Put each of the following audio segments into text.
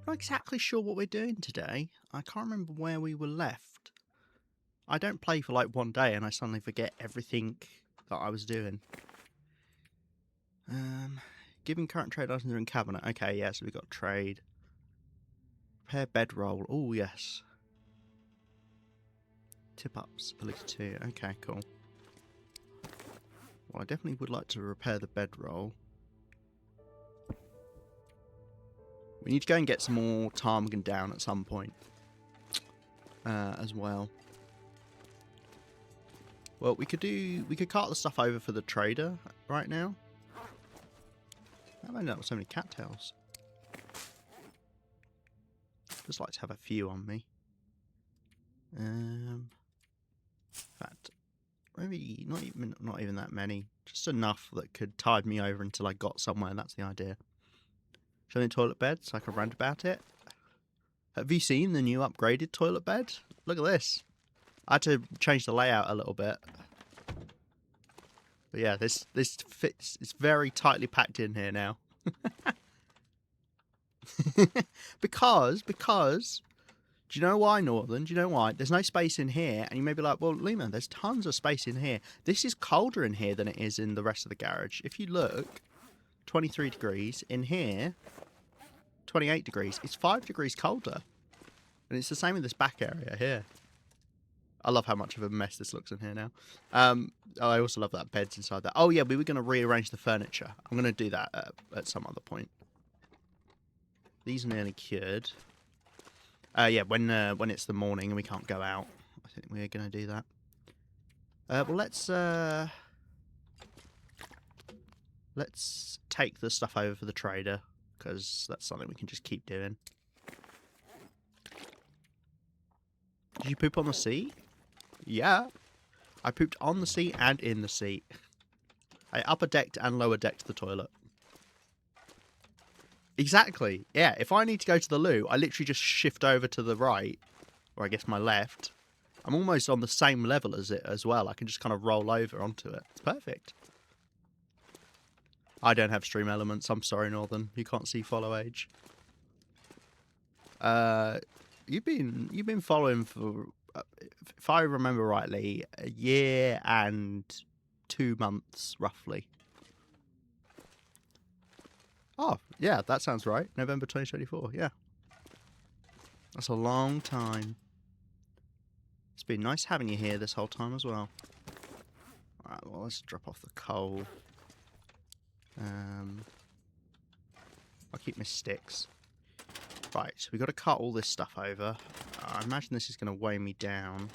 Not exactly sure what we're doing today. I can't remember where we were left. I don't play for like one day and I suddenly forget everything that I was doing. Giving current trade items are in cabinet. Okay, yeah, so we got trade. Repair bedroll. Oh, yes. Tip ups, ability 2. Okay, cool. Well, I definitely would like to repair the bedroll. We need to go and get some more ptarmigan down at some point. As well. Well, we could cart the stuff over for the trader right now. How have I ended up with so many cattails? Just like to have a few on me. In fact, maybe not even that many. Just enough that could tide me over until I got somewhere. That's the idea. Show me the toilet bed so I can rant about it. Have you seen the new upgraded toilet bed? Look at this. I had to change the layout a little bit. But yeah, this fits. It's very tightly packed in here now. because do you know why, Northern? Do you know why? There's no space in here, and you may be like, well, Lehman, there's tons of space in here. This is colder in here than it is in the rest of the garage. If you look, 23 degrees. In here, 28 degrees. It's 5 degrees colder. And it's the same in this back area here. I love how much of a mess this looks in here now. I also love that bed's inside there. Oh, yeah, we were going to rearrange the furniture. I'm going to do that at some other point. These are nearly cured. Yeah, when it's the morning and we can't go out, I think we're going to do that. Well, let's take the stuff over for the trader, because that's something we can just keep doing. Did you poop on the seat? Yeah. I pooped on the seat and in the seat. I upper decked and lower decked the toilet. Exactly. Yeah, if I need to go to the loo, I literally just shift over to the right, or I guess my left. I'm almost on the same level as it as well. I can just kind of roll over onto it. It's perfect. I don't have stream elements. I'm sorry, Northern. You can't see follow age. You've been following for, if I remember rightly, a year and 2 months, roughly. Oh, yeah, that sounds right. November 2024, yeah. That's a long time. It's been nice having you here this whole time as well. Alright, well, let's drop off the coal. I'll keep my sticks. Right, so we've got to cut all this stuff over. I imagine this is going to weigh me down.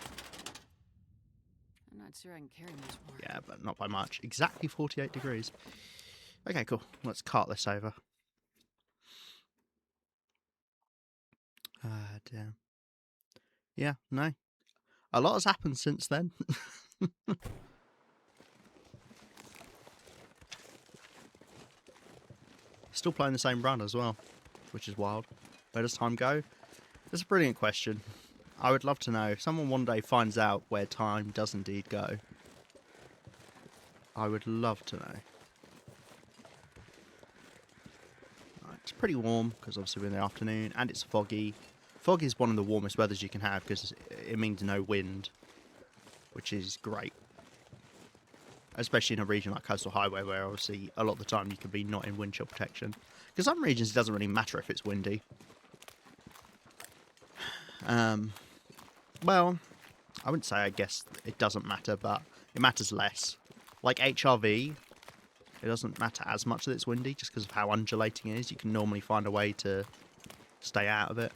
I'm not sure I can carry much more. Yeah, but not by much. Exactly 48 degrees. Okay, cool. Let's cart this over. Damn. Yeah, no. A lot has happened since then. Still playing the same run as well, which is wild. Where does time go? That's a brilliant question. I would love to know. If someone one day finds out where time does indeed go, I would love to know. Right, it's pretty warm, because obviously we're in the afternoon, and it's foggy. Fog is one of the warmest weathers you can have, because it means no wind, which is great. Especially in a region like Coastal Highway, where obviously a lot of the time you can be not in wind chill protection. Because some regions it doesn't really matter if it's windy. Well, I wouldn't say I guess it doesn't matter, but it matters less. Like HRV, it doesn't matter as much that it's windy, just because of how undulating it is. You can normally find a way to stay out of it.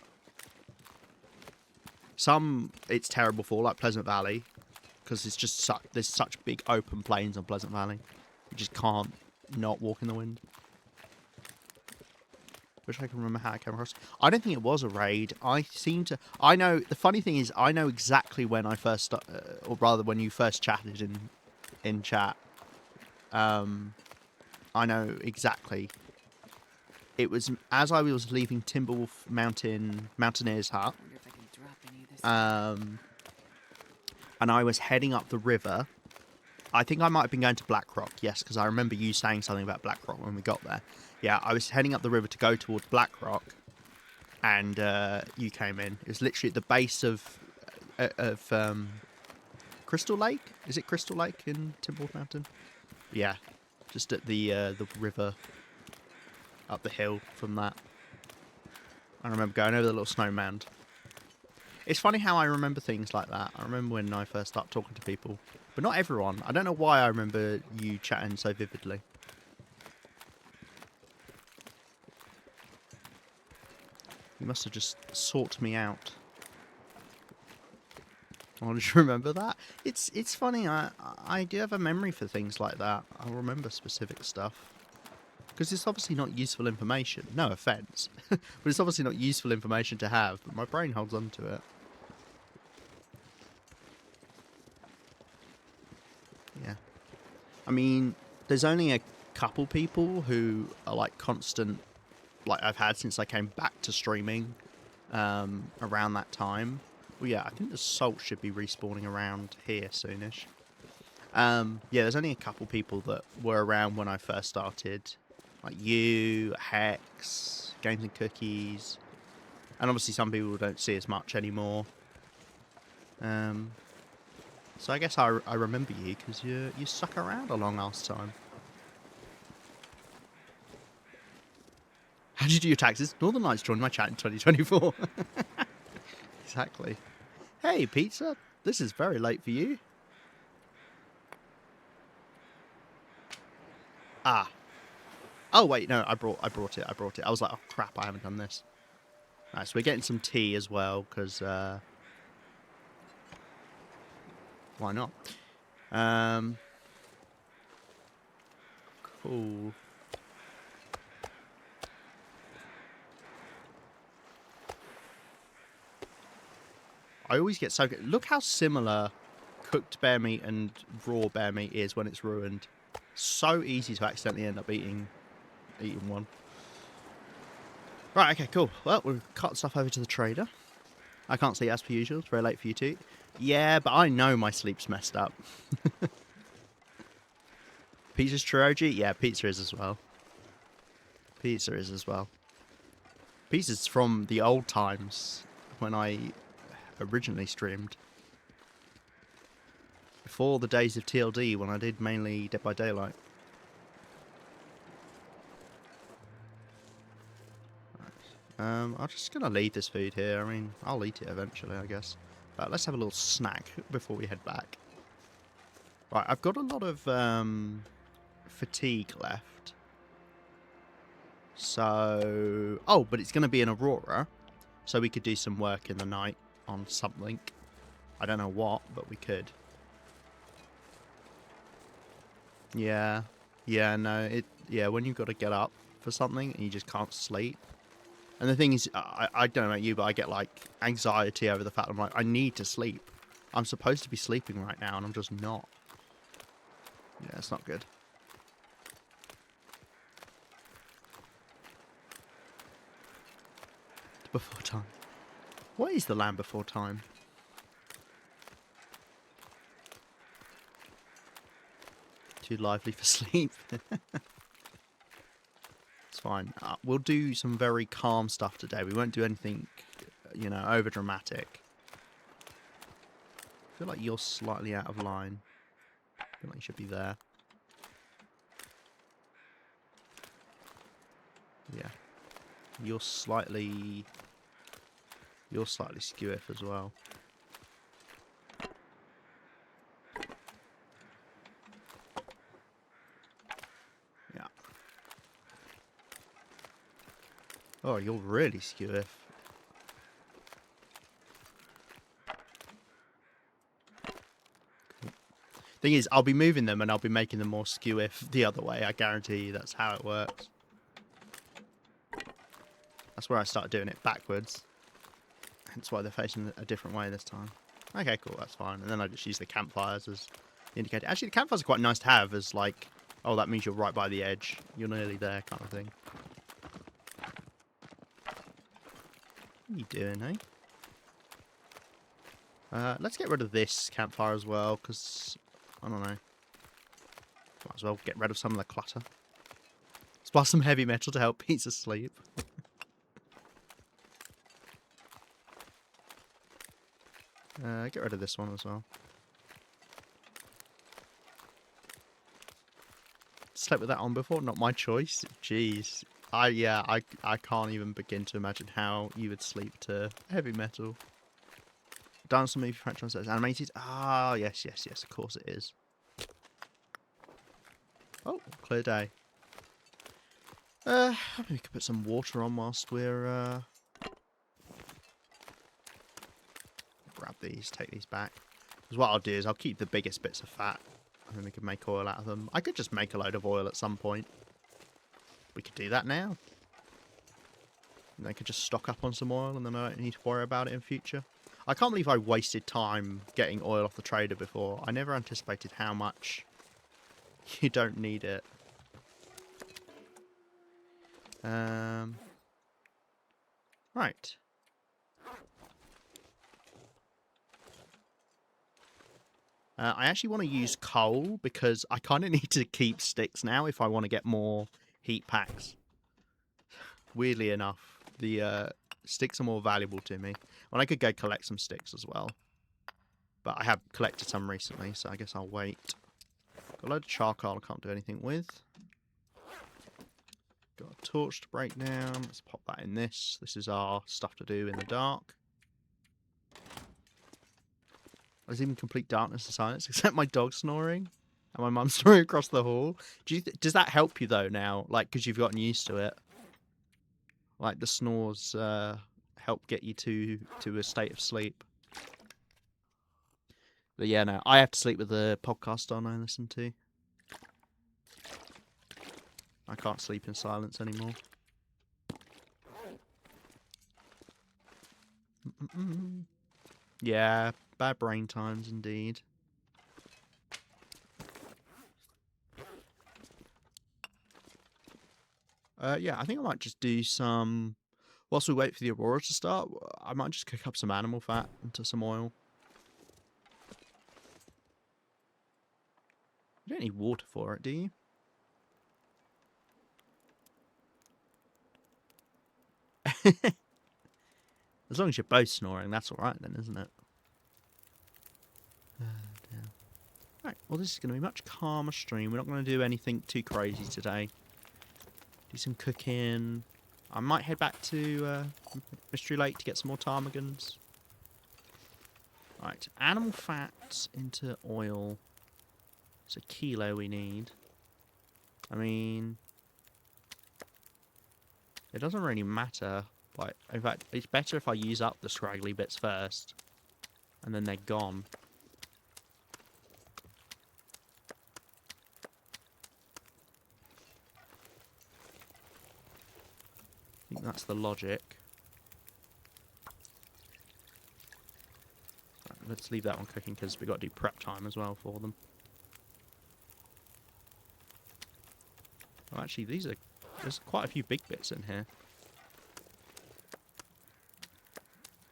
Some it's terrible for, like Pleasant Valley, because it's just there's such big open plains on Pleasant Valley. You just can't not walk in the wind. Wish I can remember how I came across. I don't think it was a raid. I know, the funny thing is, I know exactly when I first, or rather when you first chatted in chat. I know exactly. It was as I was leaving Timberwolf Mountaineer's Hut. Wonder if I can drop any of this. And I was heading up the river. I think I might have been going to Blackrock, yes, because I remember you saying something about Blackrock when we got there. Yeah, I was heading up the river to go towards Blackrock, and you came in. It was literally at the base of Crystal Lake. Is it Crystal Lake in Timberwolf Mountain? Yeah, just at the river up the hill from that. I remember going over the little snow mound. It's funny how I remember things like that. I remember when I first started talking to people, but not everyone. I don't know why I remember you chatting so vividly. You must have just sought me out. I'll just remember that. It's funny. I do have a memory for things like that. I'll remember specific stuff. Because it's obviously not useful information. No offence. But it's obviously not useful information to have. But my brain holds on to it. Yeah. I mean, there's only a couple people who are like constant, like I've had since I came back to streaming around that time. Well, yeah, I think the salt should be respawning around here soonish. Yeah, there's only a couple people that were around when I first started. Like you, Hex, Games and Cookies. And obviously some people don't see as much anymore. So I guess I remember you because you stuck around a long ass time. How did you do your taxes? Northern Lights joined my chat in 2024. Exactly. Hey, pizza. This is very late for you. Ah. Oh wait, no, I brought it. I was like, oh crap, I haven't done this. Alright, so we're getting some tea as well, because why not? Cool. I always get so good. Look how similar cooked bear meat and raw bear meat is when it's ruined. So easy to accidentally end up eating one. Right, okay, cool. Well, we've cut stuff over to the trader. I can't sleep as per usual. It's very late for you too. Yeah, but I know my sleep's messed up. Pizza's Chiroji? Yeah, pizza is as well. Pizza is as well. Pizza's from the old times when I originally streamed. Before the days of TLD when I did mainly Dead by Daylight. I'm just going to leave this food here. I mean, I'll eat it eventually, I guess. But let's have a little snack before we head back. Right, I've got a lot of fatigue left. So... Oh, but it's going to be an Aurora. So we could do some work in the night on something. I don't know what, but we could. Yeah. Yeah, no. Yeah, when you've got to get up for something and you just can't sleep. And the thing is, I don't know about you, but I get, like, anxiety over the fact I'm like, I need to sleep. I'm supposed to be sleeping right now, and I'm just not. Yeah, it's not good. It's before time. What is the land before time? Too lively for sleep. It's fine. We'll do some very calm stuff today. We won't do anything, you know, over dramatic. I feel like you're slightly out of line. I feel like you should be there. Yeah. You're slightly skew-if as well. Yeah. Oh, you're really skew-if. Thing is, I'll be moving them and I'll be making them more skew-if the other way. I guarantee you that's how it works. That's where I started doing it backwards. That's why they're facing a different way this time. Okay, cool, that's fine. And then I just use the campfires as the indicator. Actually, the campfires are quite nice to have as, like, oh, that means you're right by the edge. You're nearly there kind of thing. What are you doing, eh? Let's get rid of this campfire as well, because, I don't know. Might as well get rid of some of the clutter. Splash some heavy metal to help Pizza sleep. Get rid of this one as well. Slept with that on before, not my choice. Jeez. I can't even begin to imagine how you would sleep to heavy metal. Dinosaur movie franchise says animated. Ah, yes, of course it is. Oh, clear day. Maybe we could put some water on whilst we're grab these, take these back. Because what I'll do is I'll keep the biggest bits of fat, and then we can make oil out of them. I could just make a load of oil at some point. We could do that now. And I could just stock up on some oil, and then I don't need to worry about it in future. I can't believe I wasted time getting oil off the trader before. I never anticipated how much you don't need it. Right. I actually want to use coal because I kind of need to keep sticks now if I want to get more heat packs. Weirdly enough, the sticks are more valuable to me. Well, I could go collect some sticks as well. But I have collected some recently, so I guess I'll wait. Got a load of charcoal I can't do anything with. Got a torch to break down. Let's pop that in this. This is our stuff to do in the dark. There's even complete darkness and silence, except my dog snoring and my mum snoring across the hall. Does that help you though now? Like, because you've gotten used to it. Like the snores help get you to a state of sleep. But yeah, no, I have to sleep with the podcast on I listen to. I can't sleep in silence anymore. Yeah, bad brain times indeed. Yeah, I think I might just do some... Whilst we wait for the aurora to start, I might just cook up some animal fat into some oil. You don't need water for it, do you? As long as you're both snoring, that's alright then, isn't it? Right, well this is going to be a much calmer stream. We're not going to do anything too crazy today. Do some cooking. I might head back to Mystery Lake to get some more ptarmigans. Right, animal fat into oil. It's a kilo we need. I mean... It doesn't really matter. Like, in fact, it's better if I use up the scraggly bits first. And then they're gone. I think that's the logic. Right, let's leave that one cooking because we've got to do prep time as well for them. Oh, actually, there's quite a few big bits in here.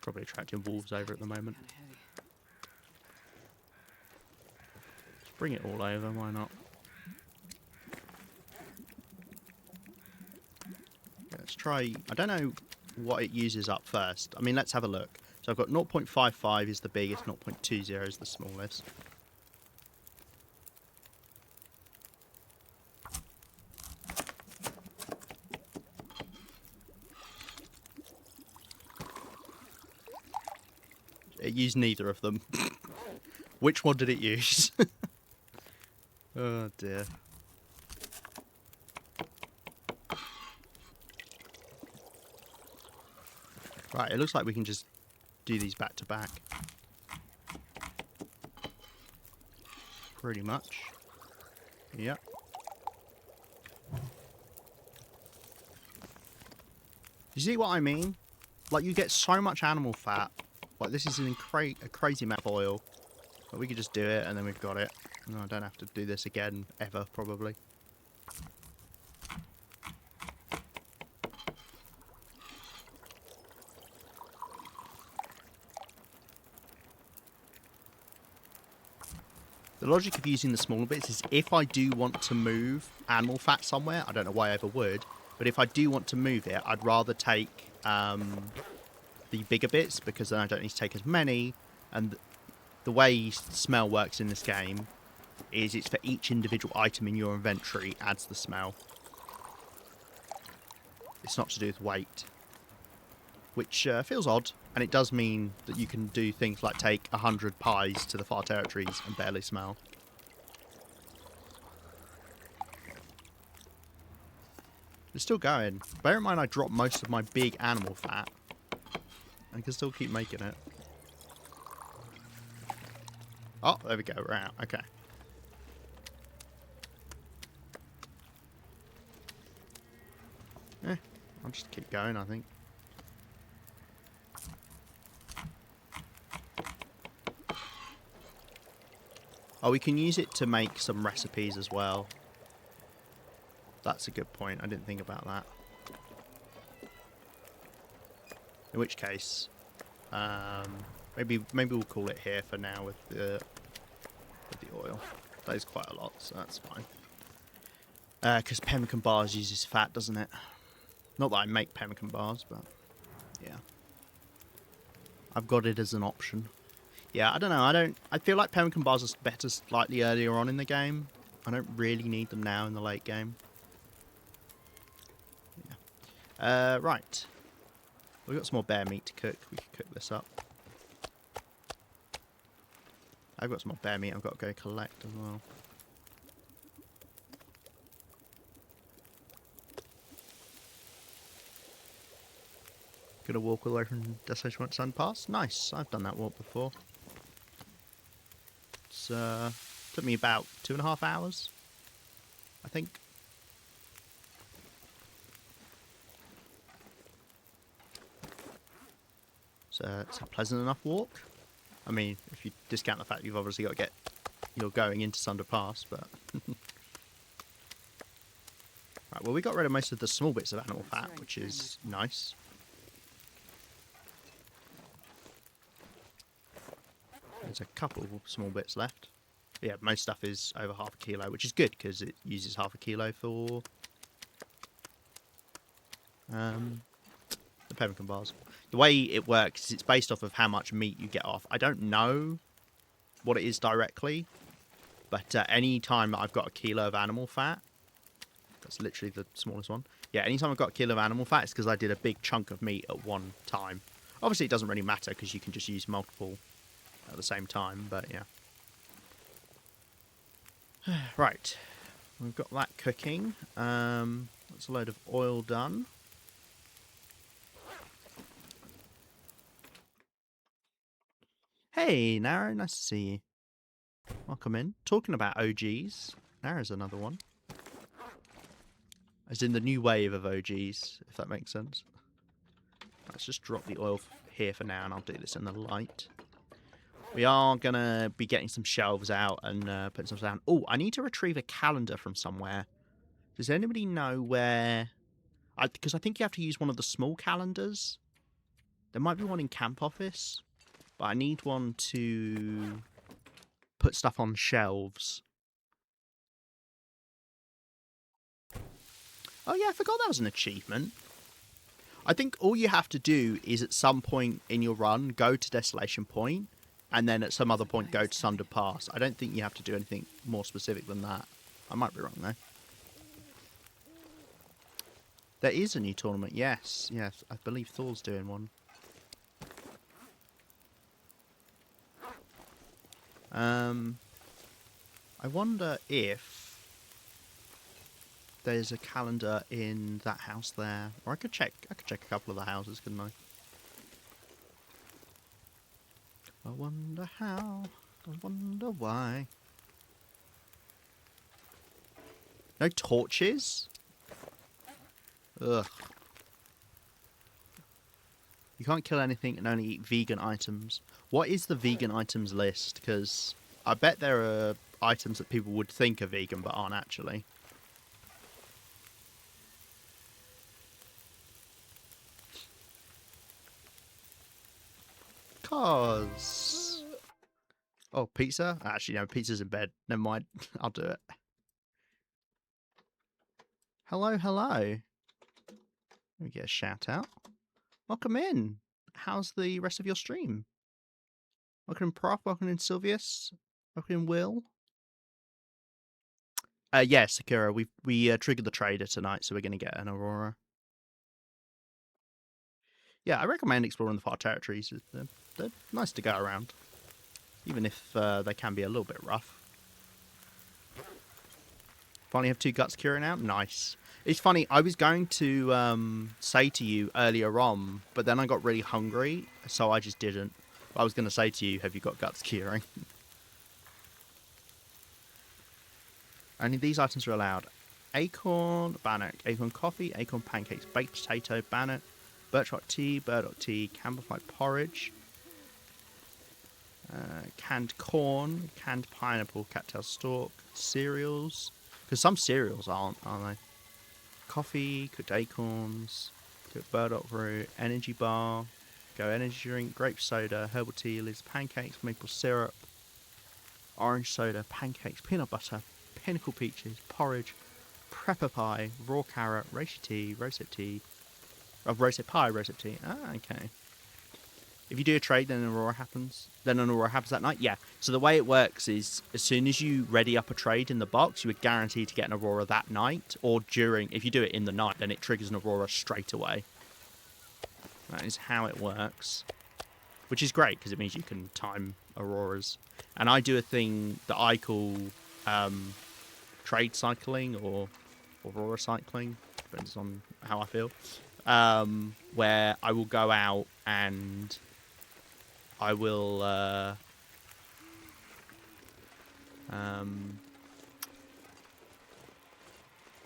Probably attracting wolves over at the moment. Let's bring it all over, why not? Yeah, let's try... I don't know what it uses up first. I mean, let's have a look. So I've got 0.55 is the biggest, 0.20 is the smallest. It used neither of them. Which one did it use? Oh dear. Right, it looks like we can just do these back to back. Pretty much. Yep. You see what I mean? Like, you get so much animal fat. Like, this is a crazy amount of oil. But we could just do it, and then we've got it. And I don't have to do this again, ever, probably. The logic of using the smaller bits is if I do want to move animal fat somewhere, I don't know why I ever would, but if I do want to move it, I'd rather take the bigger bits, because then I don't need to take as many, And the way smell works in this game is it's for each individual item in your inventory adds the smell. It's not to do with weight. Which feels odd, and it does mean that you can do things like take 100 pies to the far territories and barely smell. It's still going. Bear in mind I dropped most of my big animal fat. I can still keep making it. Oh, there we go. We're out. Okay. I'll just keep going, I think. Oh, we can use it to make some recipes as well. That's a good point. I didn't think about that. In which case, maybe we'll call it here for now with the oil. That is quite a lot, so that's fine. Because pemmican bars uses fat, doesn't it? Not that I make pemmican bars, but yeah, I've got it as an option. Yeah, I don't know. I feel like pemmican bars are better slightly earlier on in the game. I don't really need them now in the late game. Yeah. Right. We've got some more bear meat to cook. We can cook this up. I've got some more bear meat I've got to go collect as well. Gonna walk all the way from Destination Sun Pass. Nice. I've done that walk before. It's took me about 2.5 hours, I think. So it's a pleasant enough walk. I mean, if you discount the fact you've obviously got to get you're going into Sunder Pass, but right. Well, we got rid of most of the small bits of animal fat, which is nice. There's a couple small bits left. But yeah, most stuff is over 1/2 kilo, which is good because it uses 1/2 kilo for the pemmican bars. The way it works is it's based off of how much meat you get off. I don't know what it is directly, but any time that I've got a kilo of animal fat, that's literally the smallest one. Yeah, anytime I've got a kilo of animal fat, it's because I did a big chunk of meat at one time. Obviously, it doesn't really matter because you can just use multiple at the same time, but yeah. Right, we've got that cooking. That's a load of oil done. Hey, Nara, nice to see you. Welcome in. Talking about OGs, Nara's another one. As in the new wave of OGs, if that makes sense. Let's just drop the oil here for now, and I'll do this in the light. We are going to be getting some shelves out and putting some down. Oh, I need to retrieve a calendar from somewhere. Does anybody know where... Because I think you have to use one of the small calendars. There might be one in camp office. But I need one to put stuff on shelves. Oh yeah, I forgot that was an achievement. I think all you have to do is at some point in your run, go to Desolation Point, and then at some other point go to Sunder Pass. I don't think you have to do anything more specific than that. I might be wrong though. There is a new tournament, yes. Yes, I believe Thor's doing one. I wonder if there's a calendar in that house there. Or I could check a couple of the houses, couldn't I? I wonder how, I wonder why. No torches? Ugh. You can't kill anything and only eat vegan items. What is the vegan items list? Because I bet there are items that people would think are vegan but aren't actually. Cause... Oh, pizza? Actually, no, pizza's in bed. Never mind. I'll do it. Hello, hello. Let me get a shout out. Welcome in. How's the rest of your stream? Welcome in Prof, welcome in Sylvius, welcome in Will. Yeah, Sakura, we triggered the trader tonight, so we're going to get an Aurora. Yeah, I recommend exploring the far territories. They're nice to go around, even if they can be a little bit rough. Finally have 2 guts curing out. Nice. It's funny, I was going to say to you earlier on, but then I got really hungry, so I just didn't. I was going to say to you, have you got guts curing? Only these items are allowed. Acorn, bannock, acorn coffee, acorn pancakes, baked potato, bannock, birch bark tea, burdock tea, campbellfied porridge, canned corn, canned pineapple, cattail stalk, cereals. Because some cereals aren't they? Coffee, cooked acorns, cooked burdock root, energy bar, go energy drink, grape soda, herbal tea, Liz pancakes, maple syrup, orange soda, pancakes, peanut butter, pinnacle peaches, porridge, prepper pie, raw carrot, reishi tea, rosette tea, rosette pie, rosette tea. Ah, okay. If you do a trade, then an Aurora happens. Then an Aurora happens that night? Yeah. So the way it works is as soon as you ready up a trade in the box, you are guaranteed to get an Aurora that night. Or during, if you do it in the night, then it triggers an Aurora straight away. That is how it works. Which is great, because it means you can time Auroras. And I do a thing that I call trade cycling or Aurora cycling. Depends on how I feel. Where I will go out and I will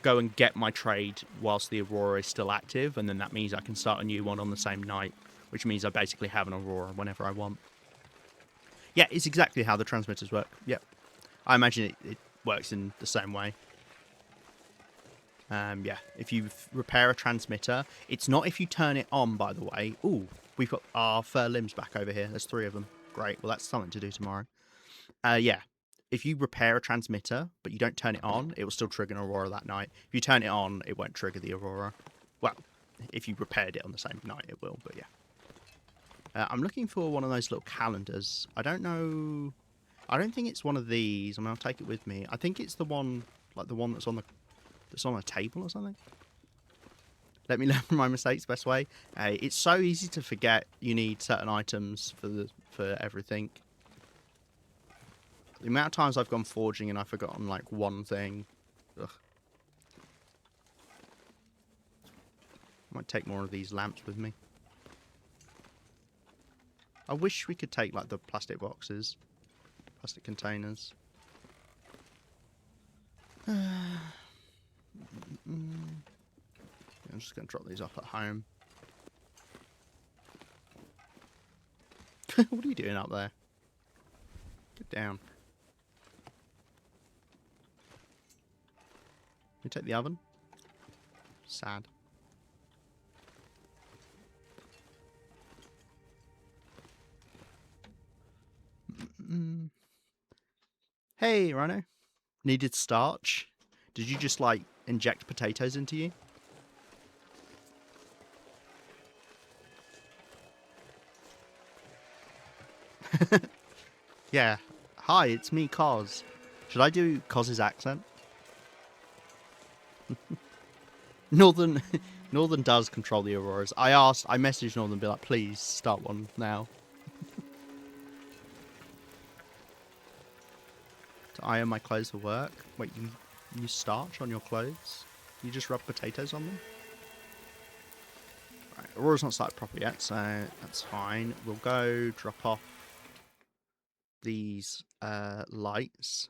go and get my trade whilst the Aurora is still active, and then that means I can start a new one on the same night, which means I basically have an Aurora whenever I want. Yeah, it's exactly how the transmitters work. Yep. I imagine it works in the same way. Yeah, if you repair a transmitter, it's not if you turn it on, by the way. Ooh, we've got our fur limbs back over here. There's 3 of them. Great. Well, that's something to do tomorrow. Yeah, if you repair a transmitter, but you don't turn it on, it will still trigger an Aurora that night. If you turn it on, it won't trigger the Aurora. Well, if you repaired it on the same night, it will, but yeah. I'm looking for one of those little calendars. I don't know... I don't think it's one of these. I mean, I'll take it with me. I think it's the one, like the one that's on a table or something. Let me learn from my mistakes best way. It's so easy to forget you need certain items for everything. The amount of times I've gone forging and I've forgotten like one thing. Ugh. I might take more of these lamps with me. I wish we could take like the plastic boxes, plastic containers. I'm just going to drop these off at home. What are you doing up there? Get down. You take the oven? Sad. Hey, Rhino. Needed starch? Did you just, like, inject potatoes into you? Yeah. Hi, it's me, Cos. Should I do Cos's accent? Northern Northern does control the Auroras. I messaged Northern, be like, please start one now. To iron my clothes for work. Wait, you use starch on your clothes? You just rub potatoes on them? Right, Aurora's not started properly yet, so that's fine. We'll go drop off these lights.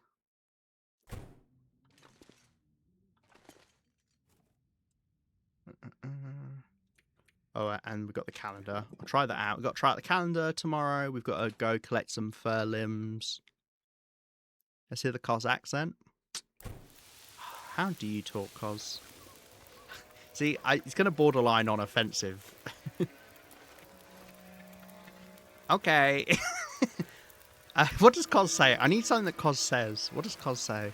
Oh, and we've got the calendar. I'll try that out. We've got to try out the calendar tomorrow. We've got to go collect some fur limbs. Let's hear the Cos accent. How do you talk, Cos? See, it's going to borderline on offensive. Okay. What does Cos say? I need something that Cos says. What does Cos say?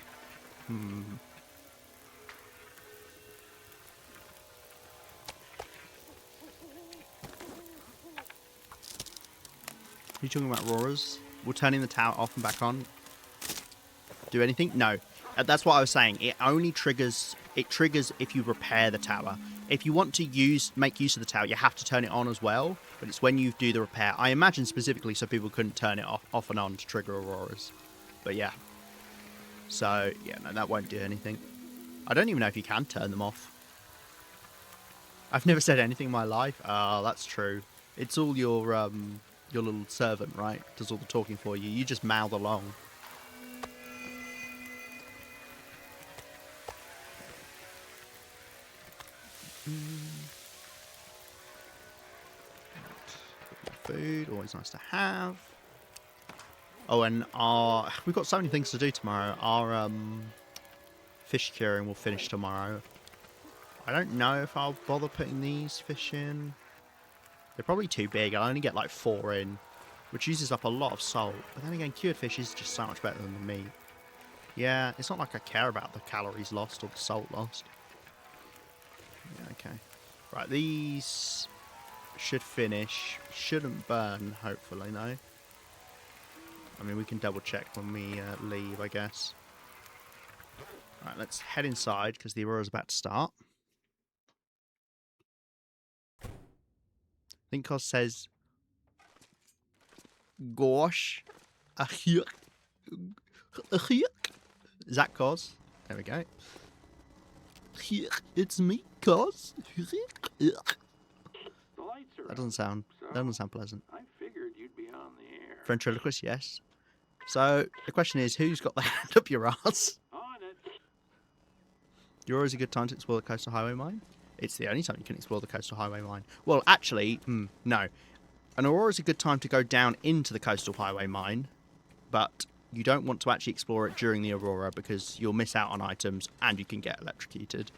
Are you talking about Auroras? Will turning the tower off and back on do anything? No. That's what I was saying. It only triggers... It triggers if you repair the tower. If you want to make use of the tower, you have to turn it on as well. But it's when you do the repair. I imagine specifically so people couldn't turn it off and on to trigger auroras. But yeah. So, yeah, no, that won't do anything. I don't even know if you can turn them off. I've never said anything in my life. Oh, that's true. It's all your little servant, right? Does all the talking for you. You just mouth along. Food, always nice to have. Oh, and we've got so many things to do tomorrow. Our fish curing will finish tomorrow. I don't know if I'll bother putting these fish in. They're probably too big. I'll only get like 4 in, which uses up a lot of salt. But then again, cured fish is just so much better than the meat. Yeah, it's not like I care about the calories lost or the salt lost. Yeah, okay. Right, these should finish. Shouldn't burn, hopefully, no. I mean, we can double check when we leave, I guess. Right, let's head inside because the aurora's about to start. I think Cos says, gosh. Is that Cos? There we go. It's me, Cos. That doesn't sound pleasant. I figured you'd be on the air. Ventriloquist, yes. So the question is, who's got the hand up your ass? On it. You're always a good time to explore the coastal highway mine. It's the only time you can explore the coastal highway mine. Well, actually, no. An aurora is a good time to go down into the coastal highway mine, but you don't want to actually explore it during the aurora because you'll miss out on items and you can get electrocuted.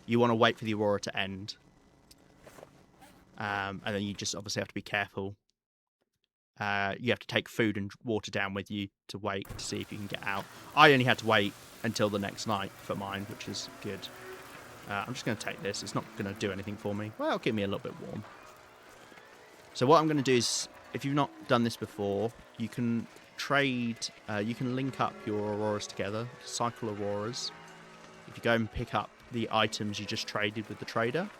You want to wait for the aurora to end. And then you just obviously have to be careful. You have to take food and water down with you to wait to see if you can get out. I only had to wait until the next night for mine, which is good. I'm just going to take this. It's not going to do anything for me. Well, it'll keep me a little bit warm. So what I'm going to do is, if you've not done this before, you can trade, you can link up your auroras together, cycle auroras. If you go and pick up the items you just traded with the trader.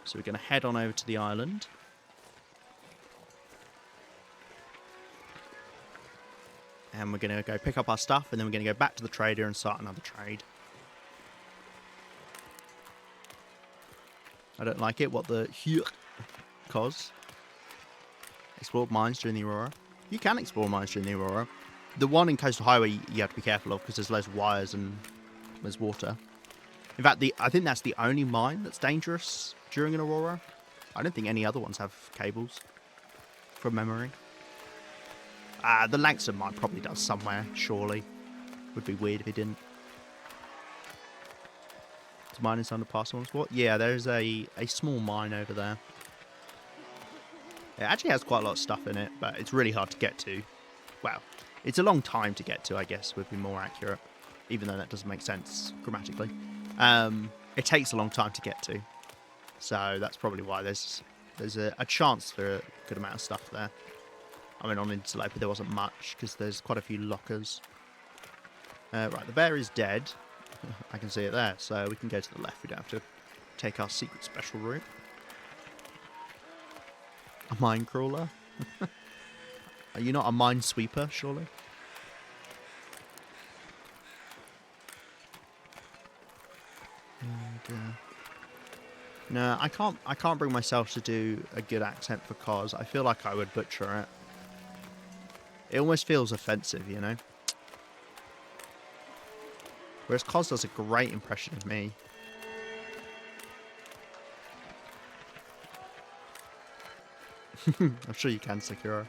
So we're going to head on over to the island. And we're going to go pick up our stuff, and then we're going to go back to the trader and start another trade. I don't like it. What the cause? Explore mines during the aurora. You can explore mines during the aurora. The one in Coastal Highway you have to be careful of because there's less wires and there's water. In fact, I think that's the only mine that's dangerous during an aurora. I don't think any other ones have cables, from memory. The Langston mine probably does somewhere, surely. Would be weird if it didn't. Is mine inside the past ones? What? Yeah, there's a small mine over there. It actually has quite a lot of stuff in it, but it's really hard to get to. Well, it's a long time to get to, I guess, would be more accurate. Even though that doesn't make sense grammatically. It takes a long time to get to. So that's probably why there's a chance for a good amount of stuff there. I mean, on Interloper there wasn't much, because there's quite a few lockers. Right, the bear is dead. I can see it there, so we can go to the left. We don't have to take our secret special route. A mine crawler? Are you not a mine sweeper, surely? No, I can't bring myself to do a good accent for Cos. I feel like I would butcher it. It almost feels offensive, you know? Whereas Cos does a great impression of me. I'm sure you can, Sakura.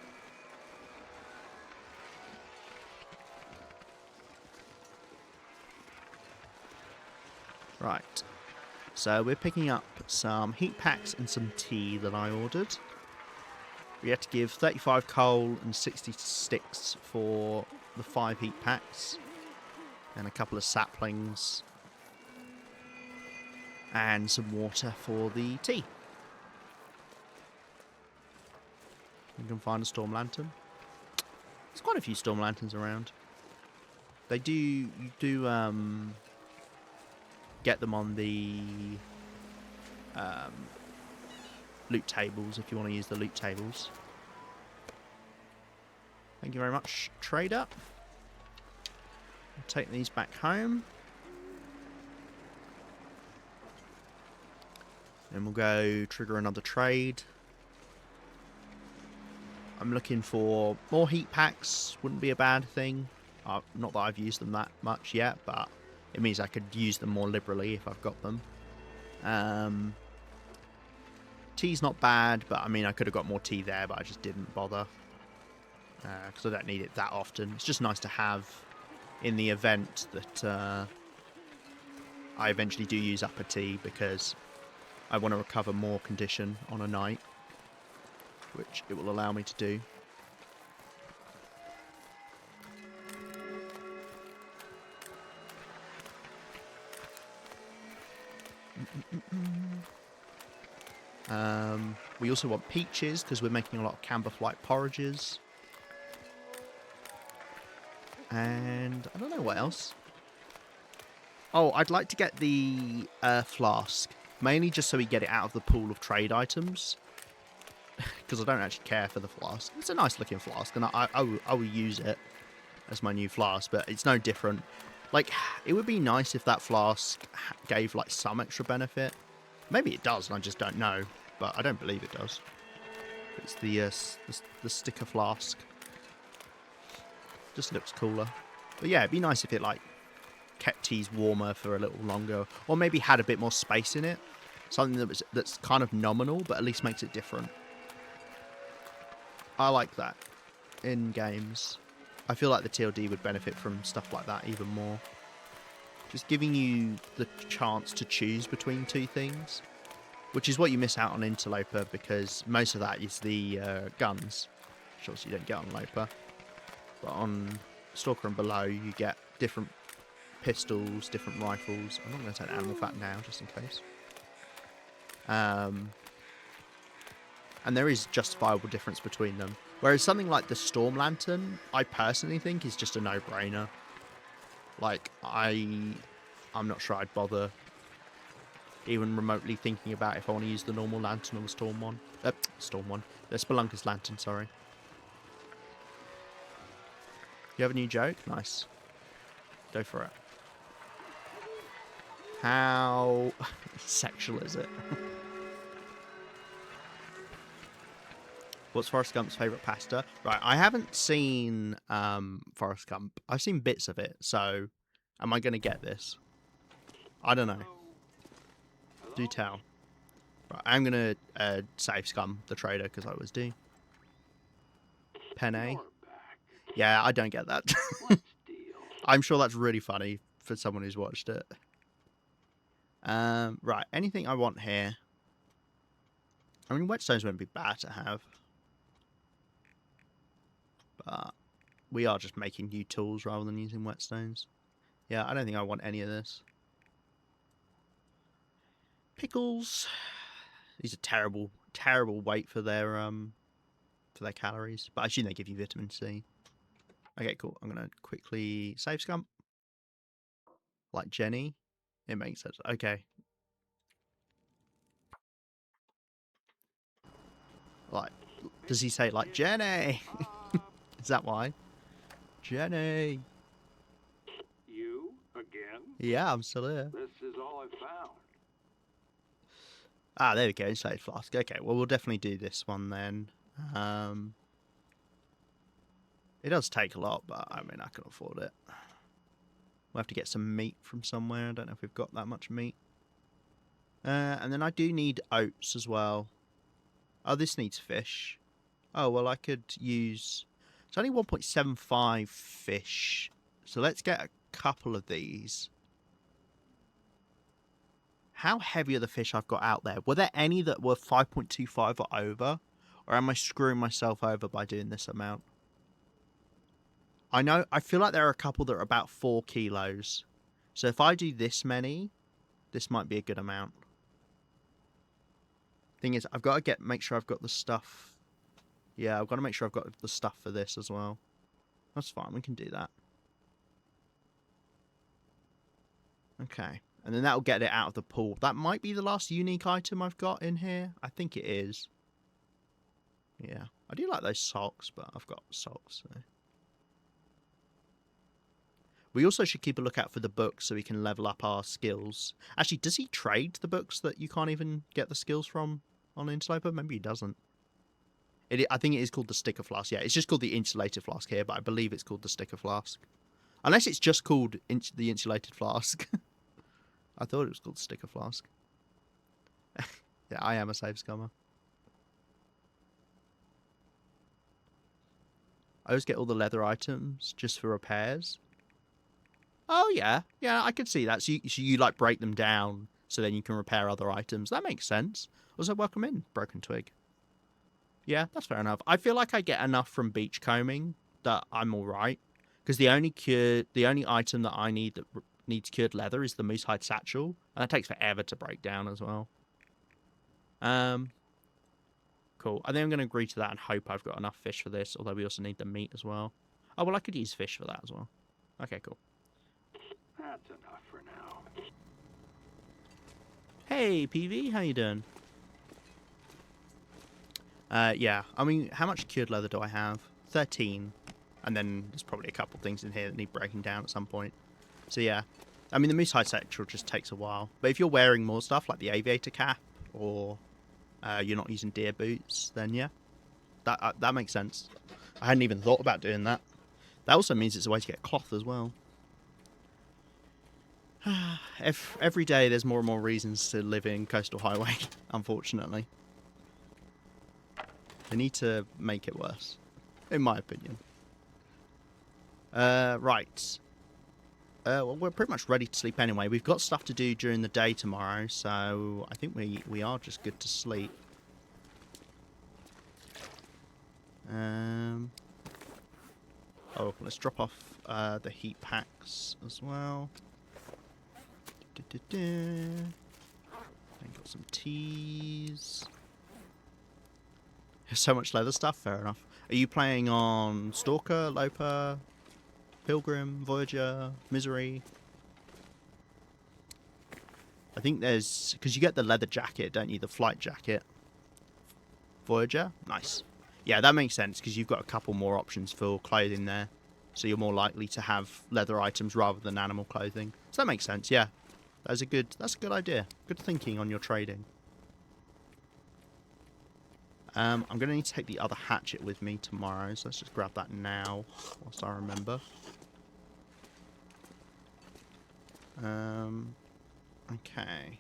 Right. So we're picking up some heat packs and some tea that I ordered. We had to give 35 coal and 60 sticks for the 5 heat packs. And a couple of saplings. And some water for the tea. You can find a storm lantern. There's quite a few storm lanterns around. They do, you do get them on the loot tables if you want to use the loot tables. Thank you very much, trader. I'll take these back home. Then we'll go trigger another trade. I'm looking for more heat packs. Wouldn't be a bad thing. Not that I've used them that much yet, but it means I could use them more liberally if I've got them. Tea's not bad, but I mean I could have got more tea there, but I just didn't bother. Because I don't need it that often. It's just nice to have in the event that I eventually do use up a tea, because I want to recover more condition on a night, which it will allow me to do. We also want peaches, because we're making a lot of camber flight porridges. And I don't know what else. Oh, I'd like to get the flask. Mainly just so we get it out of the pool of trade items. Because I don't actually care for the flask. It's a nice looking flask, and I will use it as my new flask, but it's no different. Like, it would be nice if that flask gave, like, some extra benefit. Maybe it does, and I just don't know, but I don't believe it does. It's the sticker flask. Just looks cooler. But yeah, it'd be nice if it, like, kept teas warmer for a little longer, or maybe had a bit more space in it. Something that's kind of nominal, but at least makes it different. I like that in games. I feel like the TLD would benefit from stuff like that even more. Just giving you the chance to choose between two things, which is what you miss out on Interloper, because most of that is the guns, which obviously you don't get on Loper. But on Stalker and below, you get different pistols, different rifles. I'm not going to take animal fat now, just in case. And there is justifiable difference between them. Whereas something like the Storm Lantern, I personally think is just a no-brainer. Like, I'm not sure I'd bother even remotely thinking about if I want to use the normal lantern or the Storm one. The Spelunker's Lantern, sorry. You have a new joke? Nice. Go for it. How sexual is it? What's Forrest Gump's favourite pasta? Right, I haven't seen Forrest Gump. I've seen bits of it, so am I going to get this? I don't know. Do tell. Right, I'm going to save Scum, the trader, because I always do. Penne. Yeah, I don't get that. I'm sure that's really funny for someone who's watched it. Right, anything I want here? I mean, whetstones wouldn't be bad to have. But we are just making new tools rather than using whetstones. Yeah, I don't think I want any of this. Pickles. These are terrible, terrible weight for their calories. But I assume they give you vitamin C. Okay, cool. I'm gonna quickly save Scump. Like Jenny. It makes sense. Okay. Like, does he say like Jenny? Is that why? Jenny. You again? Yeah, I'm still here. This is all I found. Ah, there we go. Inside flask. Okay, well, we'll definitely do this one then. It does take a lot, but I mean, I can afford it. We'll have to get some meat from somewhere. I don't know if we've got that much meat. And then I do need oats as well. Oh, this needs fish. Oh, well, I could use... It's only 1.75 fish. So let's get a couple of these. How heavy are the fish I've got out there? Were there any that were 5.25 or over? Or am I screwing myself over by doing this amount? I feel like there are a couple that are about 4 kilos. So if I do this many, this might be a good amount. Thing is, I've got to make sure I've got the stuff. Yeah, I've got to make sure I've got the stuff for this as well. That's fine. We can do that. Okay. And then that'll get it out of the pool. That might be the last unique item I've got in here. I think it is. Yeah. I do like those socks, but I've got socks. So. We also should keep a lookout for the books so we can level up our skills. Actually, does he trade the books that you can't even get the skills from on Interloper? Maybe he doesn't. I think it is called the sticker flask. Yeah, it's just called the insulated flask here, but I believe it's called the sticker flask. Unless it's just called the insulated flask. I thought it was called sticker flask. Yeah, I am a save scummer. I always get all the leather items just for repairs. Oh, yeah. Yeah, I could see that. So you like, break them down so then you can repair other items. That makes sense. Also, welcome in, Broken Twig. Yeah, that's fair enough. I feel like I get enough from beachcombing that I'm all right. Because the only item that I need that needs cured leather is the moose hide satchel, and that takes forever to break down as well. Cool. I think I'm going to agree to that and hope I've got enough fish for this, although we also need the meat as well. Oh, well, I could use fish for that as well. Okay, cool. That's enough for now. Hey, PV, how you doing? Yeah, I mean, how much cured leather do I have? 13. And then there's probably a couple things in here that need breaking down at some point. So yeah, I mean, the moose hide satchel just takes a while. But if you're wearing more stuff like the aviator cap or you're not using deer boots, then yeah, that makes sense. I hadn't even thought about doing that. That also means it's a way to get cloth as well. Every day there's more and more reasons to live in Coastal Highway, unfortunately. They need to make it worse, in my opinion. Right. Well, we're pretty much ready to sleep anyway. We've got stuff to do during the day tomorrow, so I think we are just good to sleep. Oh, let's drop off the heat packs as well. Then got some teas. There's so much leather stuff, fair enough. Are you playing on Stalker, Loper, Pilgrim, Voyager, Misery? I think there's... because you get the leather jacket, don't you? The flight jacket. Voyager? Nice. Yeah, that makes sense, because you've got a couple more options for clothing there. So you're more likely to have leather items rather than animal clothing. So that makes sense, yeah. That's a good idea. Good thinking on your trading. I'm going to need to take the other hatchet with me tomorrow, so let's just grab that now, whilst I remember. Okay.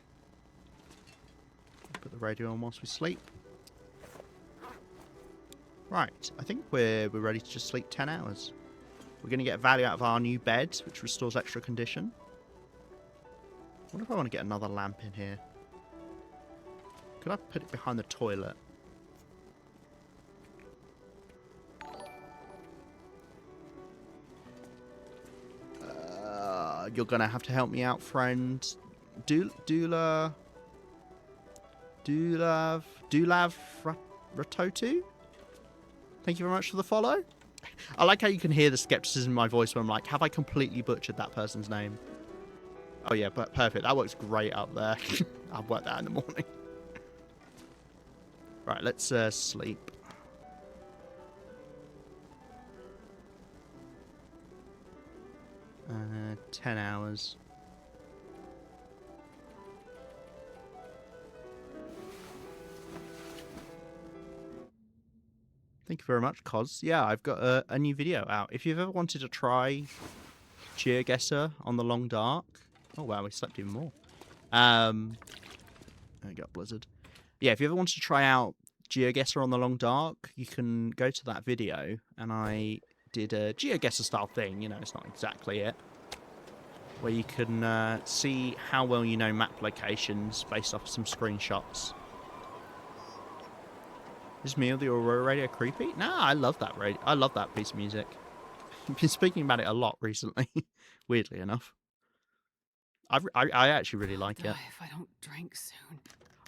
Put the radio on whilst we sleep. Right, I think we're ready to just sleep 10 hours. We're going to get value out of our new bed, which restores extra condition. I wonder if I want to get another lamp in here. Could I put it behind the toilet? You're going to have to help me out, friend. Dulav Ratotu? Thank you very much for the follow. I like how you can hear the skepticism in my voice when I'm like, have I completely butchered that person's name? Oh yeah, but perfect. That works great up there. I'll work that in the morning. Right, let's sleep. Uh, 10 hours. Thank you very much, Cos. Yeah, I've got a new video out. If you've ever wanted to try GeoGuessr on the Long Dark... Oh, wow, we slept even more. There we go, Blizzard. Yeah, if you ever wanted to try out GeoGuessr on the Long Dark, you can go to that video, and I did a GeoGuessr style thing. You know, it's not exactly it. Where you can see how well you know map locations based off some screenshots. Is me or the Aurora radio creepy? Nah, I love that radio. I love that piece of music. I've been speaking about it a lot recently, weirdly enough. I actually really like it. If I don't drink soon.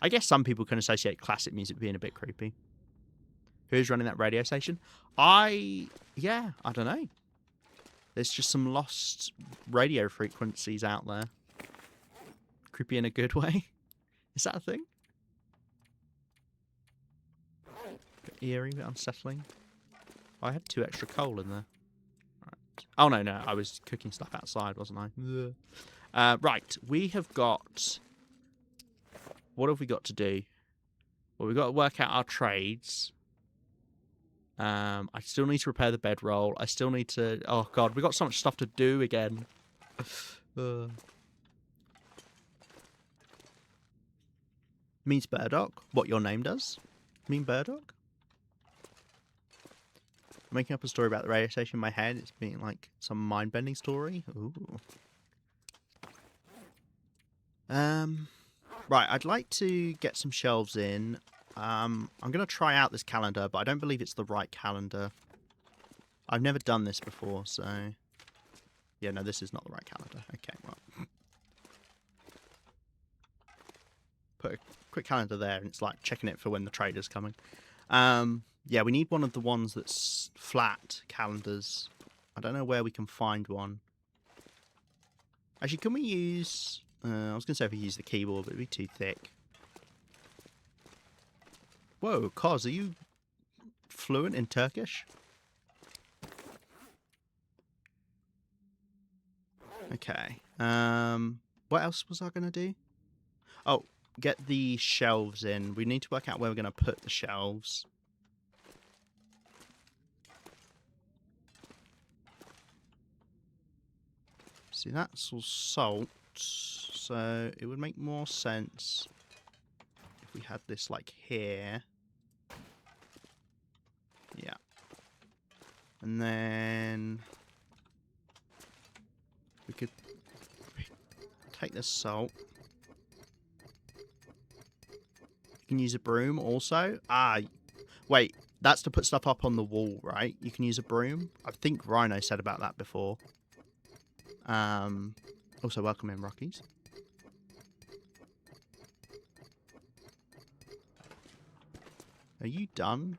I guess some people can associate classic music being a bit creepy. Who's running that radio station? I don't know. There's just some lost radio frequencies out there. Creepy in a good way. Is that a thing? Bit eerie, bit unsettling. Oh, I had 2 extra coal in there. Right. Oh, no. I was cooking stuff outside, wasn't I? Right. We have got... What have we got to do? Well, we've got to work out our trades. I still need to repair the bedroll. I still need to... Oh, God. We've got so much stuff to do again. Means Burdock. What your name does? Mean Burdock? I'm making up a story about the radio station in my head. It's being like some mind-bending story. Ooh. Right, I'd like to get some shelves in. I'm going to try out this calendar, but I don't believe it's the right calendar. I've never done this before, so... Yeah, no, this is not the right calendar. Okay, well... Put a quick calendar there, and it's like checking it for when the trader's coming. Yeah, we need one of the ones that's flat calendars. I don't know where we can find one. Actually, can we use... I was going to say if we use the keyboard, but it'd be too thick. Whoa, Koz, are you fluent in Turkish? Okay. What else was I going to do? Oh, get the shelves in. We need to work out where we're going to put the shelves. See, that's all salt, so it would make more sense if we had this, like, here. Yeah. And then... we could take the salt. You can use a broom also. Ah, wait, that's to put stuff up on the wall, right? You can use a broom. I think Rhino said about that before. Also, welcome in, Rockies. Are you done?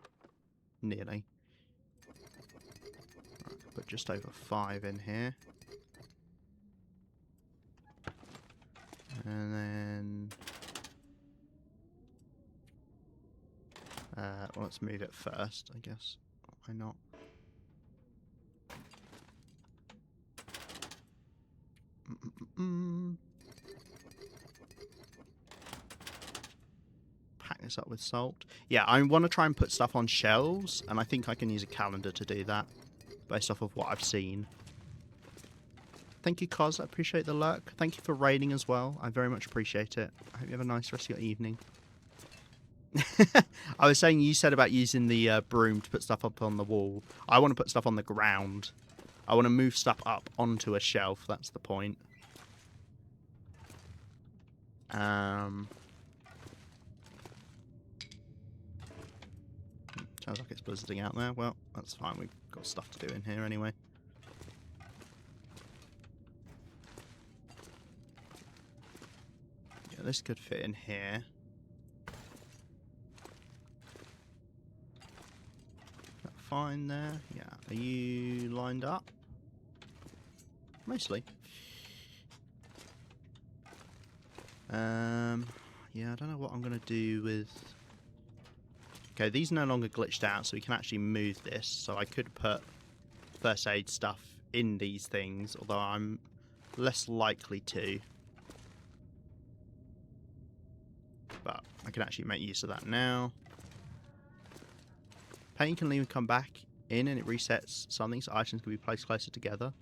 Nearly. Right, put just over 5 in here. And then... well, let's move it first, I guess. Why not? Pack this up with salt. Yeah, I want to try and put stuff on shelves, and I think I can use a calendar to do that, based off of what I've seen. Thank you, Koz. I appreciate the lurk. Thank you for raiding as well. I very much appreciate it. I hope you have a nice rest of your evening. I was saying you said about using the broom to put stuff up on the wall. I want to put stuff on the ground. I want to move stuff up onto a shelf. That's the point. Sounds like it's blizzarding out there. Well, that's fine. We've got stuff to do in here anyway. Yeah, this could fit in here. That fine there? Yeah. Are you lined up? Mostly. Yeah, I don't know what I'm going to do with... Okay, these are no longer glitched out, so we can actually move this. So I could put first aid stuff in these things, although I'm less likely to. But I can actually make use of that now. Paint can even come back in and it resets something, so items can be placed closer together.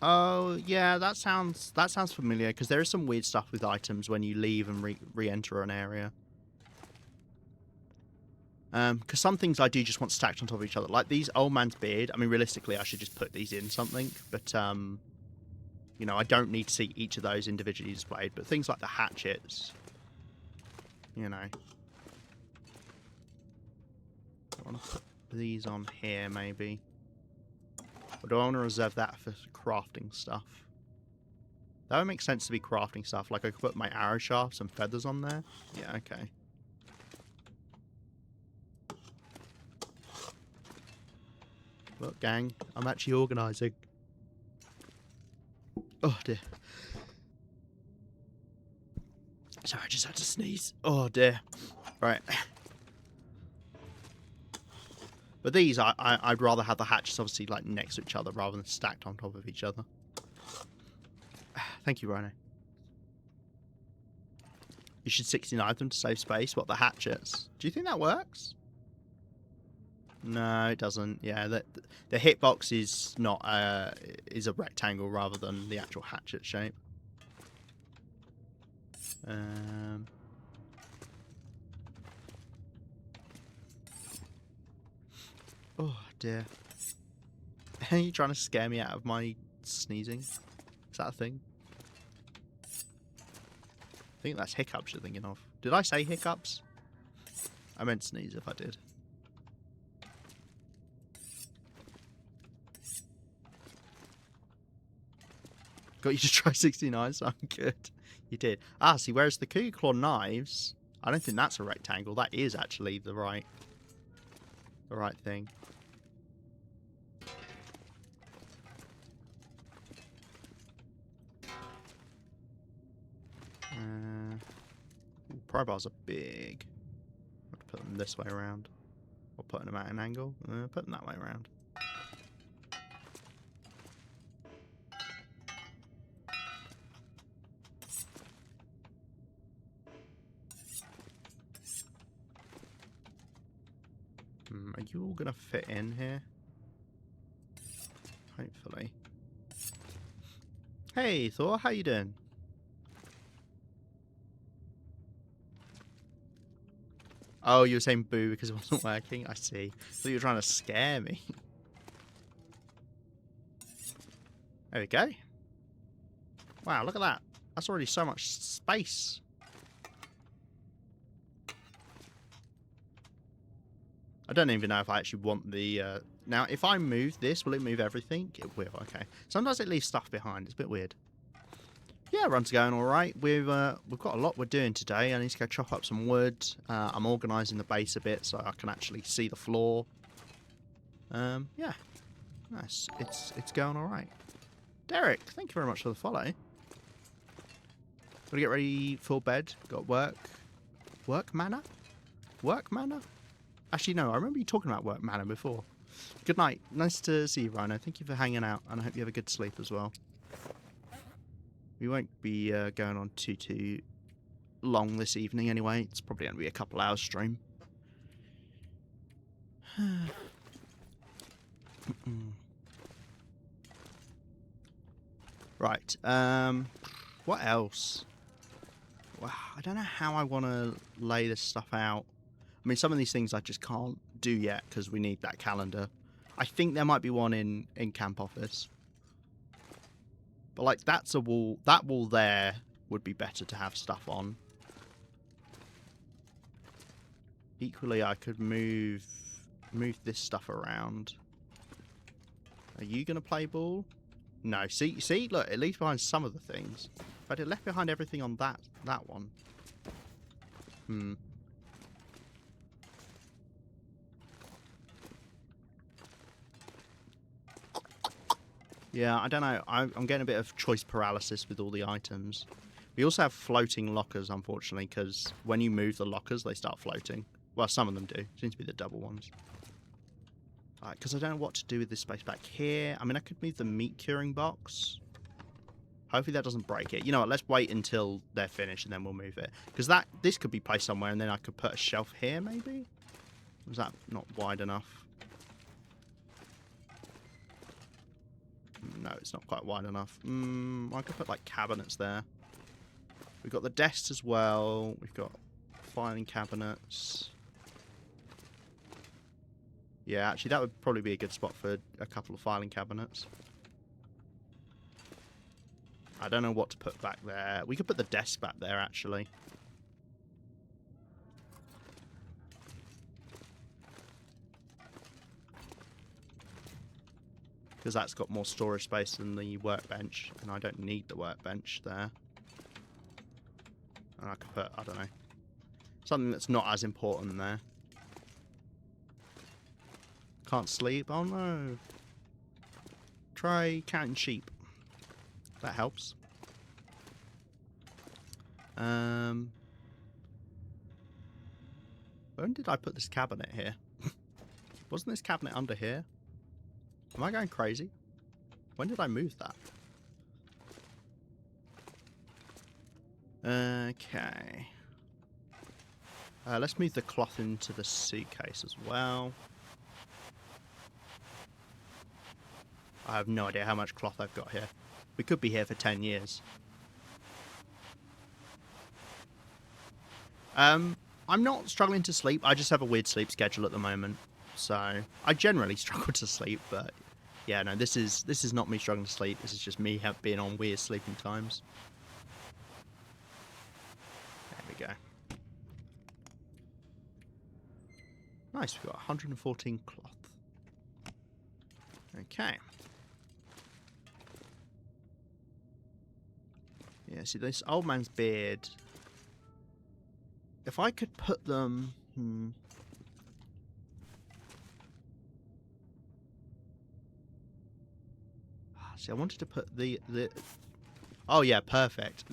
Oh, yeah, that sounds familiar, because there is some weird stuff with items when you leave and re-enter an area. Because some things I do just want stacked on top of each other. Like these old man's beard. I mean, realistically, I should just put these in something. But, you know, I don't need to see each of those individually displayed. But things like the hatchets, you know. I want to put these on here, maybe. Or do I want to reserve that for crafting stuff? That would make sense to be crafting stuff. Like I could put my arrow shafts and feathers on there. Yeah, okay. Look, gang, I'm actually organising. Oh dear. Sorry, I just had to sneeze. Oh dear. Right. But these, I'd rather have the hatches obviously like next to each other rather than stacked on top of each other. Thank you, Rhino. You should 69 them to save space. What, the hatchets? Do you think that works? No, it doesn't. Yeah, the hitbox is not is a rectangle rather than the actual hatchet shape. Oh dear. Are you trying to scare me out of my sneezing? Is that a thing? I think that's hiccups you're thinking of. Did I say hiccups? I meant sneeze if I did. Got you to try 69, so I'm good. You did. Ah, see, whereas the Cougar Claw knives, I don't think that's a rectangle. That is actually the right thing. Pry bars are big. I'll put them this way around. Or putting them at an angle. Put them that way around. Are you all gonna fit in here? Hopefully. Hey Thor, how you doing? Oh, you were saying boo because it wasn't working? I see. So you were trying to scare me. There we go. Wow, look at that. That's already so much space. I don't even know if I actually want the... Now, if I move this, will it move everything? It will, okay. Sometimes it leaves stuff behind. It's a bit weird. Yeah, run's going all right. We've got a lot we're doing today. I need to go chop up some wood. I'm organising the base a bit so I can actually see the floor. Yeah, nice. It's going all right. Derek, thank you very much for the follow. Gotta get ready for bed. Got work. Work manor? Work manor? Actually, no, I remember you talking about work manor before. Good night. Nice to see you, Rhino. Thank you for hanging out, and I hope you have a good sleep as well. We won't be going on too long this evening anyway. It's probably going to be a couple hours stream. Right. What else? Wow, I don't know how I want to lay this stuff out. I mean, some of these things I just can't do yet because we need that calendar. I think there might be one in camp office. But like that's a wall. That wall there would be better to have stuff on. Equally, I could move this stuff around. Are you gonna play ball? No. See, look, it leaves behind some of the things, but it left behind everything on that one. Yeah, I don't know. I'm getting a bit of choice paralysis with all the items. We also have floating lockers, unfortunately, because when you move the lockers, they start floating. Well, some of them do. Seems to be the double ones. Because I don't know what to do with this space back here. I mean, I could move the meat curing box. Hopefully that doesn't break it. You know what? Let's wait until they're finished and then we'll move it. Because this could be placed somewhere and then I could put a shelf here, maybe? Was that not wide enough? No, it's not quite wide enough. I could put like cabinets there. We've got the desks as well. We've got filing cabinets. Yeah, actually that would probably be a good spot for a couple of filing cabinets. I don't know what to put back there. We could put the desk back there, actually. Because that's got more storage space than the workbench, and I don't need the workbench there. And I could put, I don't know, something that's not as important there. Can't sleep. Oh no. Try counting sheep. That helps. When did I put this cabinet here? Wasn't this cabinet under here? Am I going crazy? When did I move that? Okay. Let's move the cloth into the suitcase as well. I have no idea how much cloth I've got here. We could be here for 10 years. I'm not struggling to sleep. I just have a weird sleep schedule at the moment. So I generally struggle to sleep, but yeah, no, this is not me struggling to sleep. This is just me being on weird sleeping times. There we go. Nice, we've got 114 cloth. Okay. Yeah, see this old man's beard. If I could put them... See, I wanted to put the... Oh yeah, perfect.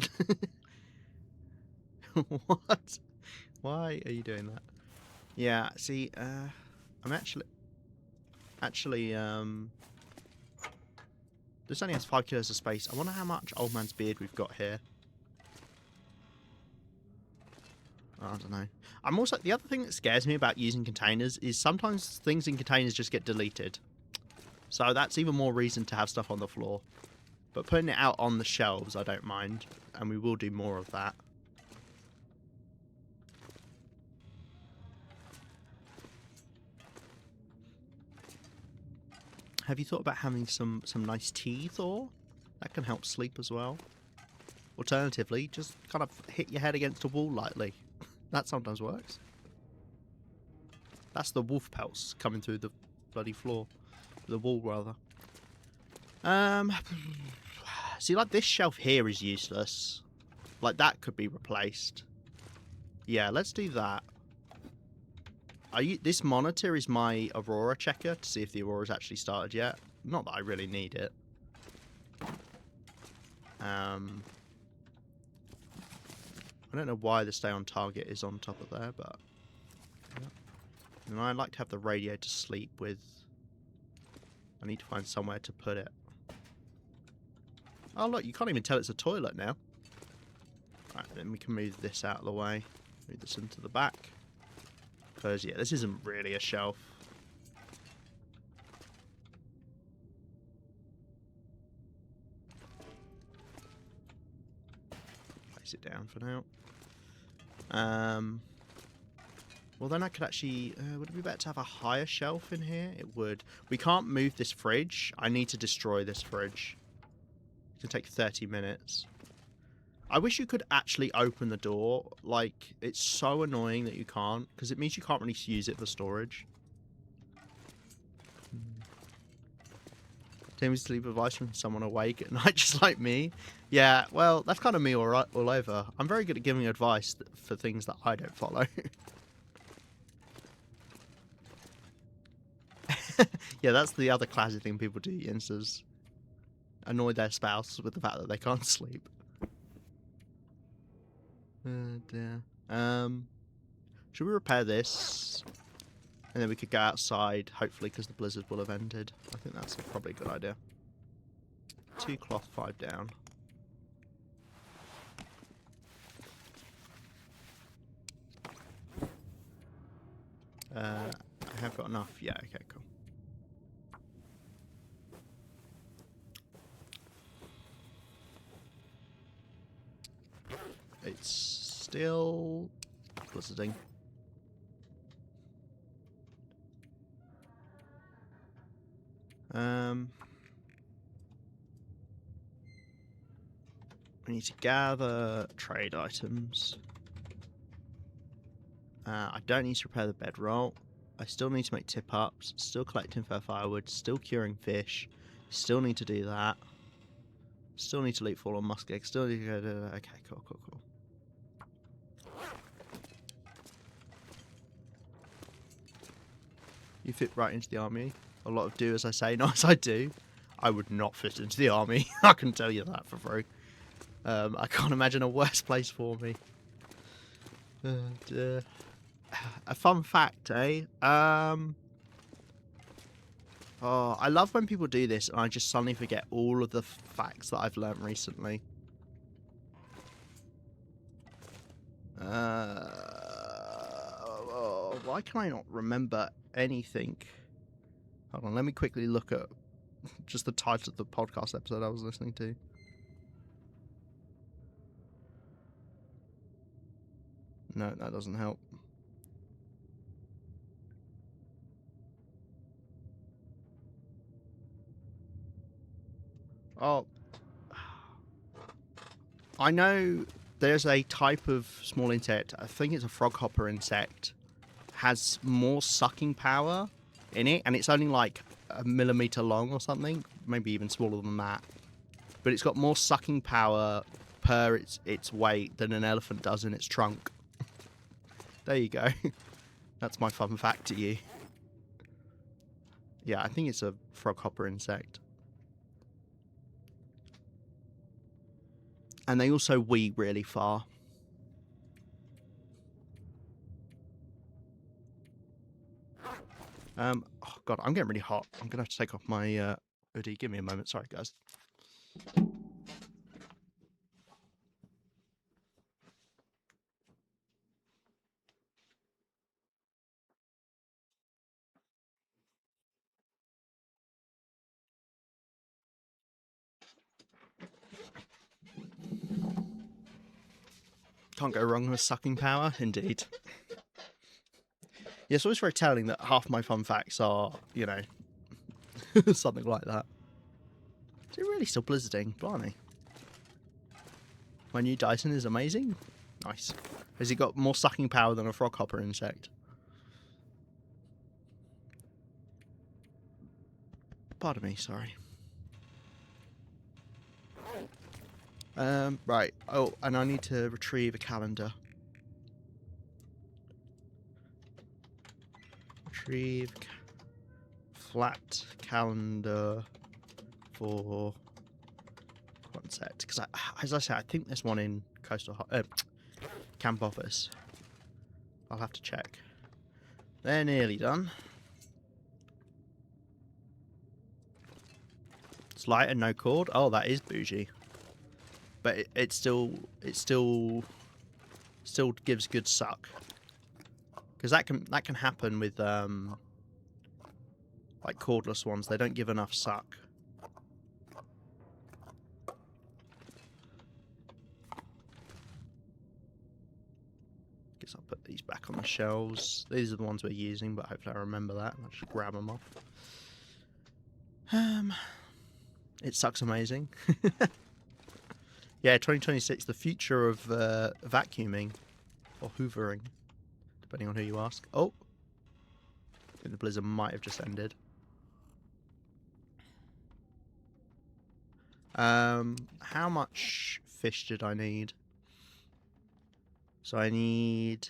What? Why are you doing that? Yeah, see, I'm actually, this only has 5 kilos of space. I wonder how much old man's beard we've got here. I don't know. I'm also, the other thing that scares me about using containers is sometimes things in containers just get deleted. So that's even more reason to have stuff on the floor. But putting it out on the shelves, I don't mind. And we will do more of that. Have you thought about having some nice tea, Thor? That can help sleep as well. Alternatively, just kind of hit your head against a wall lightly. That sometimes works. That's the wolf pelts coming through the bloody floor. The wall, rather. See, like, this shelf here is useless. Like, that could be replaced. Yeah, let's do that. This monitor is my Aurora checker to see if the Aurora's actually started yet. Not that I really need it. I don't know why the stay on target is on top of there, but... Yeah. And I like to have the radio to sleep with. I need to find somewhere to put it. Oh look, you can't even tell it's a toilet now. Right, then we can move this out of the way. Move this into the back. Because, yeah, this isn't really a shelf. Place it down for now. Well, then I could actually... would it be better to have a higher shelf in here? It would. We can't move this fridge. I need to destroy this fridge. It can take 30 minutes. I wish you could actually open the door. Like, it's so annoying that you can't, because it means you can't really use it for storage. Timmy sleep advice from someone awake at night just like me. Yeah, well, that's kind of me all over. I'm very good at giving advice for things that I don't follow. Yeah, that's the other classic thing people do, Yinsters. Annoy their spouse with the fact that they can't sleep. Dear. Should we repair this? And then we could go outside, hopefully, because the blizzard will have ended. I think that's probably a good idea. 2 cloth, 5 down. I have got enough. Yeah, okay, cool. It's still blizzarding. We need to gather trade items. I don't need to repair the bedroll. I still need to make tip-ups. Still collecting firewood. Still curing fish. Still need to do that. Still need to loot fallen musk eggs. Still need to go to... Okay, cool. You fit right into the army. A lot of do as I say, not as I do. I would not fit into the army. I can tell you that for free. I can't imagine a worse place for me. A fun fact, eh? Oh, I love when people do this and I just suddenly forget all of the facts that I've learnt recently. Why can I not remember anything? Hold on, let me quickly look at just the title of the podcast episode I was listening to. No, that doesn't help. Oh, I know there's a type of small insect, I think it's a froghopper insect, has more sucking power in it, and it's only like a millimeter long or something, maybe even smaller than that. But it's got more sucking power per its weight than an elephant does in its trunk. There you go. That's my fun fact to you. Yeah, I think it's a froghopper insect. And they also wee really far. Oh god, I'm getting really hot. I'm gonna have to take off my hoodie. Give me a moment. Sorry, guys. Can't go wrong with sucking power, indeed. Yeah, it's always very telling that half my fun facts are, you know, something like that. Is it really still blizzarding? Blimey. My new Dyson is amazing. Nice. Has it got more sucking power than a froghopper insect? Pardon me, sorry. Right. Oh, and I need to retrieve a calendar. Retrieve flat calendar for one set. Because, as I said, I think there's one in Camp Office. I'll have to check. They're nearly done. It's light and no cord. Oh, that is bougie. But it still gives good suck. Because that can happen with like cordless ones. They don't give enough suck. Guess I'll put these back on the shelves. These are the ones we're using, but hopefully I remember that. I'll just grab them off. It sucks amazing. Yeah, 2026, the future of vacuuming or hoovering, depending on who you ask. Oh, I think the blizzard might have just ended. How much fish did I need? So I need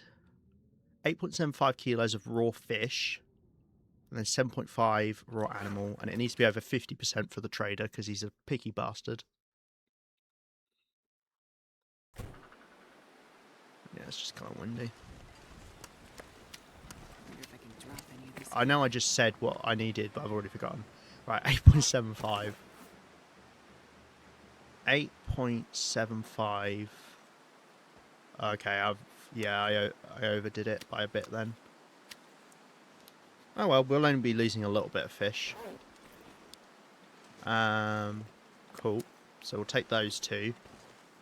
8.75 kilos of raw fish, and then 7.5 raw animal, and it needs to be over 50% for the trader because he's a picky bastard. Yeah, it's just kind of windy. Wonder if I can drop any of this. I know I just said what I needed, but I've already forgotten. Right, 8.75. 8.75. Okay, I overdid it by a bit then. Oh well, we'll only be losing a little bit of fish. Cool. So we'll take those two.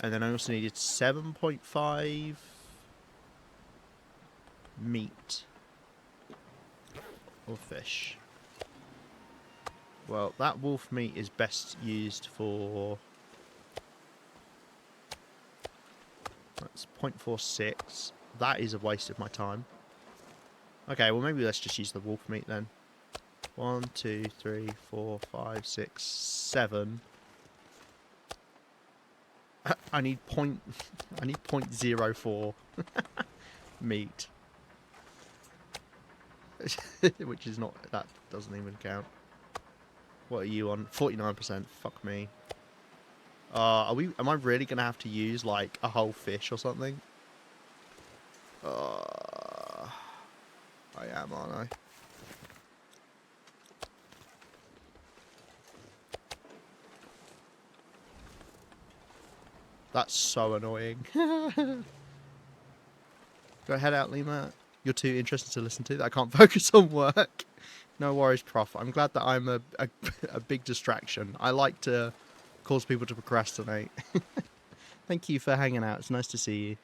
And then I also needed 7.5 meat. Or fish. Well, that wolf meat is best used for... That's 0.46. That is a waste of my time. Okay, well maybe let's just use the wolf meat then. 1, 2, 3, 4, 5, 6, 7. I need 0.04 meat. which is not, that doesn't even count. What are you on? 49%. Fuck me. Am I really gonna have to use like a whole fish or something? I am, aren't I? That's so annoying. Go head out, Lima. You're too interested to listen to that. I can't focus on work. No worries, Prof. I'm glad that I'm a big distraction. I like to cause people to procrastinate. Thank you for hanging out. It's nice to see you.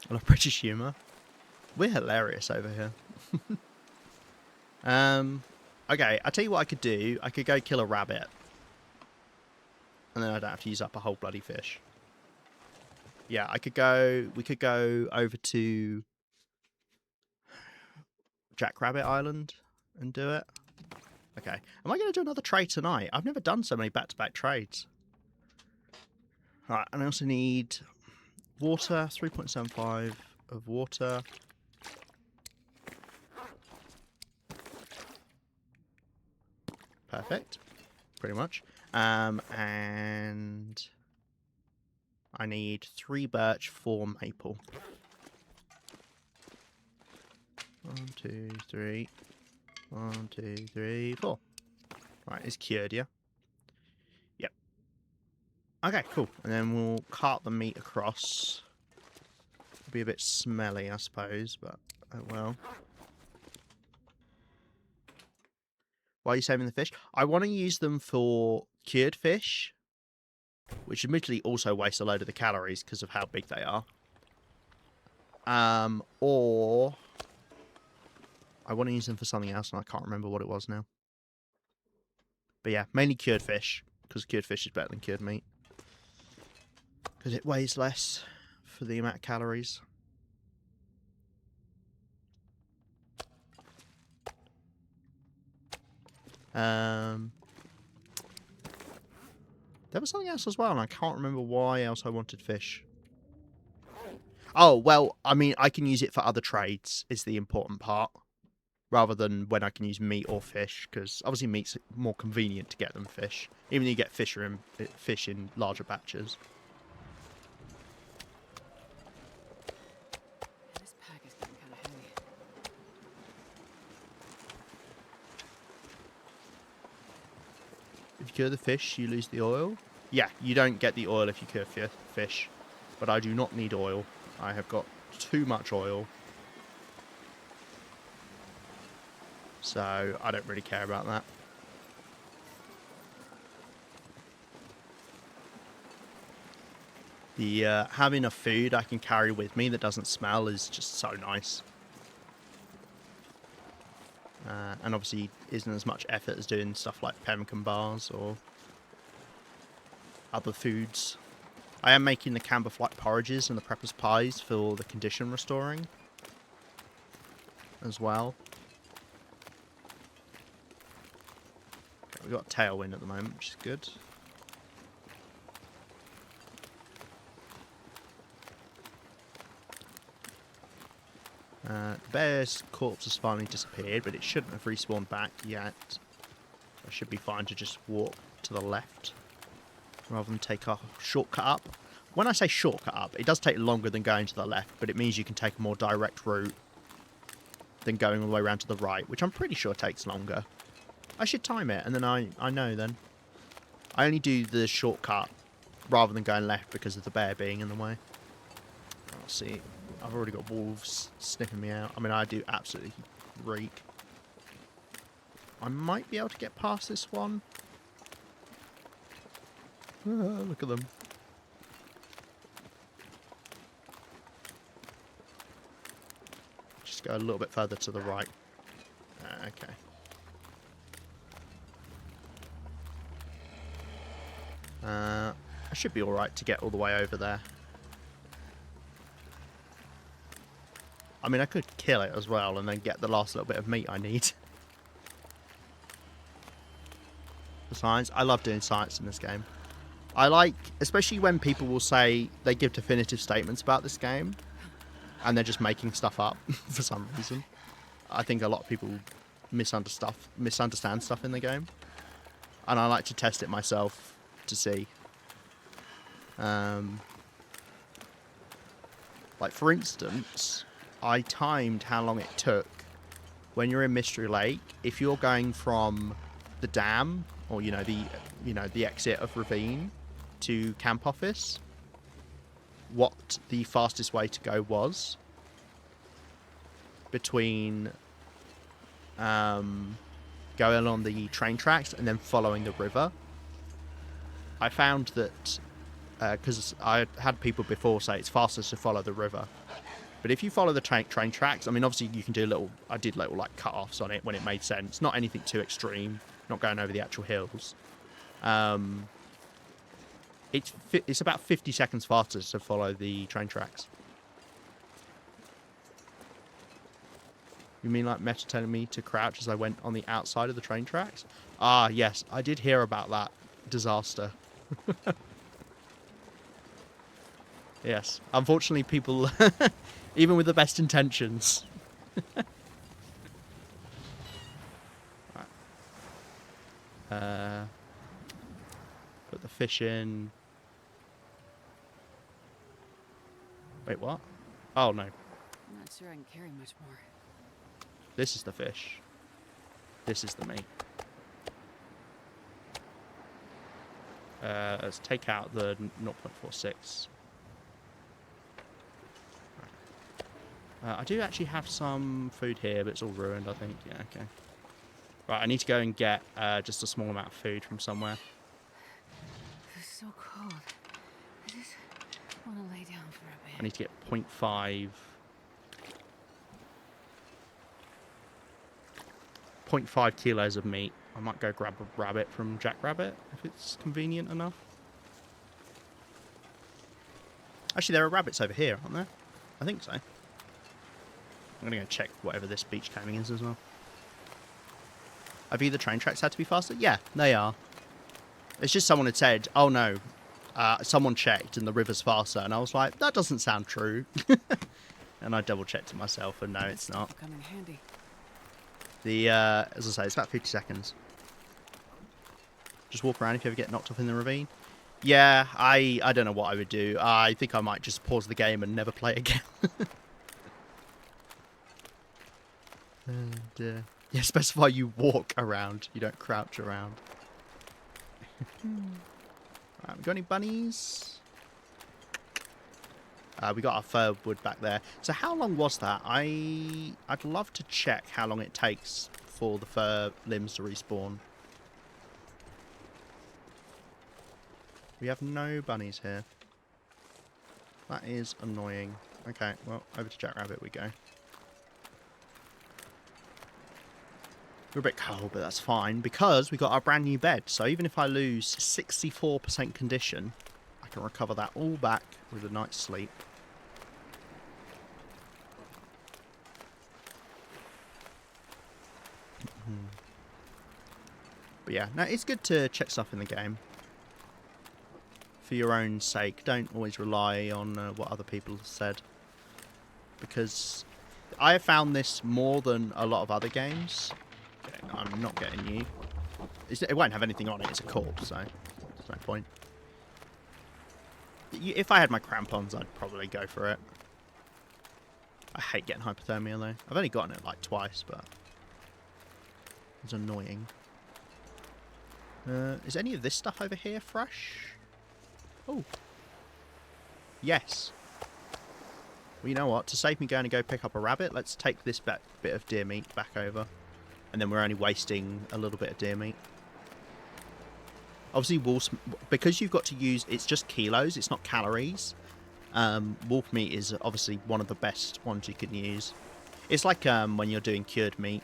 I love British humour. We're hilarious over here. Okay, I tell you what I could do. I could go kill a rabbit. And then I don't have to use up a whole bloody fish. Yeah, we could go over to Jackrabbit Island and do it. Okay. Am I going to do another trade tonight? I've never done so many back-to-back trades. Alright, and I also need water, 3.75 of water. Perfect. Pretty much. And I need 3 birch, 4 maple. 1, 2, 3. 1, 2, 3, 4. Right, it's cured, yeah? Yep. Okay, cool. And then we'll cart the meat across. It'll be a bit smelly, I suppose, but oh well. Why are you saving the fish? I want to use them for cured fish, which admittedly also wastes a load of the calories because of how big they are. Or I want to use them for something else, and I can't remember what it was now. But yeah, mainly cured fish, because cured fish is better than cured meat. Because it weighs less for the amount of calories. There was something else as well, and I can't remember why else I wanted fish. Oh, well, I mean, I can use it for other trades, is the important part. Rather than when I can use meat or fish, because obviously meat's more convenient to get than fish. Even though you get fish in larger batches. This pack is getting kind of heavy. If you cure the fish, you lose the oil. Yeah, you don't get the oil if you cure fish. But I do not need oil. I have got too much oil. So I don't really care about that. The having a food I can carry with me that doesn't smell is just so nice. And obviously isn't as much effort as doing stuff like pemmican bars or other foods. I am making the camber flight porridges and the prepper's pies for the condition restoring as well. Okay, we've got a tailwind at the moment, which is good. The bear's corpse has finally disappeared, but it shouldn't have respawned back yet. I should be fine to just walk to the left rather than take a shortcut up. When I say shortcut up, it does take longer than going to the left, but it means you can take a more direct route than going all the way around to the right, which I'm pretty sure takes longer. I should time it, and then I know then. I only do the shortcut rather than going left because of the bear being in the way. I'll see. I've already got wolves sniffing me out. I mean, I do absolutely reek. I might be able to get past this one. Look at them. Just go a little bit further to the right. Okay. I should be alright to get all the way over there. I mean, I could kill it as well and then get the last little bit of meat I need. The science. I love doing science in this game. I like, especially when people will say they give definitive statements about this game. and they're just making stuff up for some reason. I think a lot of people misunderstand stuff in the game, and I like to test it myself to see. Like for instance, I timed how long it took when you're in Mystery Lake. If you're going from the dam, or the exit of Ravine to Camp Office, what the fastest way to go was between going on the train tracks and then following the river. I found that because I had people before say it's faster to follow the river, but if you follow the train tracks, I mean, obviously you can do I did little like cut-offs on it when it made sense, not anything too extreme, not going over the actual hills. It's about 50 seconds faster to follow the train tracks. You mean like Meta telling me to crouch as I went on the outside of the train tracks? Ah, yes, I did hear about that disaster. Yes, unfortunately people, even with the best intentions. Right. Put the fish in. Wait, what? Oh, no. I'm not sure I can carry much more. This is the fish. This is the meat. Let's take out the 0.46. I do actually have some food here, but it's all ruined, I think. Yeah, okay. Right, I need to go and get just a small amount of food from somewhere. It's so cold. I just want to lay down for a bit. I need to get 0.5... 0.5 kilos of meat. I might go grab a rabbit from Jack Rabbit, if it's convenient enough. Actually, there are rabbits over here, aren't there? I think so. I'm going to go check whatever this beach camping is as well. Have either train tracks had to be faster? Yeah, they are. It's just someone had said, oh no, someone checked and the river's faster. And I was like, that doesn't sound true. And I double checked it myself and no, it's not. Come in handy. As I say, it's about 50 seconds. Just walk around if you ever get knocked off in the ravine. Yeah, I don't know what I would do. I think I might just pause the game and never play again. And, yeah, specify you walk around. You don't crouch around. Right, we got any bunnies? We got our fir wood back there. So how long was that? I'd love to check how long it takes for the fir limbs to respawn. We have no bunnies here. That is annoying. Okay, well, over to Jack Rabbit we go. We're a bit cold, but that's fine, because we got our brand new bed. So even if I lose 64% condition, I can recover that all back with a night's sleep. But yeah, no, it's good to check stuff in the game. For your own sake, don't always rely on what other people have said. Because I have found this more than a lot of other games. Okay, no, I'm not getting you. It won't have anything on it, it's a corpse, so there's no point. If I had my crampons, I'd probably go for it. I hate getting hypothermia though. I've only gotten it like twice, but it's annoying. Is any of this stuff over here fresh? Oh. Yes. Well, you know what? To save me going to go pick up a rabbit, let's take this bit of deer meat back over. And then we're only wasting a little bit of deer meat. Obviously, because you've got to use... It's just kilos, it's not calories. Wolf meat is obviously one of the best ones you can use. It's like when you're doing cured meat.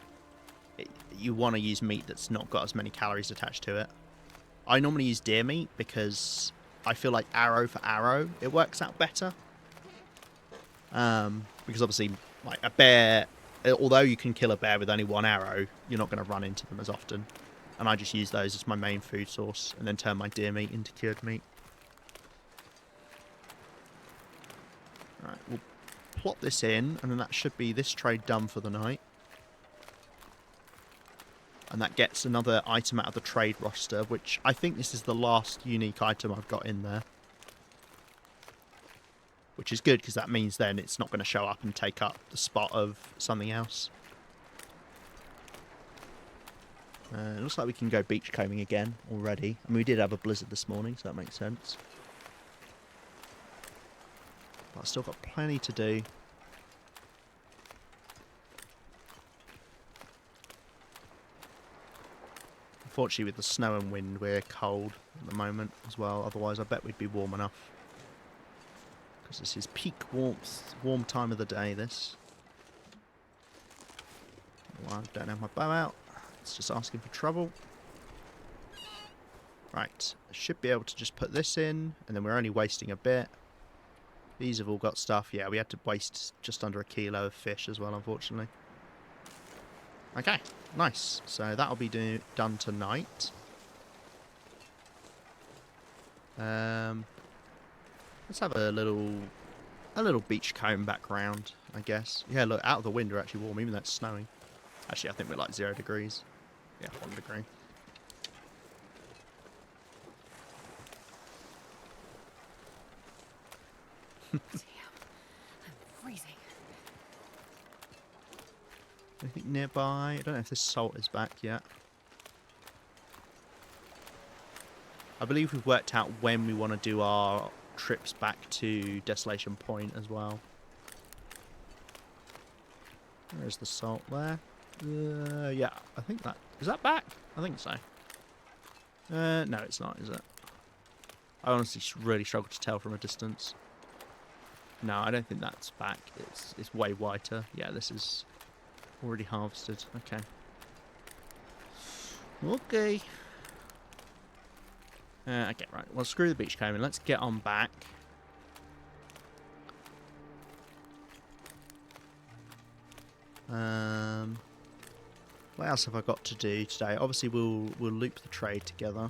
You want to use meat that's not got as many calories attached to it. I normally use deer meat because I feel like arrow for arrow, it works out better. Because obviously, like a bear, although you can kill a bear with only one arrow, you're not going to run into them as often. And I just use those as my main food source and then turn my deer meat into cured meat. Right, we'll plot this in, and then that should be this trade done for the night. And that gets another item out of the trade roster, which I think this is the last unique item I've got in there. Which is good, because that means then it's not going to show up and take up the spot of something else. It looks like we can go beachcombing again already. I mean, we did have a blizzard this morning, so that makes sense. But I've still got plenty to do. Unfortunately, with the snow and wind, we're cold at the moment as well. Otherwise, I bet we'd be warm enough. Because this is peak warmth, warm time of the day, this. Well, I don't have my bow out. It's just asking for trouble. Right, I should be able to just put this in, and then we're only wasting a bit. These have all got stuff. Yeah, we had to waste just under a kilo of fish as well, unfortunately. Okay, nice. So that'll be done tonight. Let's have a little beachcomb background, I guess. Yeah, look, out of the wind are actually warm, even though it's snowing. Actually, I think we're like 0 degrees. Yeah, 1 degree. Damn, I'm freezing. Anything nearby? I don't know if this salt is back yet. I believe we've worked out when we want to do our trips back to Desolation Point as well. Where's the salt there? Yeah, I think that... Is that back? I think so. No, it's not, is it? I honestly really struggle to tell from a distance. No, I don't think that's back. It's way whiter. Yeah, this is already harvested. Okay. Okay. Okay, right. Well, screw the beachcombing. Let's get on back. What else have I got to do today? Obviously, we'll loop the trade together.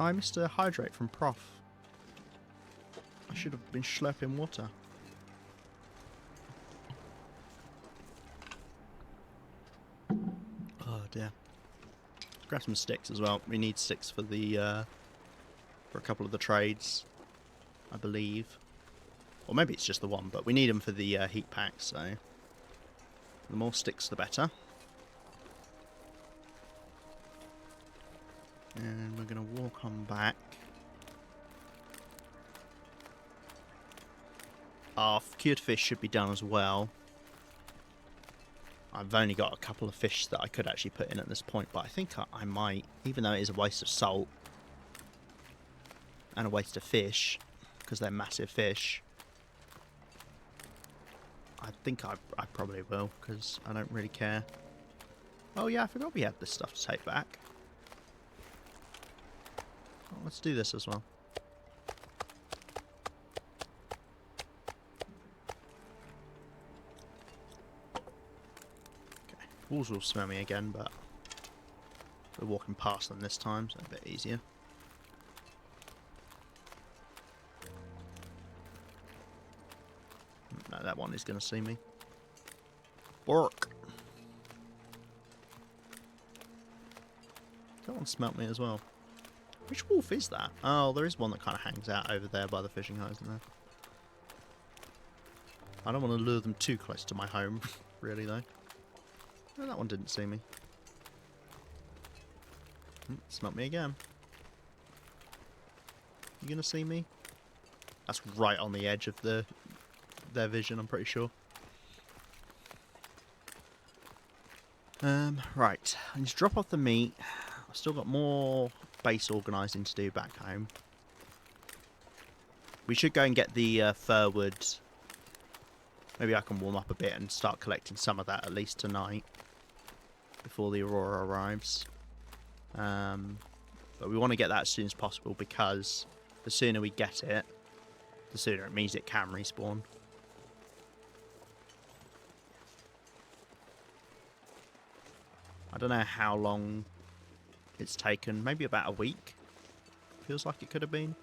I missed a hydrate from Prof. I should have been slurping water. Oh dear. Let's grab some sticks as well. We need sticks for the for a couple of the trades, I believe. Or maybe it's just the one, but we need them for the heat pack, so the more sticks the better. And we're going to walk on back. Our cured fish should be done as well. I've only got a couple of fish that I could actually put in at this point, but I think I might, even though it is a waste of salt and a waste of fish, because they're massive fish, I think I probably will, because I don't really care. Oh yeah, I forgot we had this stuff to take back. Oh, let's do this as well. Okay, wolves will smell me again, but we're walking past them this time, so a bit easier. No, that one is going to see me. Bork. That one smelt me as well. Which wolf is that? Oh, there is one that kind of hangs out over there by the fishing hose, isn't there? I don't want to lure them too close to my home, really, though. No, that one didn't see me. Smelt me again. You gonna see me? That's right on the edge of their vision, I'm pretty sure. Right. I need to drop off the meat. I've still got more base organising to do back home. We should go and get the fir wood. Maybe I can warm up a bit and start collecting some of that at least tonight, before the Aurora arrives. But we want to get that as soon as possible, because the sooner we get it, the sooner it means it can respawn. I don't know how long it's taken. Maybe about a week. Feels like it could have been.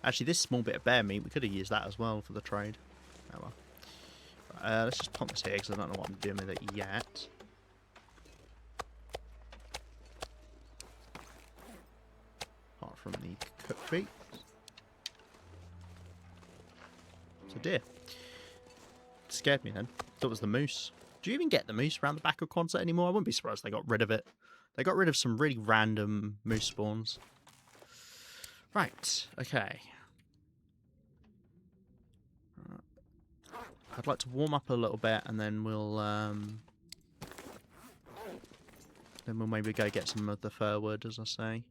Actually, this small bit of bear meat, we could have used that as well for the trade. Oh well. Let's just pop this here because I don't know what I'm doing with it yet. Apart from the cooked meat. It's a deer. It scared me then. Thought it was the moose. Do you even get the moose around the back of Quonset anymore? I wouldn't be surprised they got rid of it. They got rid of some really random moose spawns. Right, okay. I'd like to warm up a little bit and then we'll maybe go get some of the fir wood, as I say.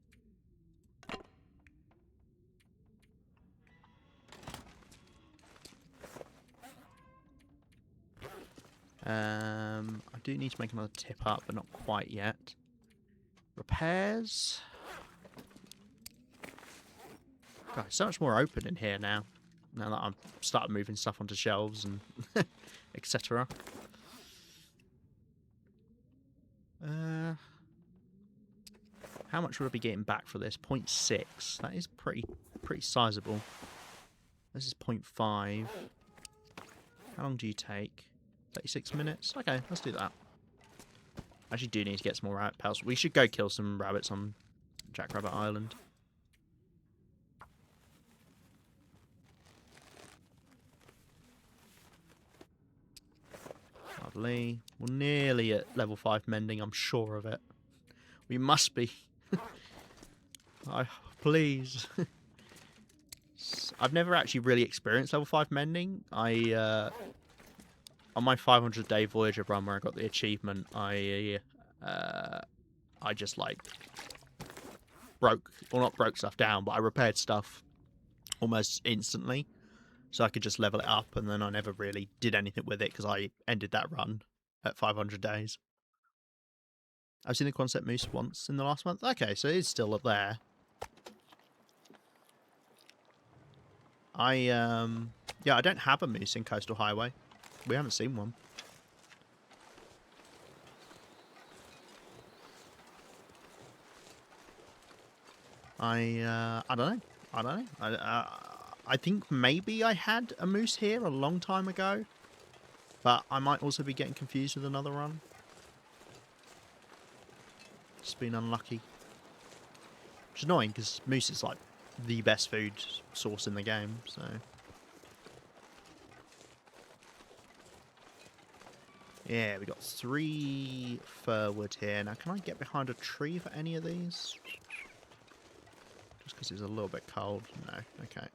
I do need to make another tip up, but not quite yet. Repairs. God, it's so much more open in here now. Now that I've started moving stuff onto shelves and etc. How much would I be getting back for this? 0.6. That is pretty sizable. This is 0.5. How long do you take? 36 minutes? Okay, let's do that. I actually do need to get some more rabbit pelts. We should go kill some rabbits on Jackrabbit Island. Lovely. We're nearly at level 5 mending, I'm sure of it. We must be. Please. I've never actually really experienced level 5 mending. On my 500-day Voyager run where I got the achievement, I just like not broke stuff down, but I repaired stuff almost instantly, so I could just level it up, and then I never really did anything with it because I ended that run at 500 days. I've seen the Quonset moose once in the last month. Okay, so it's still up there. Yeah, I don't have a moose in Coastal Highway. We haven't seen one. I don't know. I think maybe I had a moose here a long time ago, but I might also be getting confused with another run. Just been unlucky. Which is annoying because moose is like the best food source in the game, so. Yeah, we got 3 fir wood here. Now, can I get behind a tree for any of these? Just because it's a little bit cold. No, okay.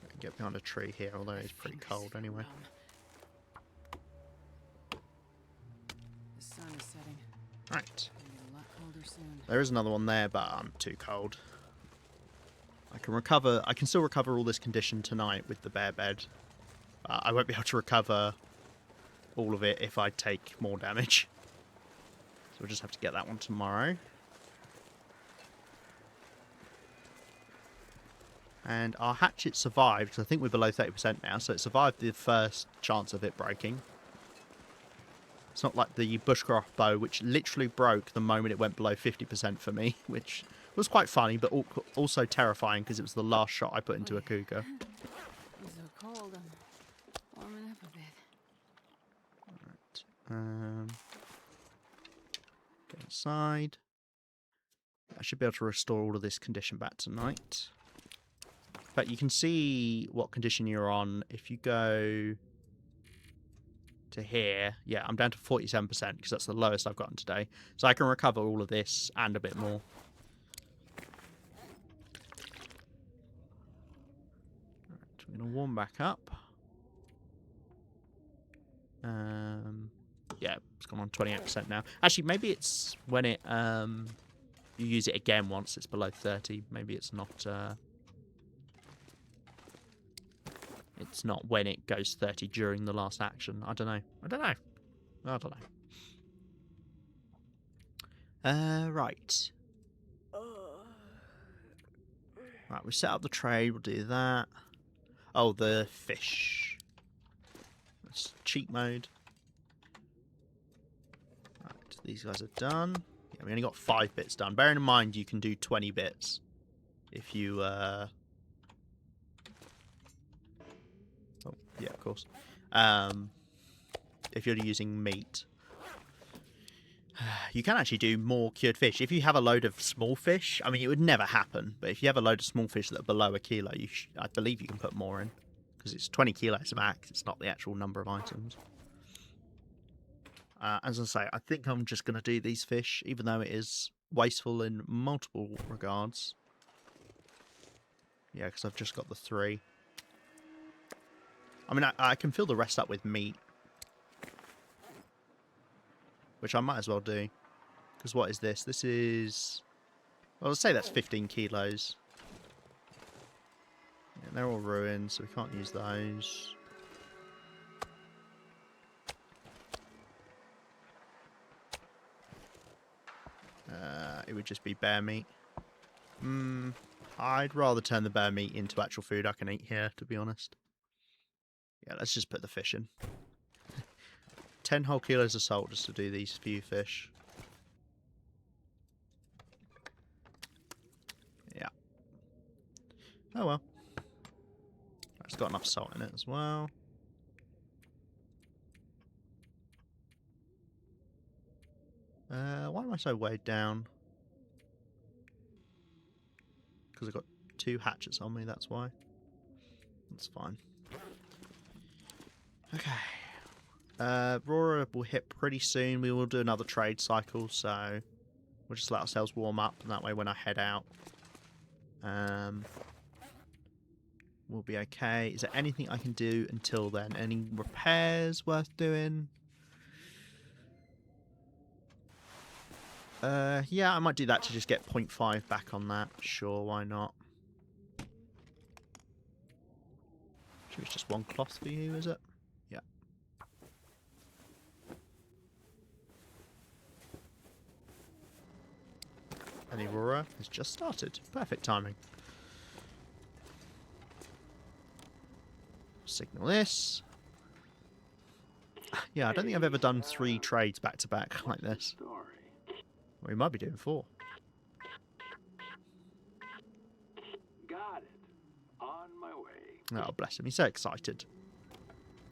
I can get behind a tree here, although it's pretty cold anyway. The sun is setting. Right. A lot colder soon. There is another one there, but I'm too cold. I can still recover all this condition tonight with the bear bed. I won't be able to recover all of it if I take more damage. So we'll just have to get that one tomorrow. And our hatchet survived, because I think we're below 30% now, so it survived the first chance of it breaking. It's not like the bushcraft bow, which literally broke the moment it went below 50% for me, which was quite funny, but also terrifying, because it was the last shot I put into a cougar. It's so cold, I'm warming up a bit. Alright. Get inside. I should be able to restore all of this condition back tonight. But you can see what condition you're on if you go to here. Yeah, I'm down to 47% because that's the lowest I've gotten today. So I can recover all of this and a bit more. Alright, we're going to warm back up. Yeah, it's gone on 28% now. Actually, maybe it's when it you use it again once it's below 30. Maybe it's not when it goes 30 during the last action. I don't know. Right. Right, we set up the trade. We'll do that. Oh, the fish. Let's cheat mode. Right, these guys are done. Yeah, we only got 5 bits done. Bearing in mind you can do 20 bits if you... Oh, yeah, of course. If you're using meat. You can actually do more cured fish. If you have a load of small fish, I mean, it would never happen, but if you have a load of small fish that are below a kilo, I believe you can put more in. Because it's 20 kilos max, it's not the actual number of items. As I say, I think I'm just going to do these fish, even though it is wasteful in multiple regards. Yeah, because I've just got the 3. I mean, I can fill the rest up with meat. Which I might as well do. Because what is this? This is... Well, let's say that's 15 kilos. Yeah, they're all ruined, so we can't use those. It would just be bear meat. I'd rather turn the bear meat into actual food I can eat here, to be honest. Yeah, let's just put the fish in. 10 whole kilos of salt just to do these few fish. Yeah. Oh well. It's got enough salt in it as well. Why am I so weighed down? Because I've got 2 hatchets on me, that's why. That's fine. Okay. Aurora will hit pretty soon. We will do another trade cycle, so we'll just let ourselves warm up, and that way when I head out, we'll be okay. Is there anything I can do until then? Any repairs worth doing? Yeah, I might do that to just get 0.5 back on that. Sure, why not? Sure, it's just 1 cloth for you, is it? Yeah. And the Aurora has just started. Perfect timing. Signal this. Yeah, I don't think I've ever done 3 trades back to back like this. We might be doing 4. Got it. On my way. Oh, bless him. He's so excited.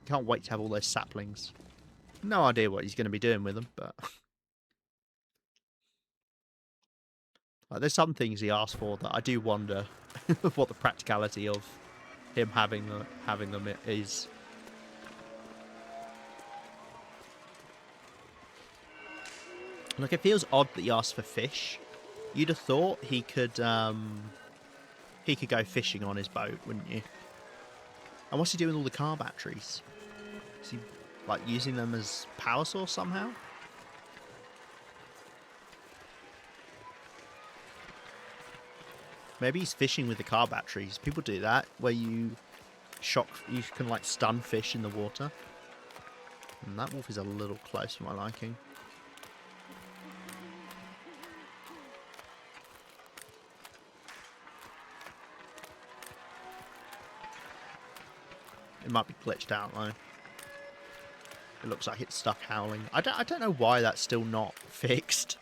Can't wait to have all those saplings. No idea what he's going to be doing with them, but... Like, there's some things he asked for that I do wonder what the practicality of him having them is. Look, it feels odd that he asked for fish. You'd have thought he could go fishing on his boat, wouldn't you? And what's he doing with all the car batteries? Is he, like, using them as power source somehow? Maybe he's fishing with the car batteries. People do that, where you can, like, stun fish in the water. And that wolf is a little close for my liking. It might be glitched out though. It looks like it's stuck howling. I don't know why that's still not fixed.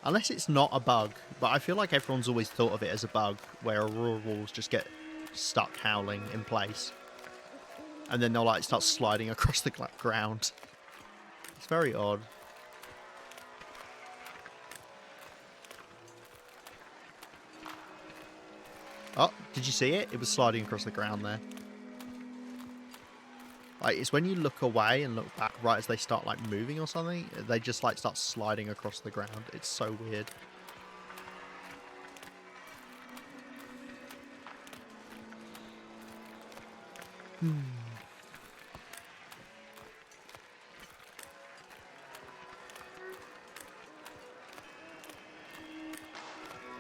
Unless it's not a bug. But I feel like everyone's always thought of it as a bug, where aurora wolves just get stuck howling in place. And then they'll like start sliding across the ground. It's very odd. Oh, did you see it? It was sliding across the ground there. Like, it's when you look away and look back right as they start, like, moving or something, they just, like, start sliding across the ground. It's so weird.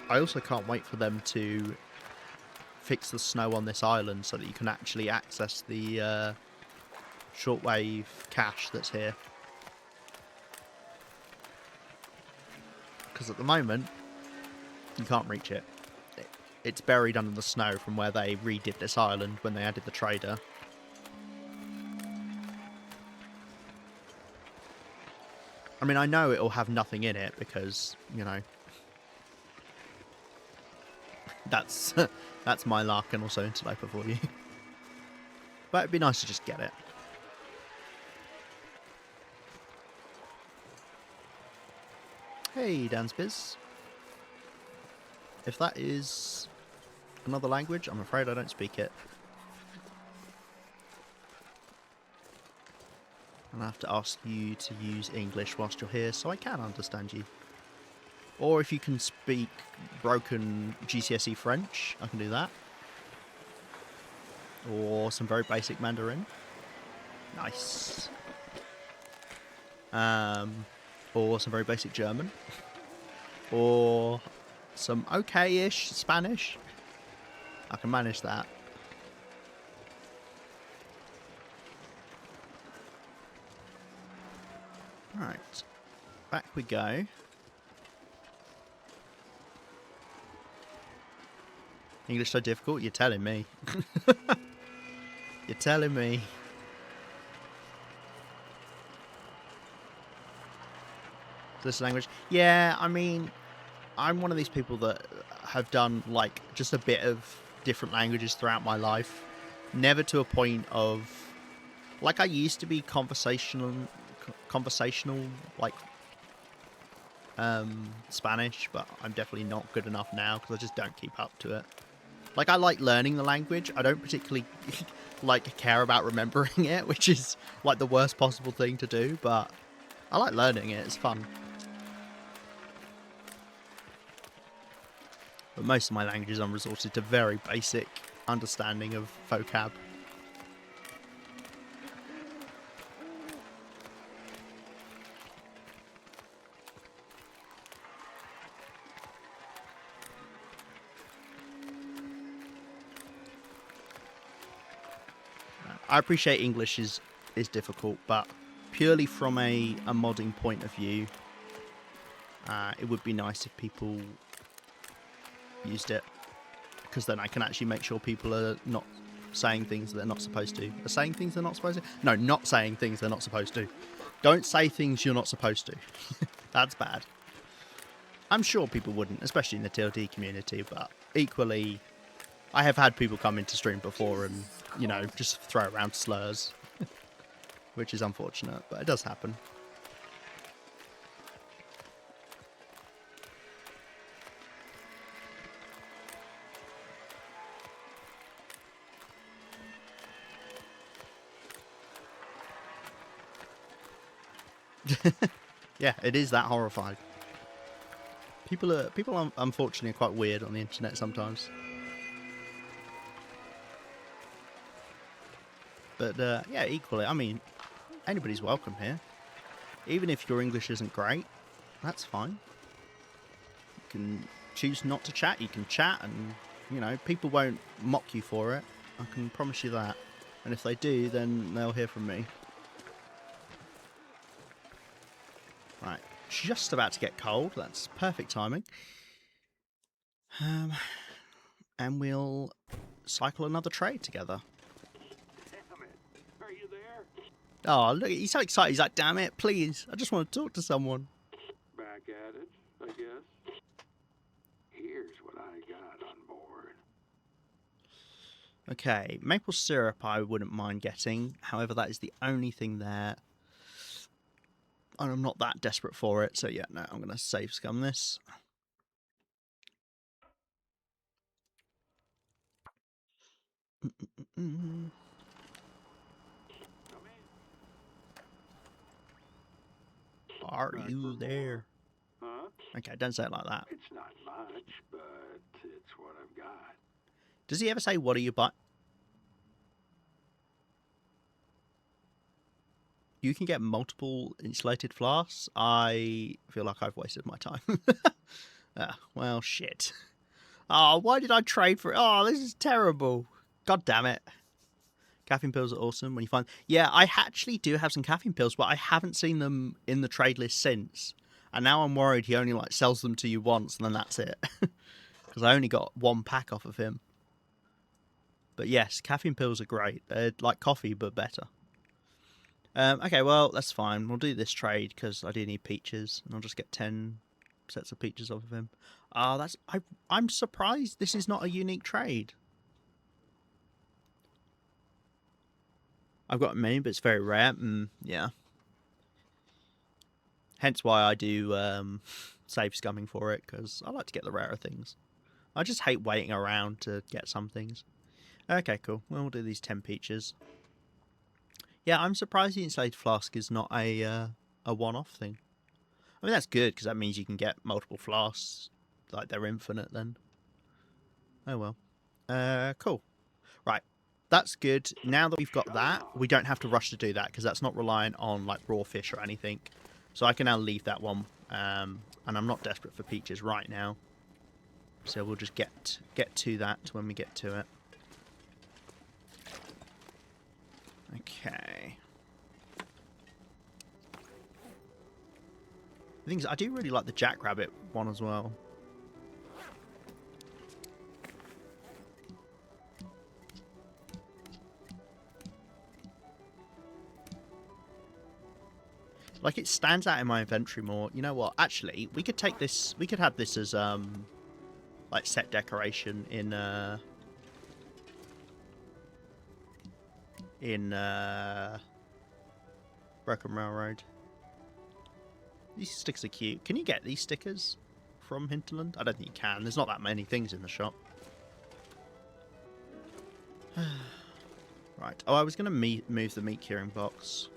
I also can't wait for them to fix the snow on this island so that you can actually access the shortwave cache that's here. Because at the moment, you can't reach it. It's buried under the snow from where they redid this island when they added the trader. mean, I know it'll have nothing in it because, you know, that's that's my luck and also Interloper for you. But it'd be nice to just get it. Hey, Dansbiz. If that is another language, I'm afraid I don't speak it. And I have to ask you to use English whilst you're here so I can understand you. Or if you can speak broken GCSE French, I can do that. Or some very basic Mandarin. Nice. Or some very basic German. Or some okay-ish Spanish. I can manage that. Right. Back we go. English so difficult? You're telling me. You're telling me. This language? Yeah, I mean, I'm one of these people that have done like just a bit of different languages throughout my life. Never to a point of like I used to be conversational like Spanish, but I'm definitely not good enough now because I just don't keep up to it. Like, I like learning the language. I don't particularly like care about remembering it, which is like the worst possible thing to do, but I like learning it. It's fun. But most of my languages, I'm resorted to very basic understanding of vocab. I appreciate English is difficult, but purely from a modding point of view, it would be nice if people used it, because then I can actually make sure people are not saying things they're not supposed to. Are saying things they're not supposed to? No, not saying things they're not supposed to. Don't say things you're not supposed to. That's bad. I'm sure people wouldn't, especially in the TLD community, but equally, I have had people come into stream before and, you know, just throw around slurs, which is unfortunate, but it does happen. Yeah, it is that horrifying. People are unfortunately quite weird on the internet sometimes. But yeah, equally, I mean, anybody's welcome here. Even if your English isn't great, that's fine. You can choose not to chat. You can chat, and you know, people won't mock you for it. I can promise you that. And if they do, then they'll hear from me. Right, just about to get cold. That's perfect timing. And we'll cycle another trade together. Damn it. Are you there? Oh, look, he's so excited. He's like, damn it, please. I just want to talk to someone. Back at it, I guess. Here's what I got on board. Okay, maple syrup I wouldn't mind getting. However, that is the only thing there. And I'm not that desperate for it. So yeah, no, I'm going to save scum this. Are you there? Huh? Okay, don't say it like that. It's not much, but it's what I've got. Does he ever say, what are you buying? You can get multiple insulated flasks. I feel like I've wasted my time. Well, shit. Oh, why did I trade for it? Oh, this is terrible. God damn it. Caffeine pills are awesome when you find... Yeah, I actually do have some caffeine pills, but I haven't seen them in the trade list since. And now I'm worried he only like sells them to you once and then that's it. Because I only got one pack off of him. But yes, caffeine pills are great. They're like coffee, but better. Okay, well, that's fine. We'll do this trade because I do need peaches, and I'll just get 10 sets of peaches off of him. I'm surprised this is not a unique trade. I've got many, but it's very rare. Yeah. Hence why I do save scumming for it, because I like to get the rarer things. I just hate waiting around to get some things. Okay, cool. Well, we'll do these 10 peaches. Yeah, I'm surprised the insulated flask is not a one-off thing. I mean, that's good, because that means you can get multiple flasks. Like, they're infinite then. Oh, well. Cool. Right. That's good. Now that we've got that, we don't have to rush to do that, because that's not reliant on, like, raw fish or anything. So I can now leave that one. And I'm not desperate for peaches right now. So we'll just get to that when we get to it. Okay. The thing is, I do really like the jackrabbit one as well. Like, it stands out in my inventory more. You know what? Actually, we could take this. We could have this as like set decoration in Broken Railroad. These stickers are cute. Can you get these stickers from Hinterland? I don't think you can. There's not that many things in the shop. Right. Oh, I was going to move the meat curing box.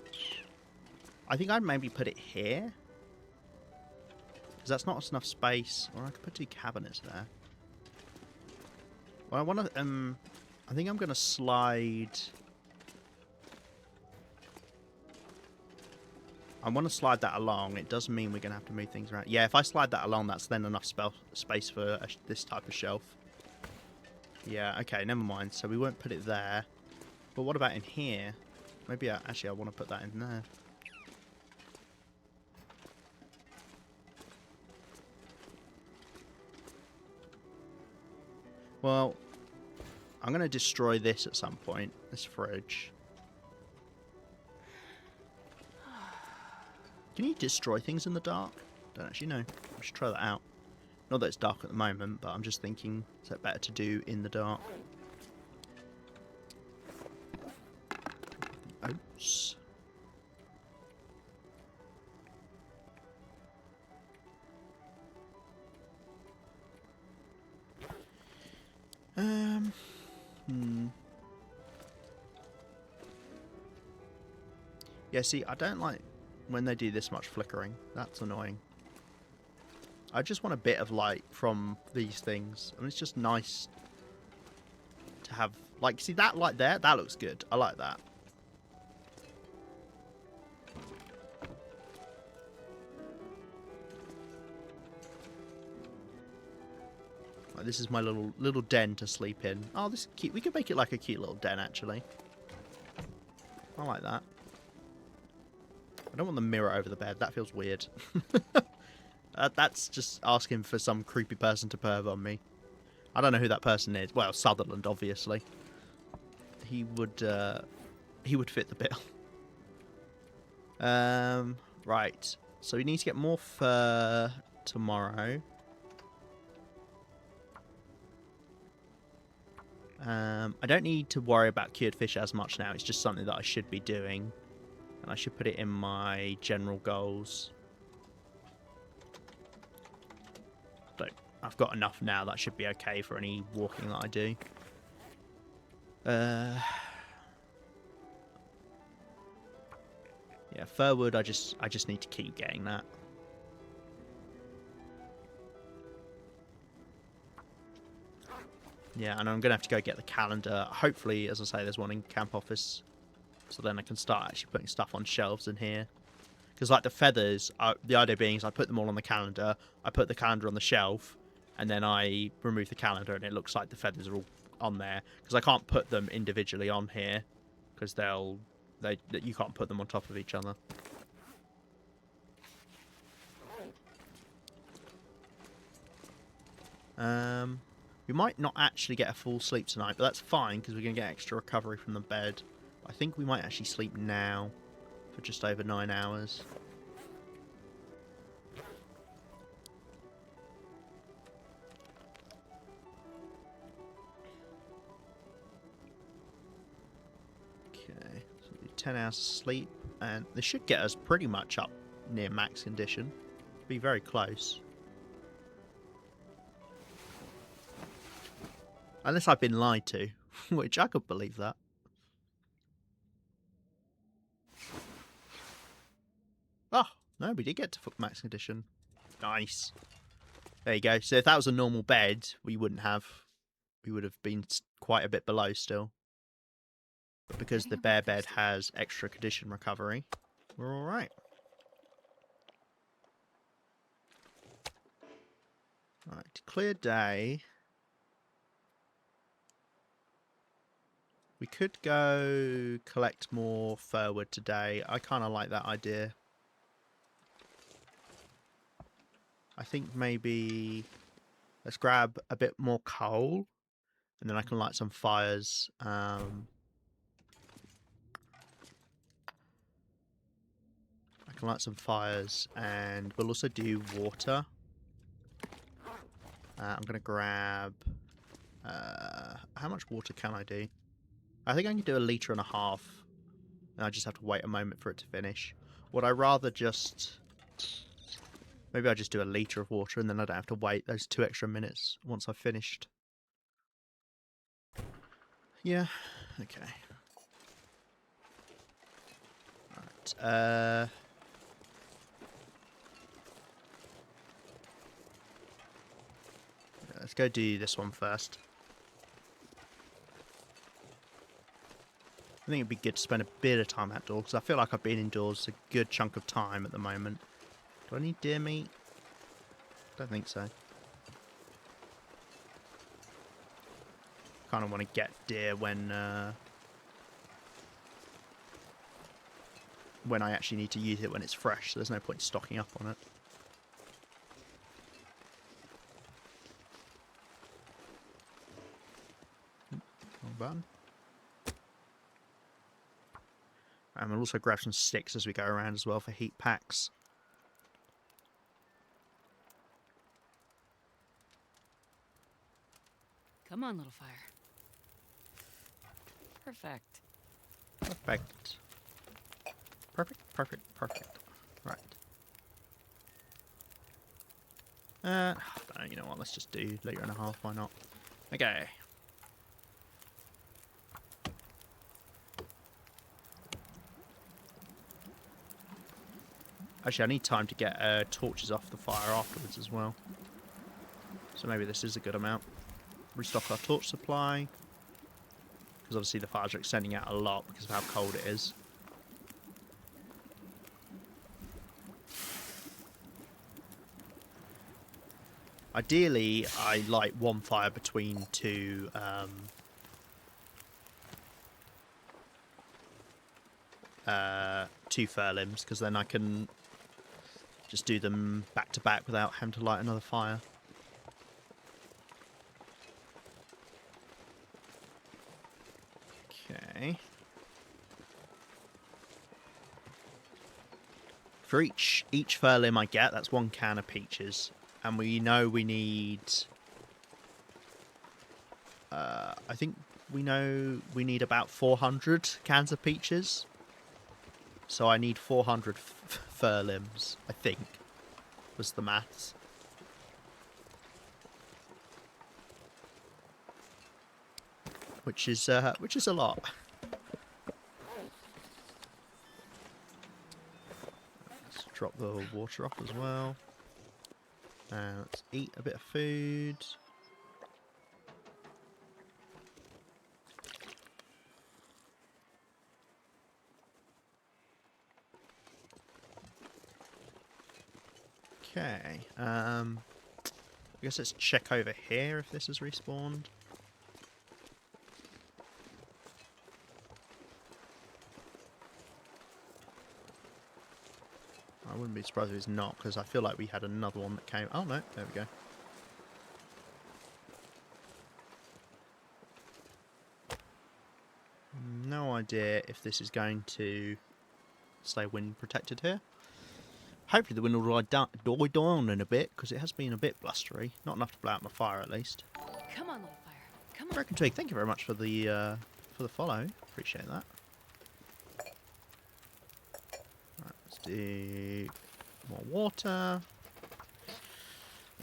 I think I'd maybe put it here. Because that's not enough space. Or I could put 2 cabinets there. Well, I want to... I think I'm going to slide... I want to slide that along. It does mean we're going to have to move things around. Yeah, if I slide that along, that's then enough space for this type of shelf. Yeah, okay, never mind. So we won't put it there. But what about in here? Maybe actually I want to put that in there. Well, I'm going to destroy this at some point, this fridge. Can you destroy things in the dark? Don't actually know. I should try that out. Not that it's dark at the moment, but I'm just thinking, is that better to do in the dark? Oops. Yeah, see, I don't like when they do this much flickering. That's annoying. I just want a bit of light from these things. I mean, it's just nice to have... Like, see that light there? That looks good. I like that. Like, this is my little den to sleep in. Oh, this is cute. We could make it like a cute little den, actually. I like that. I don't want the mirror over the bed. That feels weird. That's just asking for some creepy person to perv on me. I don't know who that person is. Well, Sutherland, obviously. He would fit the bill. Right. So we need to get more fur tomorrow. I don't need to worry about cured fish as much now. It's just something that I should be doing. And I should put it in my general goals. But I've got enough now. That should be okay for any walking that I do. Yeah, furwood, I just need to keep getting that. Yeah, and I'm going to have to go get the calendar. Hopefully, as I say, there's one in camp office. So then I can start actually putting stuff on shelves in here. Because, like, the feathers, the idea being is I put them all on the calendar, I put the calendar on the shelf, and then I remove the calendar and it looks like the feathers are all on there. Because I can't put them individually on here, because you can't put them on top of each other. We might not actually get a full sleep tonight, but that's fine, because we're going to get extra recovery from the bed. I think we might actually sleep now. for just over 9 hours. Okay, so we do 10 hours of sleep, and this should get us pretty much up near max condition. Be very close. Unless I've been lied to, which I could believe that. Oh, no, we did get to max condition. Nice. There you go. So if that was a normal bed, we wouldn't have. We would have been quite a bit below still. But because the bear bed has extra condition recovery, we're all right. Right, clear day. We could go collect more furwood today. I kind of like that idea. I think maybe let's grab a bit more coal, and then I can light some fires. I can light some fires, and we'll also do water. I'm going to grab... how much water can I do? I think I can do 1.5 litres, and I just have to wait a moment for it to finish. Would I rather just... Maybe I just do 1 litre of water, and then I don't have to wait those 2 extra minutes once I've finished. Yeah, okay. Alright, let's go do this one first. I think it'd be good to spend a bit of time outdoors, because I feel like I've been indoors a good chunk of time at the moment. Do I need deer meat? Don't think so. Kind of want to get deer when I actually need to use it when it's fresh, so there's no point stocking up on it. Wrong button. And we'll also grab some sticks as we go around as well for heat packs. Come on, little fire. Perfect. Perfect. Perfect, perfect, perfect. Right. No, you know what, let's just do 1.5 litres, why not? Okay. Actually, I need time to get torches off the fire afterwards as well. So maybe this is a good amount. Restock our torch supply. Because obviously the fires are extending out a lot because of how cold it is. Ideally, I light one fire between two fir limbs, because then I can just do them back to back without having to light another fire. Okay. For each fir limb I get, that's 1 can of peaches. And we know we need... I think we know we need about 400 cans of peaches. So I need 400 fir limbs, I think, was the maths. Which is a lot. Let's drop the water off as well. Let's eat a bit of food. Okay. I guess let's check over here if this has respawned. I wouldn't be surprised if it's not, because I feel like we had another one that came... Oh no, there we go. No idea if this is going to stay wind protected here. Hopefully the wind will die down in a bit, because it has been a bit blustery. Not enough to blow out my fire, at least. Come on, little fire. Come on. Broken Twig, thank you very much for the follow. Appreciate that. Right, let's do more water.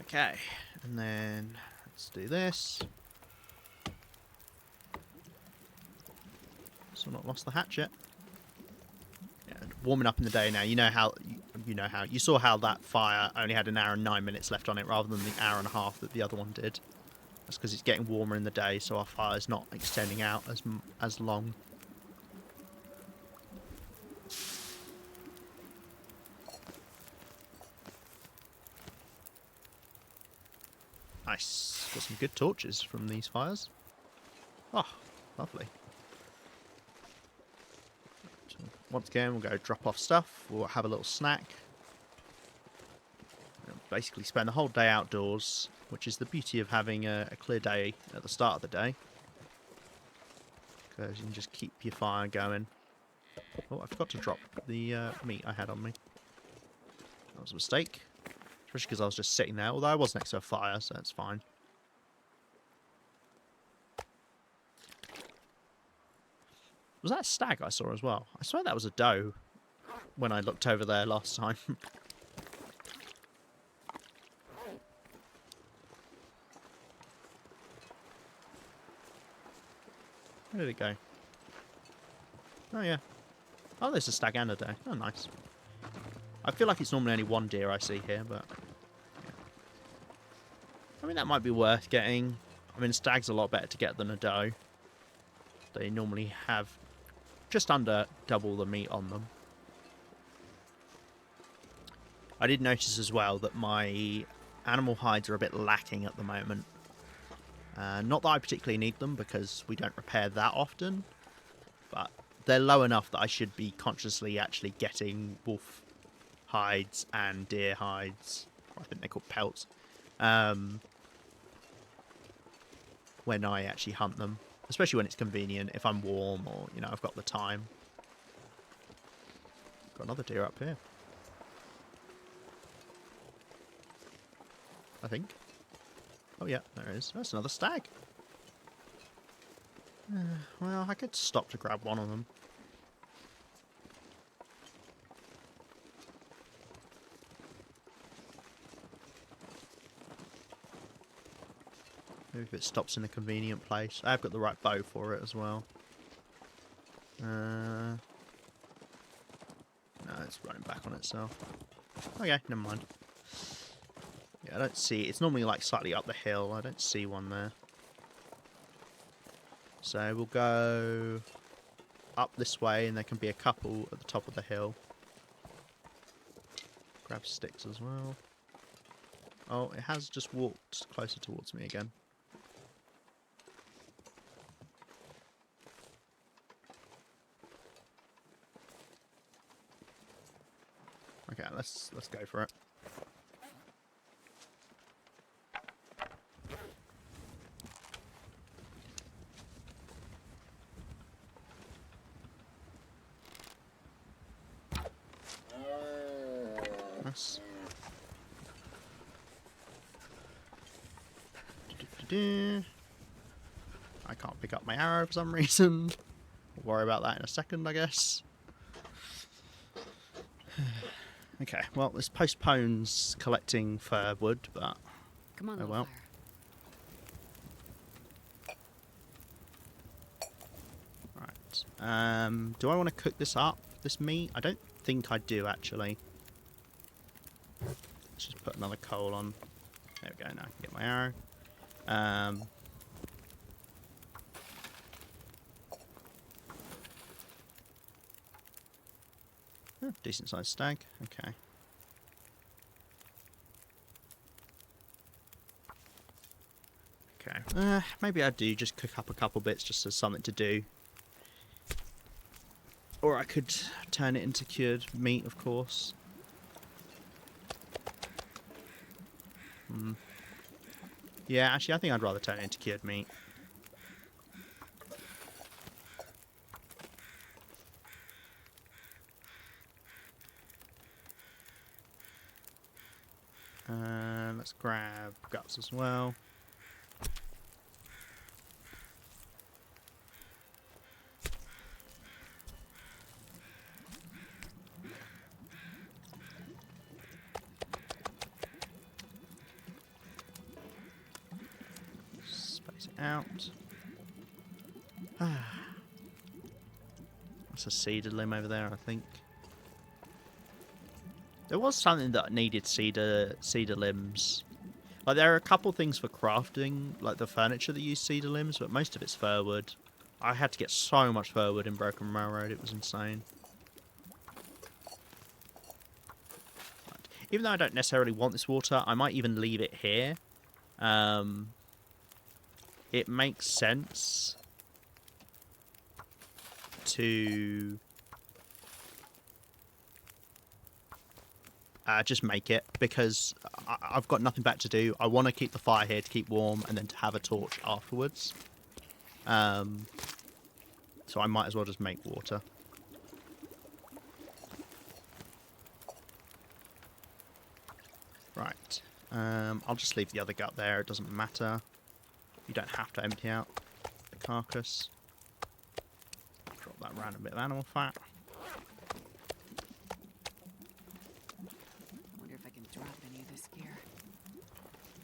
Okay, and then let's do this. Still not lost the hatchet. Yeah, warming up in the day now. You know how you saw how that fire only had 1 hour and 9 minutes left on it, rather than the 1.5 hours that the other one did. That's because it's getting warmer in the day, so our fire's not extending out as long. Nice. Got some good torches from these fires. Oh, lovely. So once again, we'll go drop off stuff. We'll have a little snack. We'll basically spend the whole day outdoors, which is the beauty of having a clear day at the start of the day. Because you can just keep your fire going. Oh, I forgot to drop the meat I had on me. That was a mistake. Especially because I was just sitting there, although I was next to a fire, so that's fine. Was that a stag I saw as well? I swear that was a doe when I looked over there last time. Where did it go? Oh, yeah. Oh, there's a stag and a doe. Oh, nice. I feel like it's normally only one deer I see here, but... yeah. I mean, that might be worth getting. I mean, a stag's a lot better to get than a doe. They normally have just under double the meat on them. I did notice as well that my animal hides are a bit lacking at the moment. Not that I particularly need them, because we don't repair that often, but they're low enough that I should be consciously actually getting wolf hides and deer hides, I think they're called pelts, when I actually hunt them, especially when it's convenient, if I'm warm or, you know, I've got the time. Got another deer up here, I think. Oh yeah, there it is. That's another stag. Well, I could stop to grab one of them. Maybe if it stops in a convenient place. I've got the right bow for it as well. No, it's running back on itself. Okay, never mind. Yeah, I don't see... It's normally like slightly up the hill. I don't see one there. So we'll go up this way, and there can be a couple at the top of the hill. Grab sticks as well. Oh, it has just walked closer towards me again. Okay, let's go for it. Nice. I can't pick up my arrow for some reason. We'll worry about that in a second, I guess. Okay, well, this postpones collecting fir wood, but Come on, oh little well. fire. Right. Do I want to cook this up, this meat? I don't think I do, actually. Let's just put another coal on. There we go, now I can get my arrow. Oh, decent sized stag, okay. Okay, maybe I do just cook up a couple bits just as something to do. Or I could turn it into cured meat, of course. Yeah, actually, I think I'd rather turn it into cured meat. Let's grab guts as well. Space it out. That's a cedar limb over there, I think. There was something that needed cedar limbs. Like, there are a couple things for crafting, like the furniture that use cedar limbs, but most of it's fir wood. I had to get so much fir wood in Broken Railroad, it was insane. Right. Even though I don't necessarily want this water, I might even leave it here. It makes sense to just make it, because I've got nothing better to do. I want to keep the fire here to keep warm and then to have a torch afterwards. So I might as well just make water. Right. I'll just leave the other gut there. It doesn't matter. You don't have to empty out the carcass. Drop that random bit of animal fat.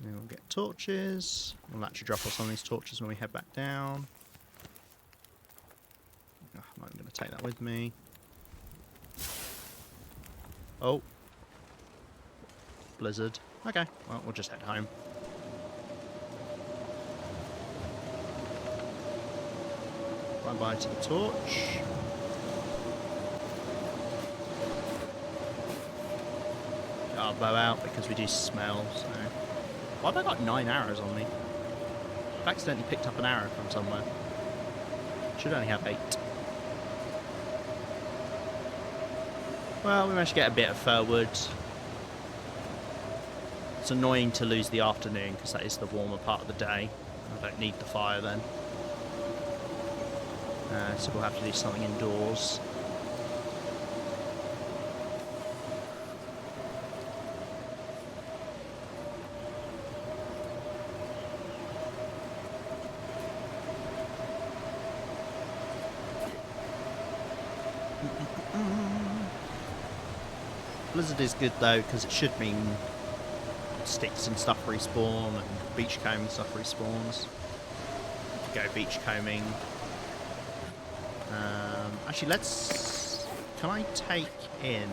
Then we'll get torches. We'll actually drop off some of these torches when we head back down. Oh, I'm not going to take that with me. Oh. Blizzard. Okay, well, we'll just head home. Bye-bye to the torch. I'll bow out because we do smell, so... Why have I got 9 arrows on me? I've accidentally picked up an arrow from somewhere. Should only have 8. Well, we managed to get a bit of fir wood. It's annoying to lose the afternoon because that is the warmer part of the day. I don't need the fire then. So we'll have to do something indoors. Blizzard is good though, because it should mean sticks and stuff respawn and beachcomb and stuff respawns. Go beachcombing. Actually, let's... Can I take in...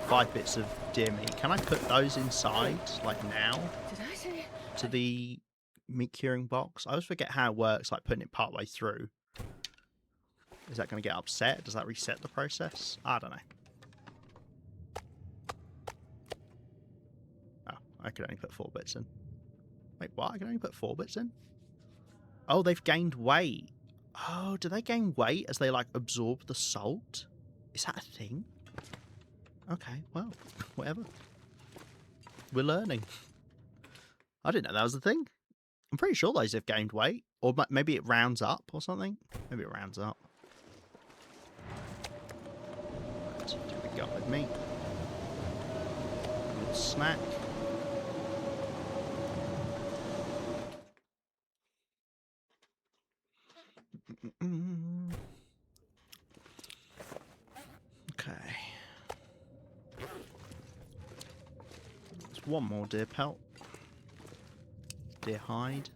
five bits of deer meat? Can I put those inside, like now, to the meat curing box? I always forget how it works, like putting it partway through. Is that going to get upset? Does that reset the process? I don't know. Oh, I could only put 4 bits in. Wait, what? I can only put 4 bits in? Oh, they've gained weight. Oh, do they gain weight as they, like, absorb the salt? Is that a thing? Okay, well, whatever. We're learning. I didn't know that was a thing. I'm pretty sure those have gained weight. Or maybe it rounds up or something. Maybe it rounds up. Right, do we go with me? A little snack. Okay. There's one more deer pelt. Deer hide.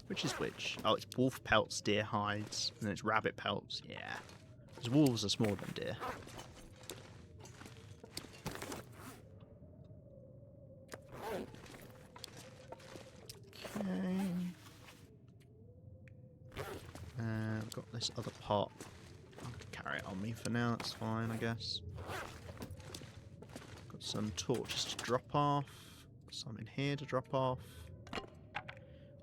Which is which? Oh, it's wolf pelts, deer hides, and then it's rabbit pelts. Yeah. Because wolves are smaller than deer. Okay. I've got this other pot. I can carry it on me for now, that's fine, I guess. Got some torches to drop off. Some in here to drop off.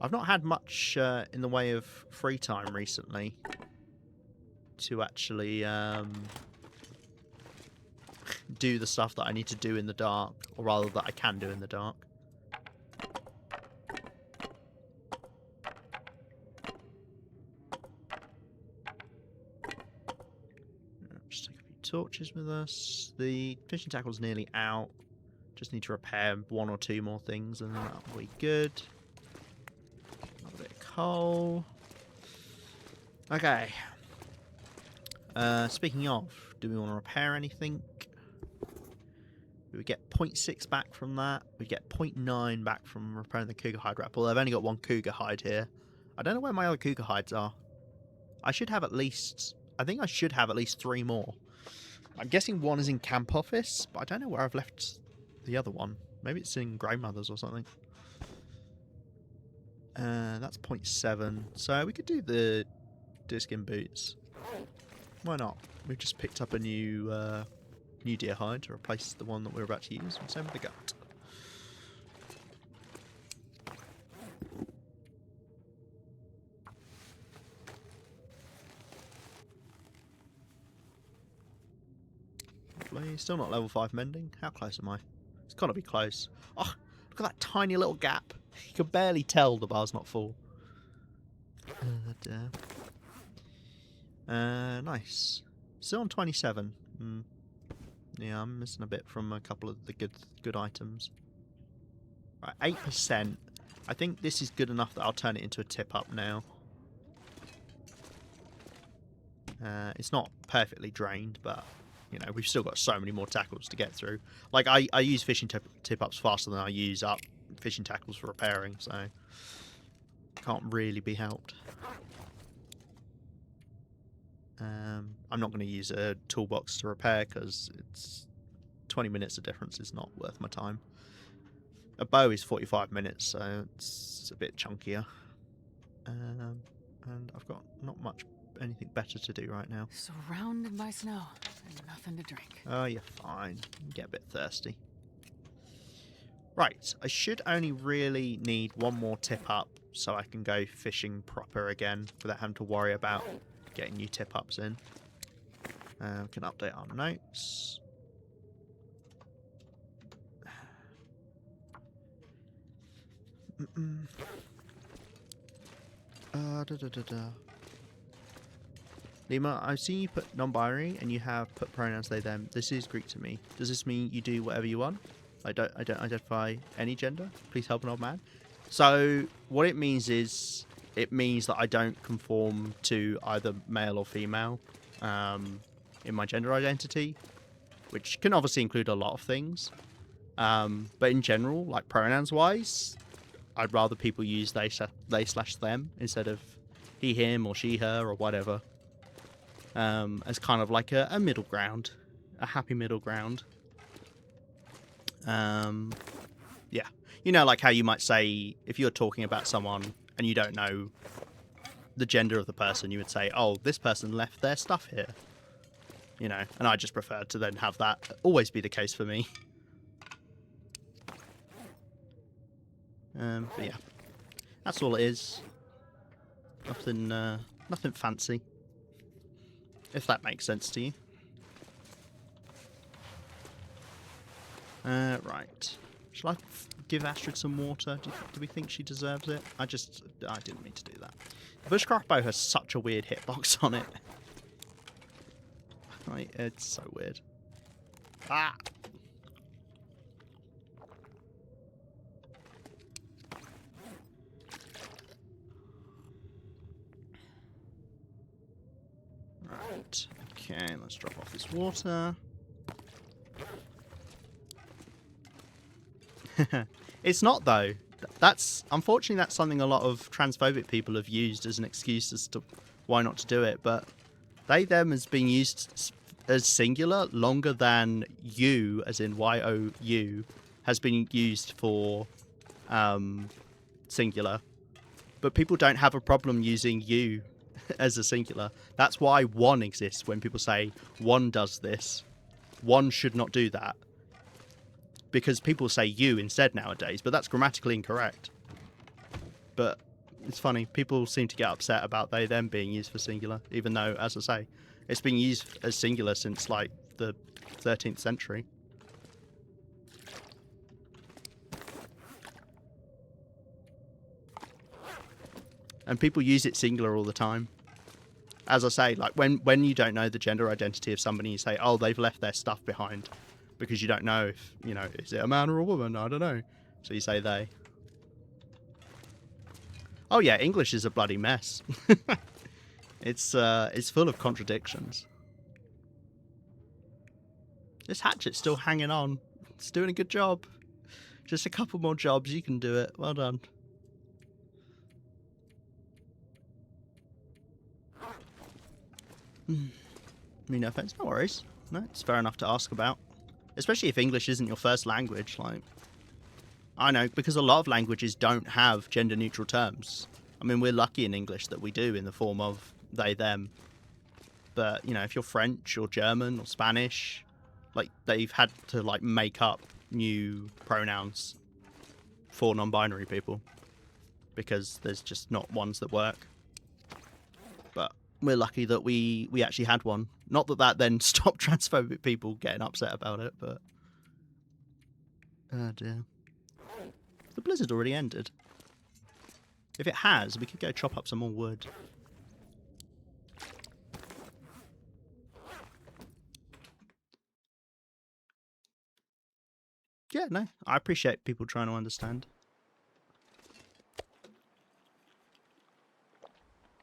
I've not had much in the way of free time recently to actually do the stuff that I need to do in the dark, or rather that I can do in the dark. torches with us. The fishing tackle's nearly out. Just need to repair 1 or 2 more things and then that'll be good. Another bit of coal. Okay. Speaking of, do we want to repair anything? We get 0.6 back from that. We get 0.9 back from repairing the cougar hide wrap. Well, I've only got 1 cougar hide here. I don't know where my other cougar hides are. I should have at least... I think I should have at least 3 more. I'm guessing 1 is in camp office, but I don't know where I've left the other one. Maybe it's in grandmother's or something. That's 0.7. So we could do the deerskin boots. Why not? We've just picked up a new deer hide to replace the one that we're about to use. And same with the gut. Lovely. Still not level 5 mending. How close am I? It's got to be close. Oh, look at that tiny little gap. You can barely tell the bar's not full. Nice. Still on 27. Yeah, I'm missing a bit from a couple of the good items. Right, 8%. I think this is good enough that I'll turn it into a tip up now. It's not perfectly drained, but you know, we've still got so many more tackles to get through. Like, I use fishing tip ups faster than I use up fishing tackles for repairing, so can't really be helped. I'm not going to use a toolbox to repair because it's 20 minutes of difference is not worth my time. A bow is 45 minutes, so it's a bit chunkier. And I've got not much anything better to do right now. Surrounded by snow and nothing to drink. Oh, you're fine. You get a bit thirsty. Right, I should only really need 1 more tip up so I can go fishing proper again without having to worry about getting new tip ups in. We can update our notes. Lima, I've seen you put non-binary and you have put pronouns they them. This is Greek to me. Does this mean you do whatever you want? I don't identify any gender. Please help an old man. So what it means is it means that I don't conform to either male or female in my gender identity, which can obviously include a lot of things. But in general, like pronouns wise, I'd rather people use they/them instead of he, him, or she, her, or whatever. As kind of like a middle ground, a happy middle ground. Yeah, you know, like how you might say if you're talking about someone and you don't know the gender of the person, you would say, "Oh, this person left their stuff here." You know, and I just prefer to then have that always be the case for me. But yeah, that's all it is. Nothing fancy. If that makes sense to you. Right. Shall I give Astrid some water? Do we think she deserves it? I didn't mean to do that. The bushcraft bow has such a weird hitbox on it. Right, it's so weird. Ah! Right. Okay, let's drop off this water. It's not though. Unfortunately that's something a lot of transphobic people have used as an excuse as to why not to do it, but they them has been used as singular longer than you, as in YOU, has been used for singular. But people don't have a problem using you as a singular. That's why one exists when people say one does this. One should not do that. Because people say you instead nowadays, but that's grammatically incorrect. But it's funny, people seem to get upset about they them being used for singular, even though, as I say, it's been used as singular since like the 13th century. And people use it singular all the time. as I say, like when you don't know the gender identity of somebody, you say, oh, they've left their stuff behind, because you don't know if, you know, is it a man or a woman? I don't know. So you say they. Oh yeah, English is a bloody mess. It's full of contradictions. This hatchet's still hanging on. It's doing a good job. Just a couple more jobs, you can do it. Well done. I mean, no offense, no worries. No, it's fair enough to ask about. Especially if English isn't your first language. Like, I know, because a lot of languages don't have gender-neutral terms. I mean, we're lucky in English that we do in the form of they, them. But, you know, if you're French or German or Spanish, like, they've had to, like, make up new pronouns for non-binary people. Because there's just not ones that work. But we're lucky that we actually had one. Not that that then stopped transphobic people getting upset about it, but... Oh dear. The blizzard already ended. If it has, we could go chop up some more wood. Yeah, no, I appreciate people trying to understand.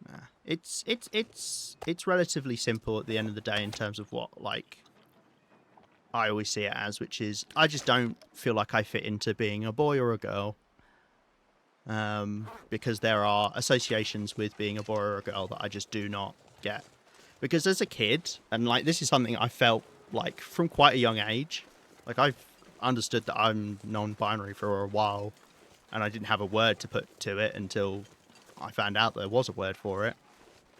Nah, it's relatively simple at the end of the day in terms of what, like, I always see it as, which is I just don't feel like I fit into being a boy or a girl. Because there are associations with being a boy or a girl that I just do not get. Because as a kid, and like this is something I felt like from quite a young age, like I've understood that I'm non-binary for a while, and I didn't have a word to put to it until I found out there was a word for it.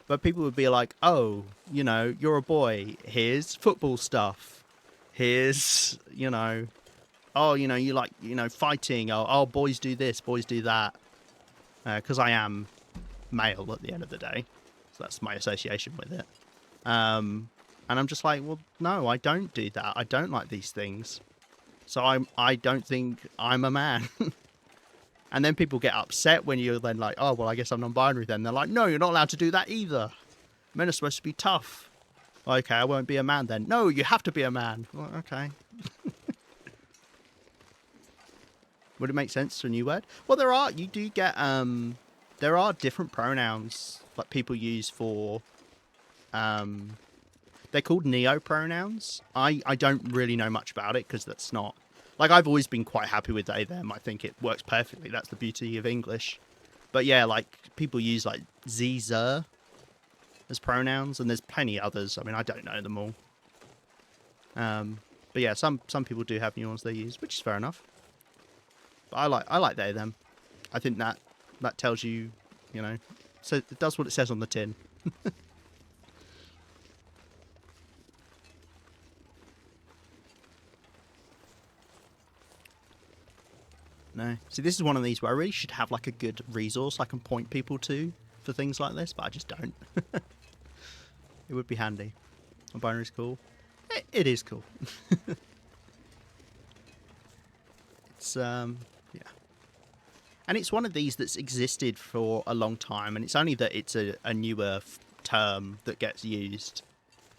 But people would be like, oh, you know, you're a boy, here's football stuff, here's, you know, oh, you know, you like, you know, fighting, oh boys do this, boys do that. Because I am male at the end of the day. So that's my association with it. And I'm just like, well, no, I don't do that. I don't like these things. So I don't think I'm a man. And then people get upset when you're then like, oh, well, I guess I'm non-binary then. They're like, no, you're not allowed to do that either. Men are supposed to be tough. Okay, I won't be a man then. No, you have to be a man. Well, okay. Would it make sense to a new word? Well, you do get, there are different pronouns that people use for, they're called neo-pronouns. I don't really know much about it because that's not, like, I've always been quite happy with they, them. I think it works perfectly. That's the beauty of English. But yeah, like, people use, like, ze, zer as pronouns, and there's plenty others. I mean, I don't know them all. But yeah, some people do have new ones they use, which is fair enough. But I like they, them. I think that tells you, you know, so it does what it says on the tin. No. See, this is one of these where I really should have like a good resource I can point people to for things like this, but I just don't. It would be handy. A binary's cool. It is cool. It's yeah. And it's one of these that's existed for a long time, and it's only that it's a newer term that gets used.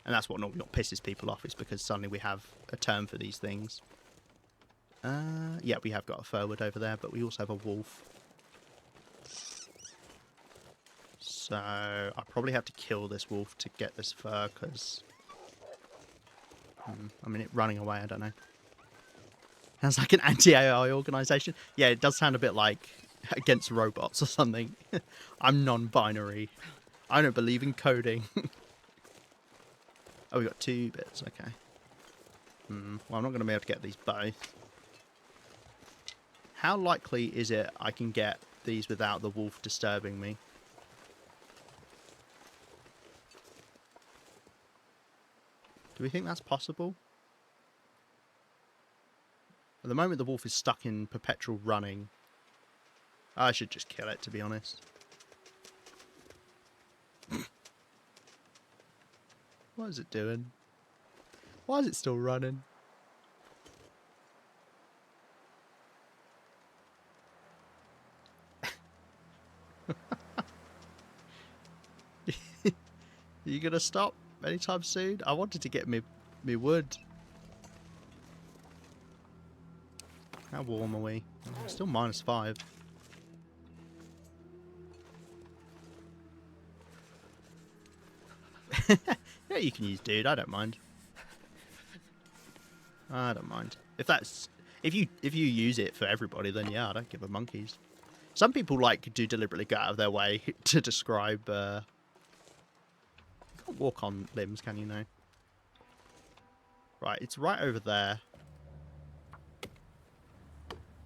And that's what normally pisses people off, is because suddenly we have a term for these things. Yeah, we have got a furwood over there, but we also have a wolf. So I probably have to kill this wolf to get this fur, because... I mean, it running away, I don't know. Sounds like an anti-AI organisation. Yeah, it does sound a bit like against robots or something. I'm non-binary. I don't believe in coding. Oh, we got 2 bits, okay. Well, I'm not going to be able to get these both. How likely is it I can get these without the wolf disturbing me? Do we think that's possible? At the moment, the wolf is stuck in perpetual running. I should just kill it, to be honest. What is it doing? Why is it still running? you gonna stop anytime soon? I wanted to get me wood. How warm are we? Still -5. Yeah, you can use dude. I don't mind. I don't mind. If you use it for everybody, then yeah, I don't give a monkeys. Some people do deliberately go out of their way to describe. You can't walk on limbs, can you? No. Right, it's right over there.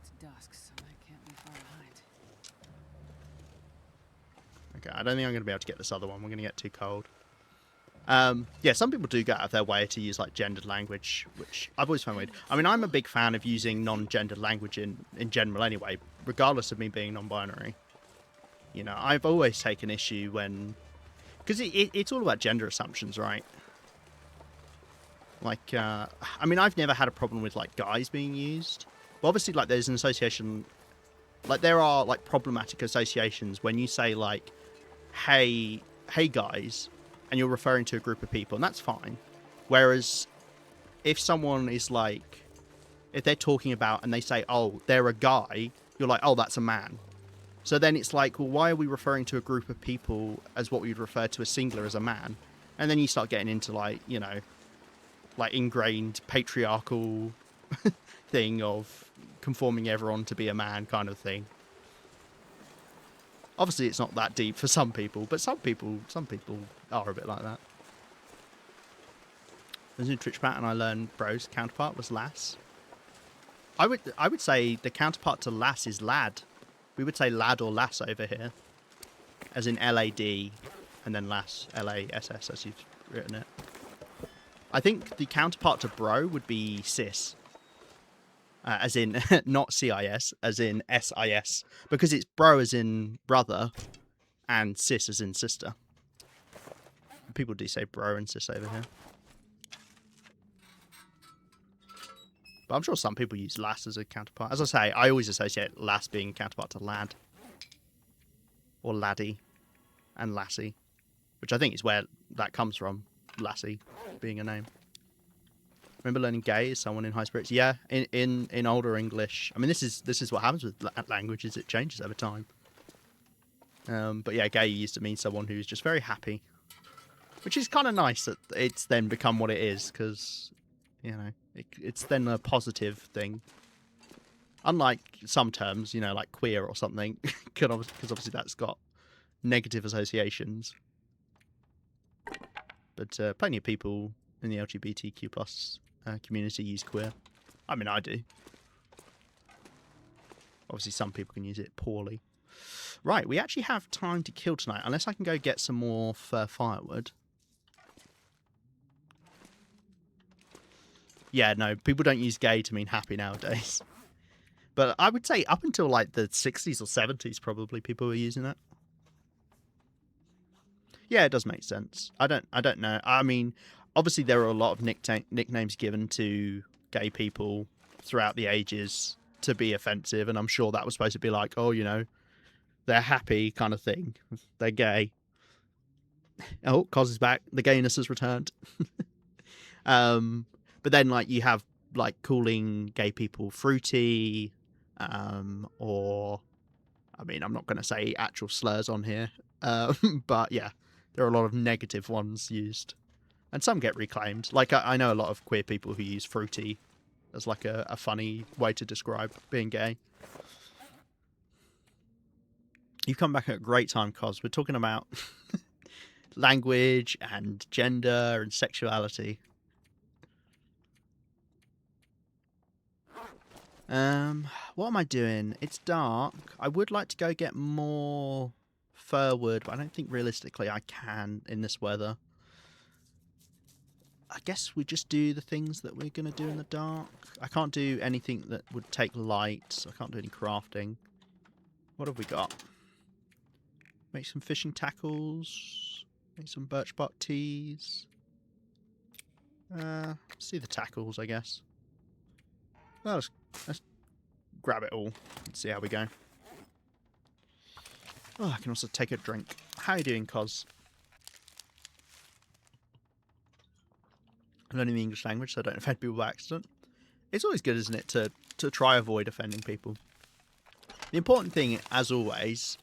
It's dusk, so I can't be far behind. Okay, I don't think I'm going to be able to get this other one. We're going to get too cold. Yeah, some people do go out of their way to use like gendered language, which I've always found weird. I mean, I'm a big fan of using non-gendered language in general anyway, regardless of me being non-binary. You know, I've always taken issue when... Because it's all about gender assumptions, right? Like, I mean, I've never had a problem with, like, guys being used. Well, obviously, like, there's an association... Like, there are, like, problematic associations when you say, like, hey guys, and you're referring to a group of people, and that's fine. Whereas, if someone is, like... If they're talking about, and they say, oh, they're a guy, you're like, oh, that's a man. So then it's like, well, why are we referring to a group of people as what we would refer to as singular as a man? And then you start getting into, like, you know, like ingrained patriarchal thing of conforming everyone to be a man kind of thing. Obviously, it's not that deep for some people, but some people are a bit like that. There's a new Twitch chat, and I learned bro's counterpart was lass. I would say the counterpart to lass is lad. We would say lad or lass over here, as in L-A-D, and then lass, L-A-S-S, as you've written it. I think the counterpart to bro would be sis, as in not C-I-S, as in S-I-S, because it's bro as in brother, and sis as in sister. People do say bro and sis over here. But I'm sure some people use lass as a counterpart. As I say, I always associate lass being a counterpart to lad. Or laddie. And lassie. Which I think is where that comes from. Lassie being a name. Remember learning gay as someone in high spirits? Yeah, in older English. I mean, this is what happens with languages. It changes over time. But yeah, gay used to mean someone who's just very happy. Which is kind of nice that it's then become what it is, because... You know, it's then a positive thing. Unlike some terms, you know, like queer or something, because obviously that's got negative associations. But plenty of people in the LGBTQ plus community use queer. I mean, I do. Obviously, some people can use it poorly. Right, we actually have time to kill tonight, unless I can go get some more firewood. Yeah, no, people don't use gay to mean happy nowadays. But I would say up until like the 60s or 70s, probably people were using it. Yeah, it does make sense. I don't know. I mean, obviously there are a lot of nicknames given to gay people throughout the ages to be offensive, and I'm sure that was supposed to be like, oh, you know, they're happy kind of thing. They're gay. Oh, Cos is back. The gayness has returned. But then, like, you have, like, calling gay people fruity, or, I mean, I'm not going to say actual slurs on here, but yeah, there are a lot of negative ones used. And some get reclaimed. Like, I know a lot of queer people who use fruity as, like, a funny way to describe being gay. You've come back at a great time, Cos. We're talking about language and gender and sexuality. What am I doing? It's dark. I would like to go get more fir wood, but I don't think realistically I can in this weather. I guess we just do the things that we're going to do in the dark. I can't do anything that would take light. I can't do any crafting. What have we got? Make some fishing tackles. Make some birch bark teas. See the tackles, I guess. Well, let's grab it all and see how we go. Oh, I can also take a drink. How are you doing, Cos? I'm learning the English language so I don't offend people by accident. It's always good, isn't it, to try avoid offending people. The important thing, as always,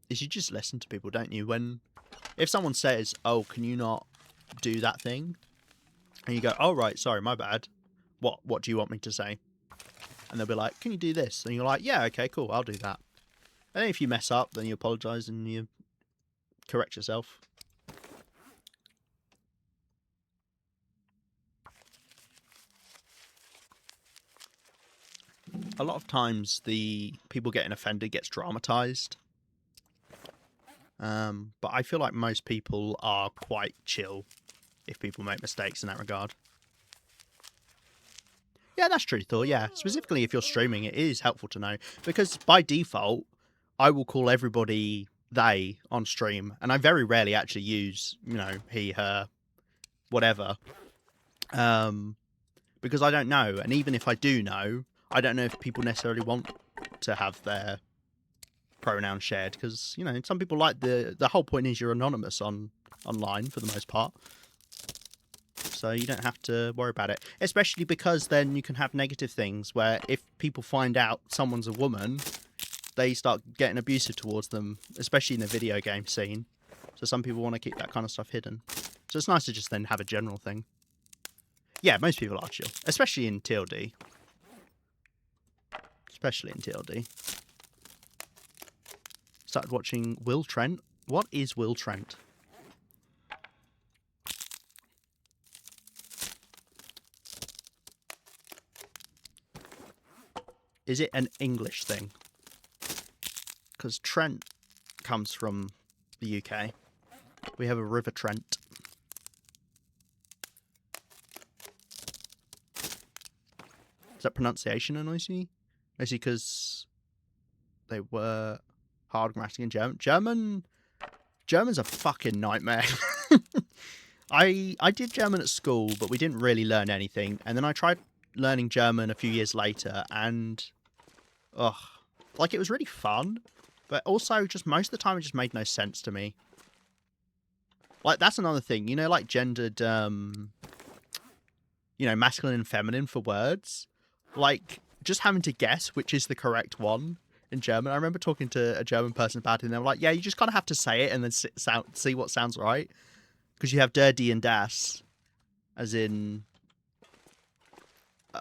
is you just listen to people, don't you? If someone says, oh, can you not do that thing? And you go, oh, right, sorry, my bad. What do you want me to say? And they'll be like, can you do this? And you're like, yeah, okay, cool, I'll do that. And then if you mess up, then you apologise and you correct yourself. A lot of times the people getting offended gets dramatised. But I feel like most people are quite chill if people make mistakes in that regard. Yeah, that's true, Thor. Yeah, specifically if you're streaming, it is helpful to know. Because by default, I will call everybody they on stream. And I very rarely actually use, he, her, whatever. Because I don't know. And even if I do know, I don't know if people necessarily want to have their pronouns shared. Because, some people like the whole point is you're anonymous online for the most part. So you don't have to worry about it. Especially because then you can have negative things where if people find out someone's a woman, they start getting abusive towards them, especially in the video game scene. So some people want to keep that kind of stuff hidden. So it's nice to just then have a general thing. Yeah, most people are chill. Especially in TLD. Started watching Will Trent. What is Will Trent? Is it an English thing? Because Trent comes from the UK. We have a River Trent. Is that pronunciation annoys you? Mostly because they were hard grammatic in German. German's a fucking nightmare. I did German at school, but we didn't really learn anything. And then I tried learning German a few years later, and it was really fun, but also just most of the time it just made no sense to me. Like, that's another thing, like gendered, masculine and feminine for words. Like, just having to guess which is the correct one in German. I remember talking to a German person about it, and they were like, yeah, you just kind of have to say it and then see what sounds right. Because you have der, die, and das, as in...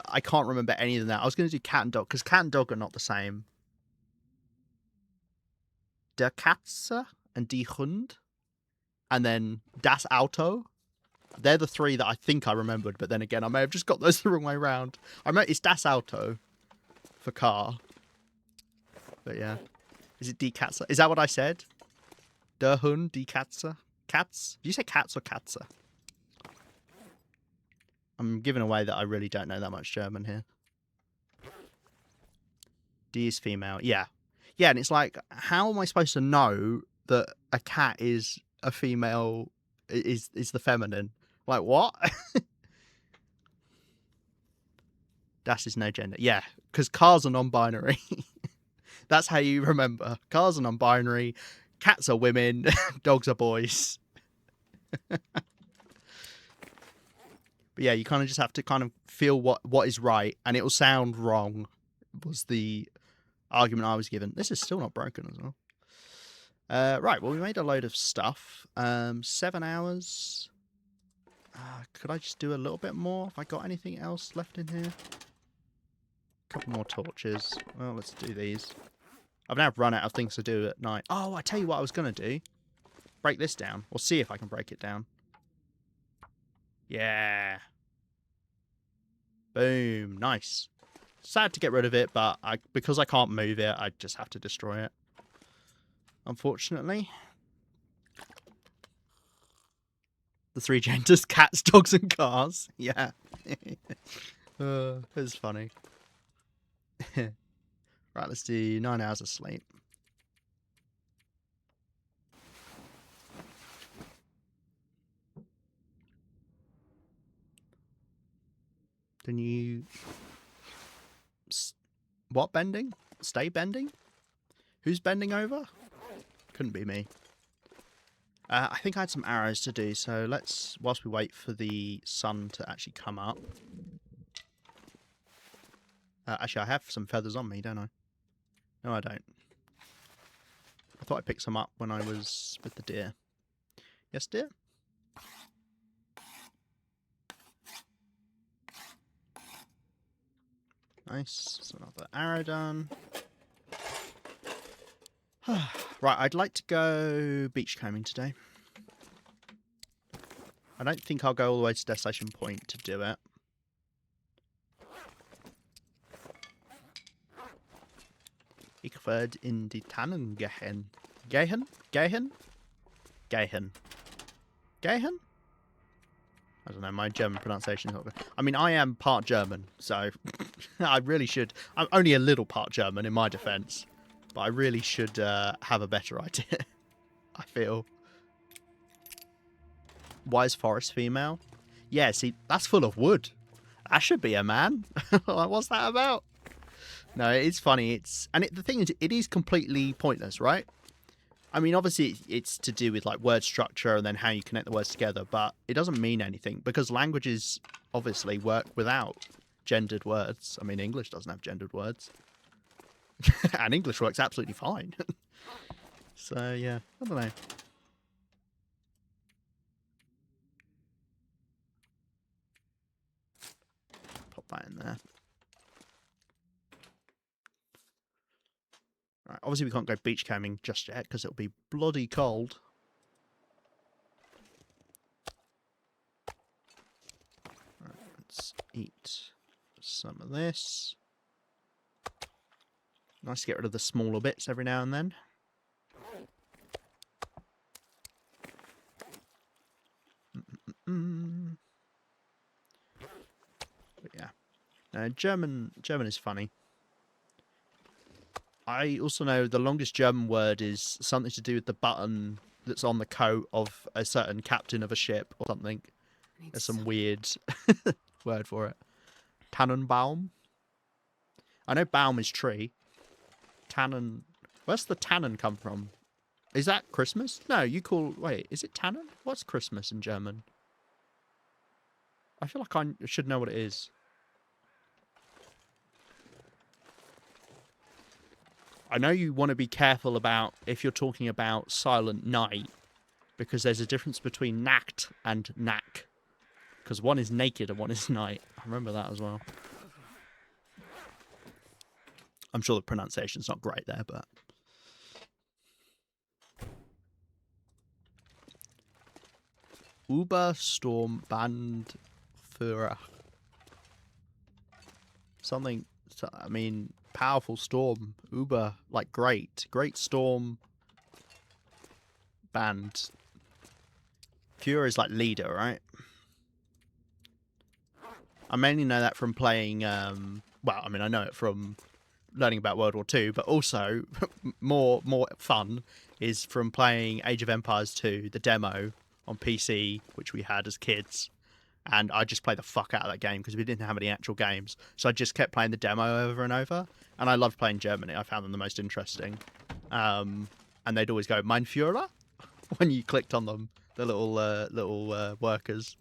I can't remember any of that. I was going to do cat and dog, because cat and dog are not the same. Der Katze and die Hund. And then das Auto. They're the three that I think I remembered, but then again, I may have just got those the wrong way around. It's das Auto for car. But yeah. Is it die Katze? Is that what I said? Der Hund, die Katze? Cats? Did you say cats or Katze? I'm giving away that I really don't know that much German here. D is female. Yeah. Yeah, and it's like, how am I supposed to know that a cat is a female, is the feminine? Like, what? Das is no gender. Yeah, because cars are non-binary. That's how you remember. Cars are non-binary, cats are women, dogs are boys. But yeah, you kind of just have to kind of feel what is right, and it will sound wrong, was the argument I was given. This is still not broken as well. Right, well, we made a load of stuff. 7 hours. Could I just do a little bit more? Have I got anything else left in here? A couple more torches. Well, let's do these. I've now run out of things to do at night. Oh, I tell you what I was going to do. Break this down. Or see if I can break it down. Yeah. Boom. Nice. Sad to get rid of it, but because I can't move it, I just have to destroy it. Unfortunately. The three genders: cats, dogs, and cars. Yeah. It's funny. Right, let's do 9 hours of sleep. Then you... What bending? Stay bending? Who's bending over? Couldn't be me. I think I had some arrows to do, so let's, whilst we wait for the sun to actually come up. Actually, I have some feathers on me, don't I? No, I don't. I thought I picked some up when I was with the deer. Yes, dear? Nice. So another arrow done. Right, I'd like to go beachcombing today. I don't think I'll go all the way to Destination Point to do it. Ik word in die Tannen gehen. Gehen? Gehen? Gehen. Gehen? I don't know, my German pronunciation is not good. I mean, I am part German, so I really should... I'm only a little part German in my defence, but I really should have a better idea, I feel. Why is forest female? Yeah, see, that's full of wood. That should be a man. What's that about? No, it's funny. The thing is, it is completely pointless, right? I mean, obviously, it's to do with like word structure and then how you connect the words together, but it doesn't mean anything because languages obviously work without gendered words. I mean, English doesn't have gendered words, and English works absolutely fine. So yeah, I don't know. Pop that in there. Right, obviously we can't go beachcombing just yet because it'll be bloody cold. Right, let's eat some of this. Nice to get rid of the smaller bits every now and then. But yeah, German is funny. I also know the longest German word is something to do with the button that's on the coat of a certain captain of a ship or something. There's some weird word for it. Tannenbaum. I know Baum is tree. Tannen. Where's the Tannen come from? Is that Christmas? No, you call... Wait, is it Tannen? What's Christmas in German? I feel like I should know what it is. I know you want to be careful about if you're talking about Silent Night, because there's a difference between Nacht and Knack. Because one is naked and one is night. I remember that as well. I'm sure the pronunciation's not great there, but... Übersturmbandführer. Something, I mean, powerful storm. Uber, like great. Great storm band. Führer is like leader, right? I mainly know that from playing, well, I mean, I know it from learning about World War II, but also more fun is from playing Age of Empires 2, the demo on PC, which we had as kids. And I just played the fuck out of that game because we didn't have any actual games. So I just kept playing the demo over and over. And I loved playing Germany. I found them the most interesting. And they'd always go, Mein Führer? When you clicked on them, the little workers.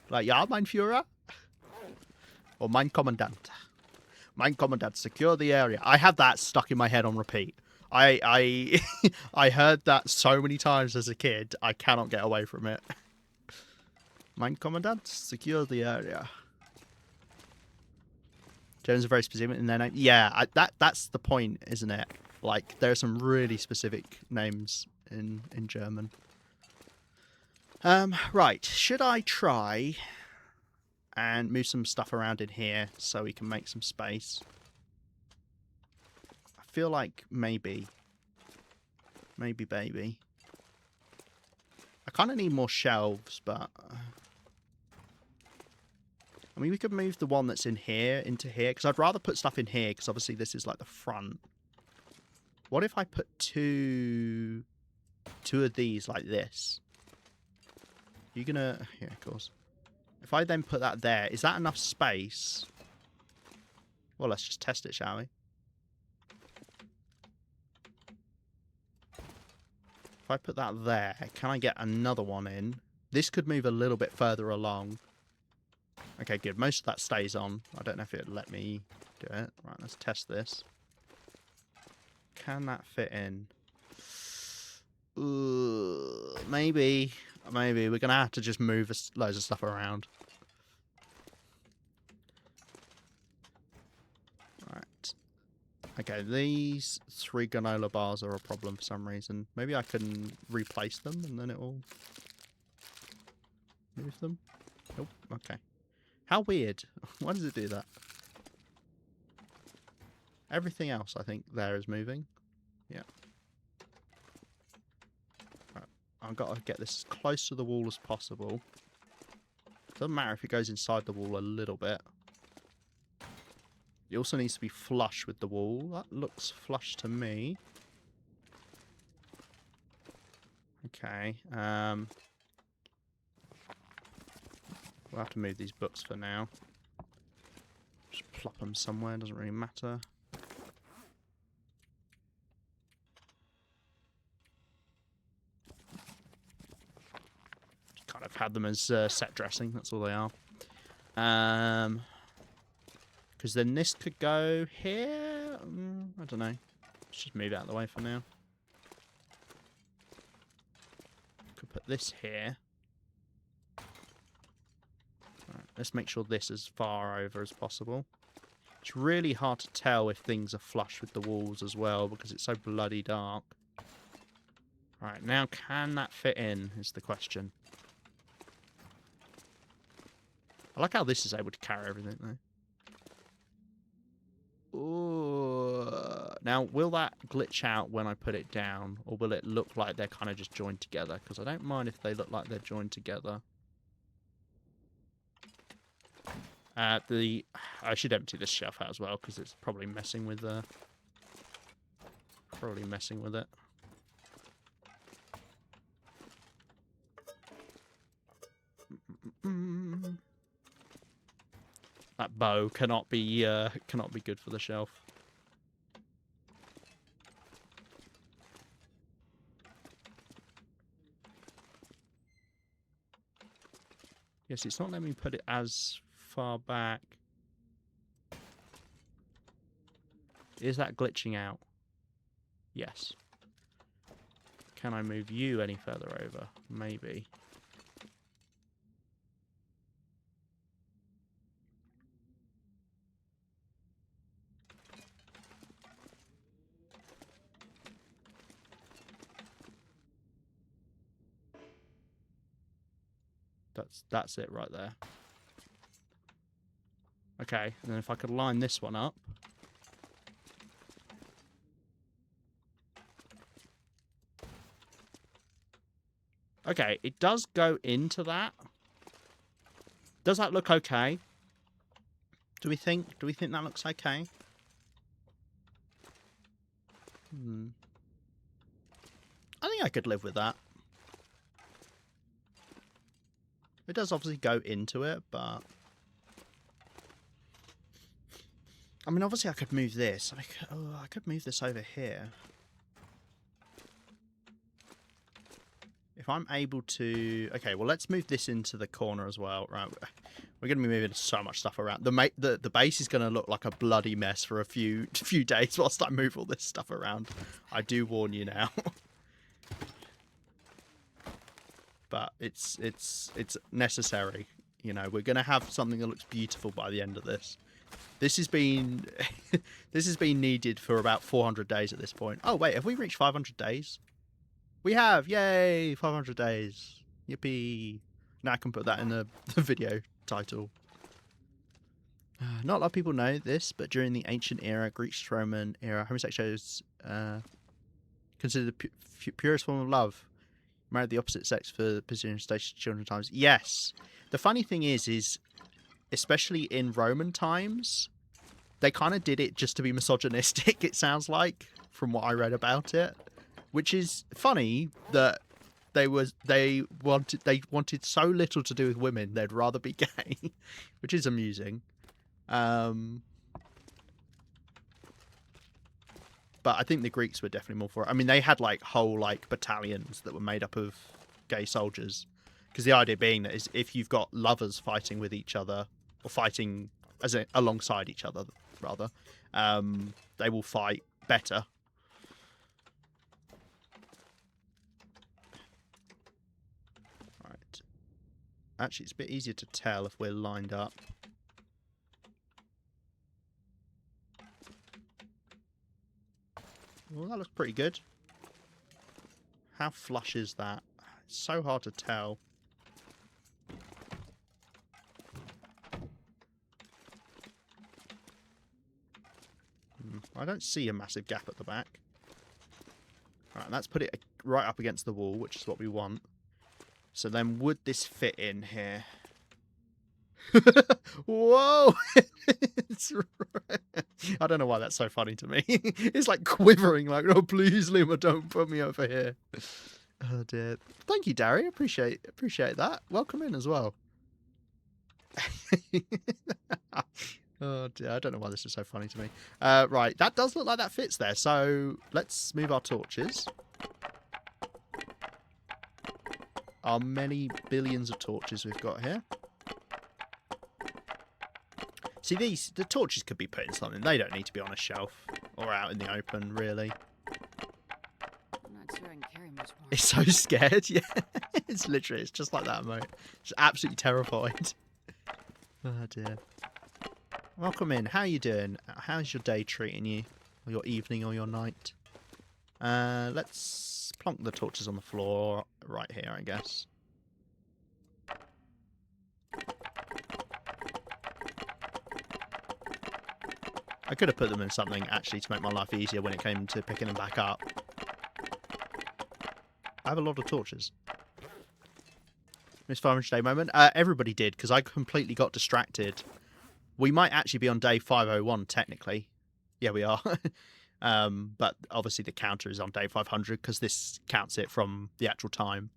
Like, ja, Mein Führer? Or Mein Kommandant. Mein Kommandant, secure the area. I had that stuck in my head on repeat. I heard that so many times as a kid, I cannot get away from it. Mein Kommandant, secure the area. Germans are very specific in their name. Yeah, that's the point, isn't it? Like, there are some really specific names in German. Right, should I try and move some stuff around in here so we can make some space? I feel like maybe. Maybe, baby. I kind of need more shelves, but... I mean, we could move the one that's in here into here, because I'd rather put stuff in here, because obviously this is like the front. What if I put two of these like this? You're gonna... Yeah, of course. If I then put that there, is that enough space? Well, let's just test it, shall we? If I put that there, can I get another one in? This could move a little bit further along. Okay, good. Most of that stays on. I don't know if it'd let me do it. Right, let's test this. Can that fit in? Maybe. Maybe. We're going to have to just move loads of stuff around. Right. Okay, these 3 granola bars are a problem for some reason. Maybe I can replace them and then it will move them. Nope. Okay. How weird. Why does it do that? Everything else, I think, there is moving. Yeah. Right. I've got to get this as close to the wall as possible. Doesn't matter if it goes inside the wall a little bit. It also needs to be flush with the wall. That looks flush to me. Okay. We'll have to move these books for now. Just plop them somewhere, doesn't really matter. Just kind of had them as set dressing, that's all they are. Because then this could go here. I don't know. Let's just move it out of the way for now. Could put this here. Right, let's make sure this is far over as possible. It's really hard to tell if things are flush with the walls as well because it's so bloody dark. Right, now can that fit in is the question. I like how this is able to carry everything though. Ooh. Now, will that glitch out when I put it down? Or will it look like they're kind of just joined together? Because I don't mind if they look like they're joined together. I should empty this shelf out as well, because it's probably messing with it. That bow cannot be good for the shelf. Yes, it's not letting me put it as far back. Is that glitching out? Yes. Can I move you any further over? Maybe. That's it right there. Okay, and then if I could line this one up. Okay, it does go into that. Does that look okay? Do we think that looks okay? I think I could live with that. It does obviously go into it, but I mean, obviously I could move this. I could move this over here. If I'm able to... Okay, well, let's move this into the corner as well. Right, we're going to be moving so much stuff around. The base is going to look like a bloody mess for a few days whilst I move all this stuff around. I do warn you now. But it's necessary. You know, we're going to have something that looks beautiful by the end of this. This has been this has been needed for about 400 days at this point. Oh wait, have we reached 500 days? We have! Yay! 500 days. Yippee! Now I can put that in the video title. Not a lot of people know this, but during the ancient era, Greek-Roman era, homosexuality was considered the purest form of love. Married the opposite sex for position, station, children times. Yes. The funny thing is especially in Roman times, they kind of did it just to be misogynistic, it sounds like, from what I read about it. Which is funny that they wanted so little to do with women, they'd rather be gay. Which is amusing. But I think the Greeks were definitely more for it. I mean, they had like whole like battalions that were made up of gay soldiers. Because the idea being that is if you've got lovers fighting with each other, or fighting alongside each other, rather, they will fight better. Right. Actually, it's a bit easier to tell if we're lined up. Well, that looks pretty good. How flush is that? It's so hard to tell. I don't see a massive gap at the back. Alright, let's put it right up against the wall, which is what we want. So then would this fit in here? Whoa! I don't know why that's so funny to me. It's like quivering, like, oh, please, Luma, don't put me over here. Oh, dear. Thank you, Dari. Appreciate that. Welcome in as well. Oh, dear. I don't know why this is so funny to me. Right, that does look like that fits there. So let's move our torches. Our many billions of torches we've got here. See, the torches could be put in something. They don't need to be on a shelf or out in the open, really. I'm not sure I can carry much more. It's so scared, yeah. It's just like that, mate. It's absolutely terrified. Oh, dear. Welcome in. How you doing? How's your day treating you? Or your evening or your night? Let's plonk the torches on the floor right here, I guess. I could have put them in something, actually, to make my life easier when it came to picking them back up. I have a lot of torches. Miss 500 day moment. Everybody did, because I completely got distracted. We might actually be on day 501, technically. Yeah, we are. But obviously the counter is on day 500, because this counts it from the actual time.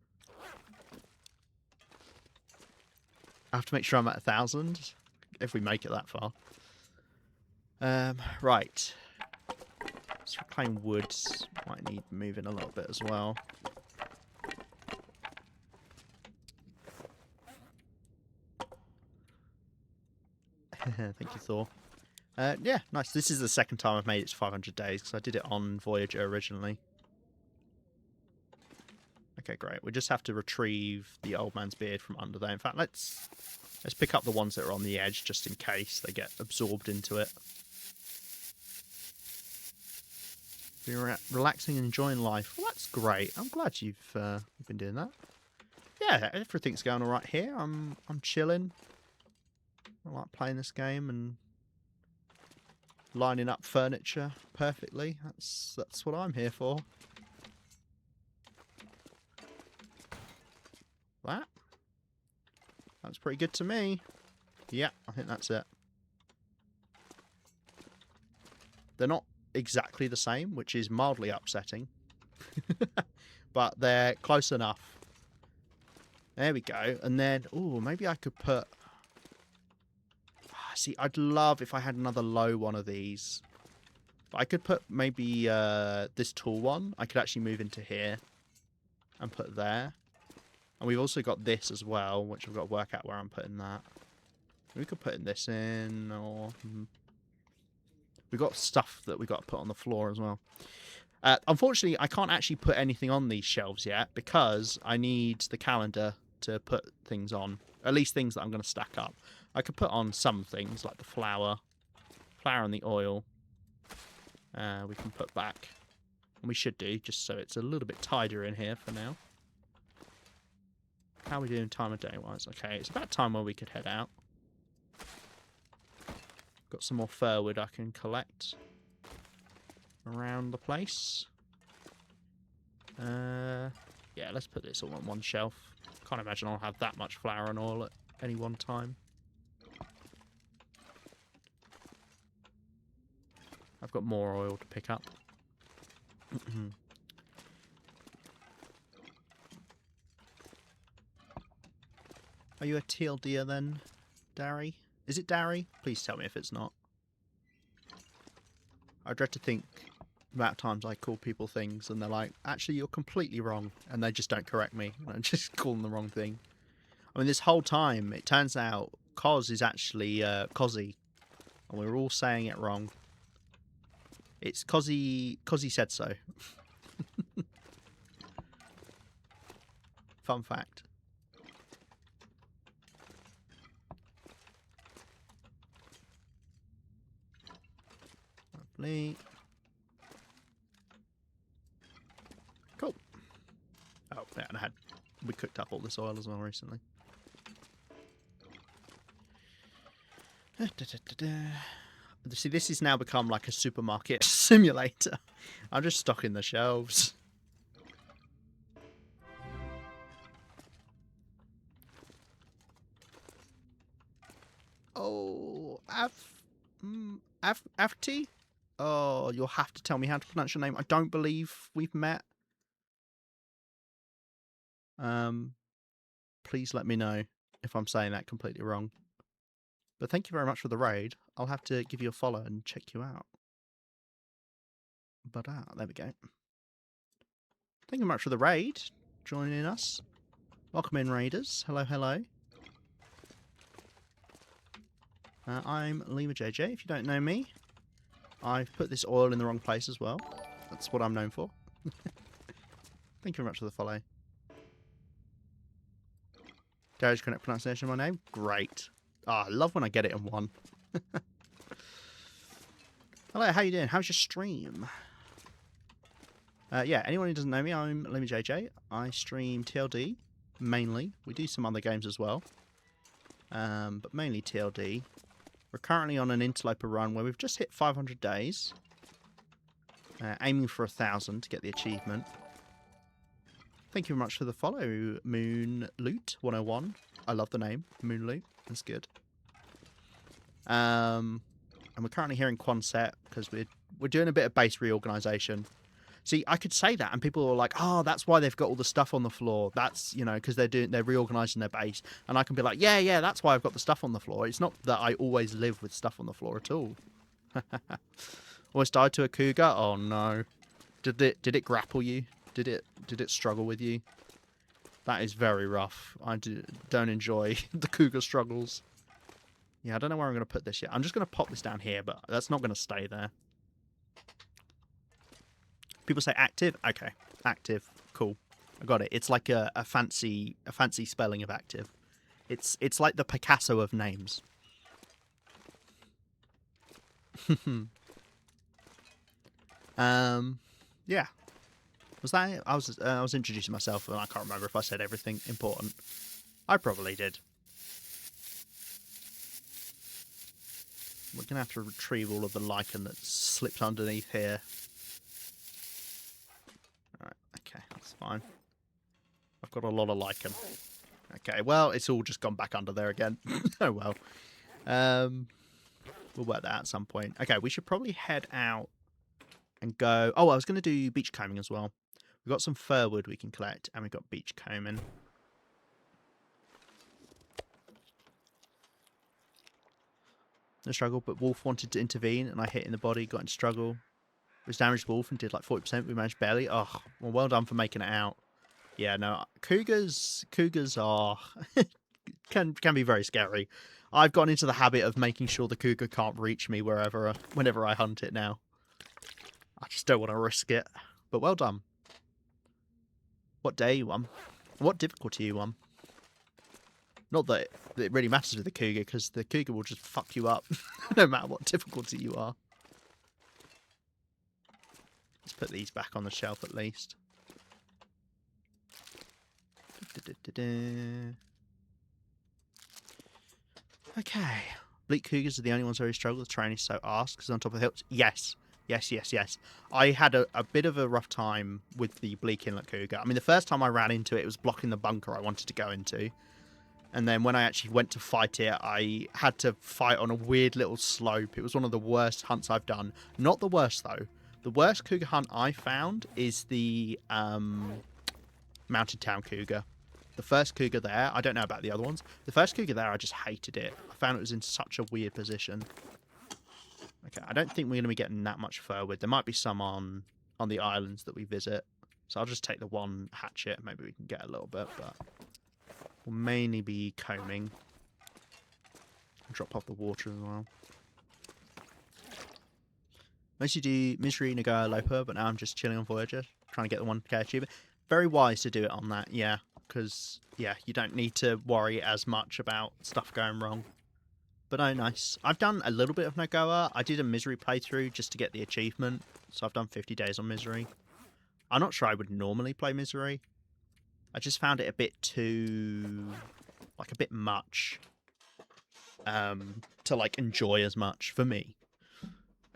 I have to make sure I'm at 1,000, if we make it that far. Right. Let's reclaim wood. Might need moving a little bit as well. Thank you, Thor. Yeah, nice. This is the second time I've made it to 500 days, because I did it on Voyager originally. Okay, great. We just have to retrieve the old man's beard from under there. In fact, let's pick up the ones that are on the edge, just in case they get absorbed into it. Be relaxing and enjoying life. Well, that's great. I'm glad you've been doing that. Yeah, everything's going all right here. I'm chilling. I like playing this game and lining up furniture perfectly. That's what I'm here for. That's pretty good to me. Yeah, I think that's it. They're not exactly the same, which is mildly upsetting. But they're close enough. There we go. And then, oh, maybe I could put... See, I'd love if I had another low one of these. But I could put maybe this tall one. I could actually move into here and put there. And we've also got this as well, which I've got to work out where I'm putting that. We could put this in, or... We've got stuff that we've got to put on the floor as well. Unfortunately, I can't actually put anything on these shelves yet, because I need the calendar to put things on. At least things that I'm going to stack up. I could put on some things, like the flour and the oil. We can put back. And we should do, just so it's a little bit tidier in here for now. How are we doing time of day wise? Okay, it's about time where we could head out. Got some more fir wood I can collect around the place. Yeah, let's put this all on one shelf. Can't imagine I'll have that much flour and oil at any one time. I've got more oil to pick up. Are you a teal deer then, Dari? Is it Dari? Please tell me if it's not. I dread to think amount of times I call people things and they're like, actually, you're completely wrong. And they just don't correct me. And I'm just calling the wrong thing. I mean, this whole time, it turns out Cos is actually Cozzy. And we're all saying it wrong. It's Cozzy said so. Fun fact. Lovely. Cool. Oh, yeah, and we cooked up all this oil as well recently. See, this has now become like a supermarket simulator. I'm just stocking the shelves. Oh, Afti? Oh, you'll have to tell me how to pronounce your name. I don't believe we've met. Please let me know if I'm saying that completely wrong. But thank you very much for the raid. I'll have to give you a follow and check you out. But there we go. Thank you very much for the raid. Joining us. Welcome in, raiders. Hello, hello. I'm Lima JJ. If you don't know me, I've put this oil in the wrong place as well. That's what I'm known for. Thank you very much for the follow. Garage correct pronunciation of my name? Great. I love when I get it in one. Hello, how you doing? How's your stream? Yeah, anyone who doesn't know me, I'm Lima JJ. I stream TLD, mainly. We do some other games as well. But mainly TLD. We're currently on an Interloper run where we've just hit 500 days. Aiming for 1,000 to get the achievement. Thank you very much for the follow, Moonloot101. I love the name, Moonloot. That's good. And we're currently here in Quonset because we're doing a bit of base reorganisation. See, I could say that, and people are like, "Oh, that's why they've got all the stuff on the floor. That's, you know, because they're reorganising their base." And I can be like, "Yeah, that's why I've got the stuff on the floor. It's not that I always live with stuff on the floor at all." Almost died to a cougar. Oh no! Did it grapple you? Did it struggle with you? That is very rough. I don't enjoy the cougar struggles. Yeah, I don't know where I'm going to put this yet. I'm just going to pop this down here, but that's not going to stay there. People say active. Okay, active. Cool. I got it. It's like a fancy spelling of active. It's like the Picasso of names. Yeah. Was that it? I was introducing myself, and I can't remember if I said everything important. I probably did. We're gonna have to retrieve all of the lichen that's slipped underneath here. Alright, okay, that's fine. I've got a lot of lichen. Okay, well, it's all just gone back under there again. Oh well. We'll work that out at some point. Okay, we should probably head out and go... Oh, I was going to do beach combing as well. We've got some fir wood we can collect, and we've got beach combing. No struggle, but Wolf wanted to intervene, and I hit in the body, got into struggle. It was damaged Wolf and did like 40%. We managed barely. Oh, well done for making it out. Yeah, no, cougars are can be very scary. I've gotten into the habit of making sure the cougar can't reach me whenever I hunt it now. I just don't want to risk it. But well done. What day you won? What difficulty you won? Not that it really matters with the cougar, because the cougar will just fuck you up no matter what difficulty you are. Let's put these back on the shelf at least. Okay. Bleak cougars are the only ones where we struggle. The terrain is so arse because on top of the hills. Yes. I had a bit of a rough time with the bleak inlet cougar. I mean, the first time I ran into it, it was blocking the bunker I wanted to go into. And then when I actually went to fight it, I had to fight on a weird little slope. It was one of the worst hunts I've done. Not the worst, though. The worst cougar hunt I found is the Mountain Town cougar. The first cougar there, I don't know about the other ones. The first cougar there, I just hated it. I found it was in such a weird position. Okay, I don't think we're going to be getting that much fur wood. There might be some on the islands that we visit. So I'll just take the one hatchet. Maybe we can get a little bit, but we'll mainly be combing. Drop off the water as well. Mostly do Misery, Interloper, but now I'm just chilling on Voyager, trying to get the 1k achievement. Very wise to do it on that, yeah, because, yeah, you don't need to worry as much about stuff going wrong. But oh, nice. I've done a little bit of Nagoa. I did a Misery playthrough just to get the achievement, so I've done 50 days on Misery. I'm not sure I would normally play Misery. I just found it a bit too, like, a bit much to, like, enjoy as much for me.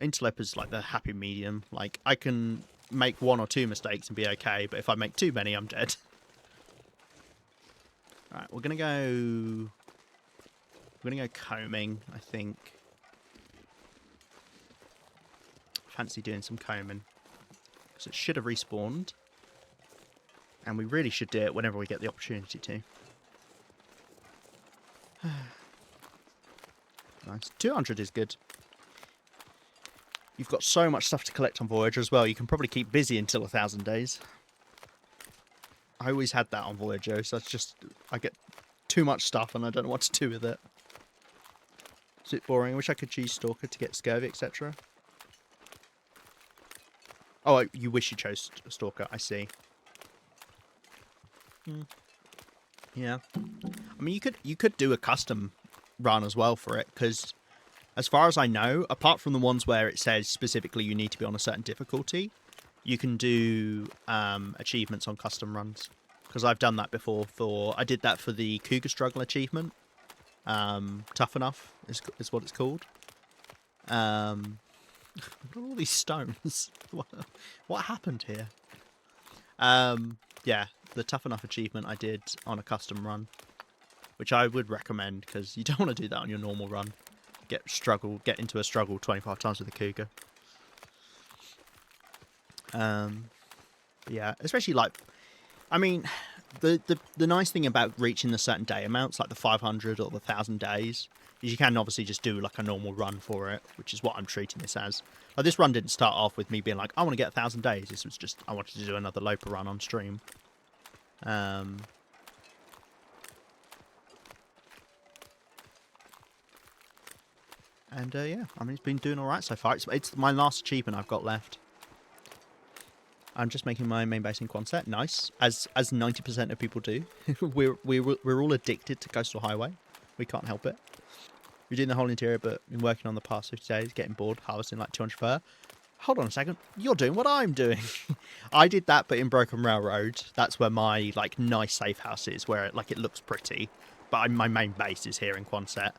Interloper's like the happy medium. Like, I can make 1 or 2 mistakes and be okay, but if I make too many, I'm dead. Alright, we're gonna go combing, I think. Fancy doing some combing. Because it should have respawned. And we really should do it whenever we get the opportunity to. Nice. 200 is good. You've got so much stuff to collect on Voyager as well. You can probably keep busy until 1,000 days. I always had that on Voyager, so it's just... I get too much stuff and I don't know what to do with it. It's a bit boring. I wish I could choose Stalker to get scurvy, etc. Oh, you wish you chose Stalker. I see. Yeah. I mean, you could do a custom run as well for it, because... As far as I know, apart from the ones where it says specifically you need to be on a certain difficulty, you can do achievements on custom runs. Because I've done that before. I did that for the Cougar Struggle achievement. Tough Enough is what it's called. Look at all these stones. What happened here? Yeah, the Tough Enough achievement I did on a custom run, which I would recommend because you don't want to do that on your normal run. Get into a struggle 25 times with a cougar. Yeah, especially like, I mean, the nice thing about reaching the certain day amounts, like the 500 or the 1,000 days, is you can obviously just do like a normal run for it, which is what I'm treating this as. Like, this run didn't start off with me being like, I want to get 1,000 days. This was just, I wanted to do another Loper run on stream. And yeah, I mean, it's been doing alright so far. It's my last achievement I've got left. I'm just making my main base in Quonset. Nice. As 90% of people do. we're all addicted to Coastal Highway. We can't help it. We're doing the whole interior, but been working on the past 50 days, getting bored, harvesting like 200 fur. Hold on a second. You're doing what I'm doing. I did that, but in Broken Railroad. That's where my like nice safe house is, where it looks pretty. But my main base is here in Quonset.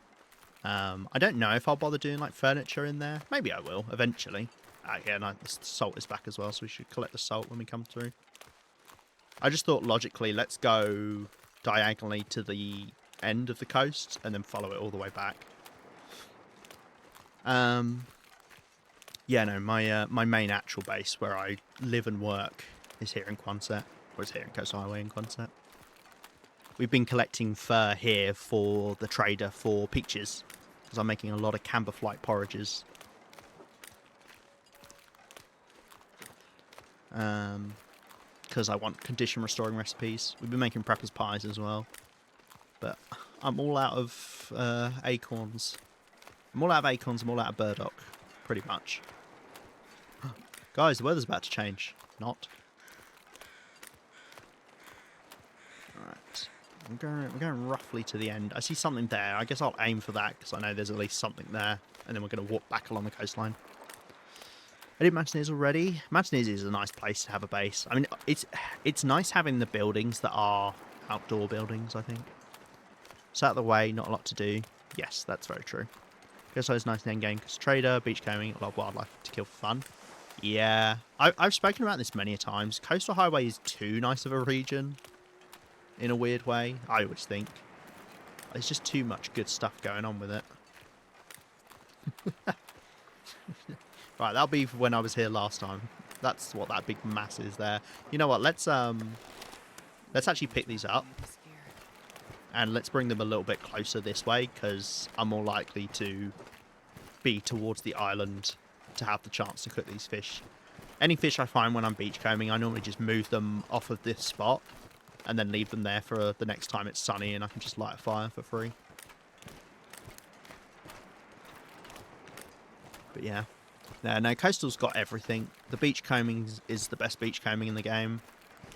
I don't know if I'll bother doing like furniture in there. Maybe I will eventually. Yeah, no, the salt is back as well, so we should collect the salt when we come through. I just thought logically, let's go diagonally to the end of the coast and then follow it all the way back. Yeah, no, my main actual base where I live and work is here in Quonset, or is here in Coastal Highway in Quonset. We've been collecting fur here for the trader for peaches, because I'm making a lot of camberflight porridges. Because I want condition restoring recipes. We've been making preppers pies as well. But I'm all out of acorns. I'm all out of acorns, I'm all out of burdock, pretty much. Guys, the weather's about to change. Not. Alright. We're going roughly to the end. I see something there. I guess I'll aim for that, because I know there's at least something there. And then we're going to walk back along the coastline. I did Mountaineers already. Mountaineers is a nice place to have a base. I mean, it's nice having the buildings that are outdoor buildings, I think. It's out of the way, not a lot to do. Yes, that's very true. Guess it's nice in endgame because trader, beachcombing, a lot of wildlife to kill for fun. Yeah, I've spoken about this many a times. Coastal Highway is too nice of a region. In a weird way, I always think. There's just too much good stuff going on with it. Right, that'll be for when I was here last time. That's what that big mass is there. You know what? Let's actually pick these up. And let's bring them a little bit closer this way, because I'm more likely to be towards the island to have the chance to cook these fish. Any fish I find when I'm beachcombing, I normally just move them off of this spot and then leave them there for the next time it's sunny and I can just light a fire for free. But yeah. No, Coastal's got everything. The beachcombing is the best beachcombing in the game.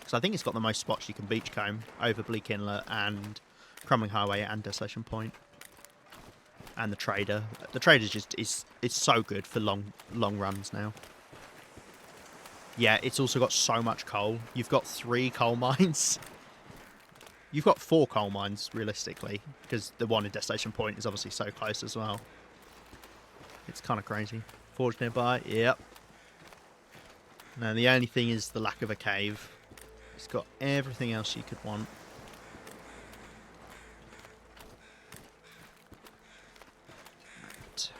So I think it's got the most spots you can beachcomb over Bleak Inlet and Crumbling Highway and Desolation Point. And the Trader. The Trader's just is so good for long runs now. Yeah, it's also got so much coal. You've got 3 coal mines. You've got 4 coal mines, realistically, because the one in Desolation Point is obviously so close as well. It's kind of crazy. Forge nearby, yep. Now, the only thing is the lack of a cave. It's got everything else you could want. Right.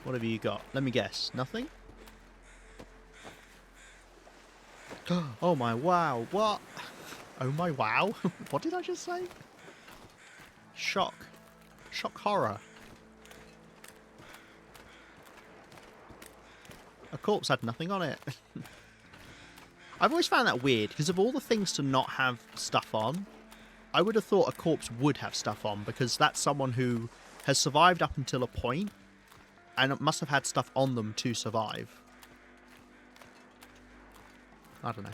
What have you got? Let me guess. Nothing? Oh my wow, what? Oh my wow? What did I just say? Shock. Shock horror. A corpse had nothing on it. I've always found that weird, because of all the things to not have stuff on, I would have thought a corpse would have stuff on, because that's someone who has survived up until a point, and must have had stuff on them to survive. I don't know.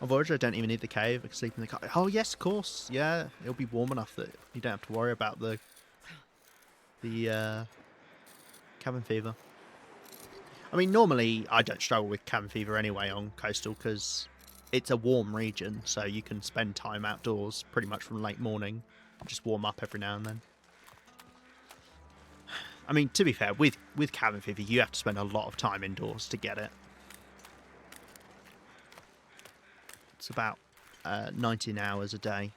On Voyager, I don't even need the cave. I can sleep in the car. Oh, yes, of course. Yeah, it'll be warm enough that you don't have to worry about the cabin fever. I mean, normally I don't struggle with cabin fever anyway on Coastal because it's a warm region, so you can spend time outdoors pretty much from late morning. Just warm up every now and then. I mean, to be fair, with cabin fever, you have to spend a lot of time indoors to get it. It's about 19 hours a day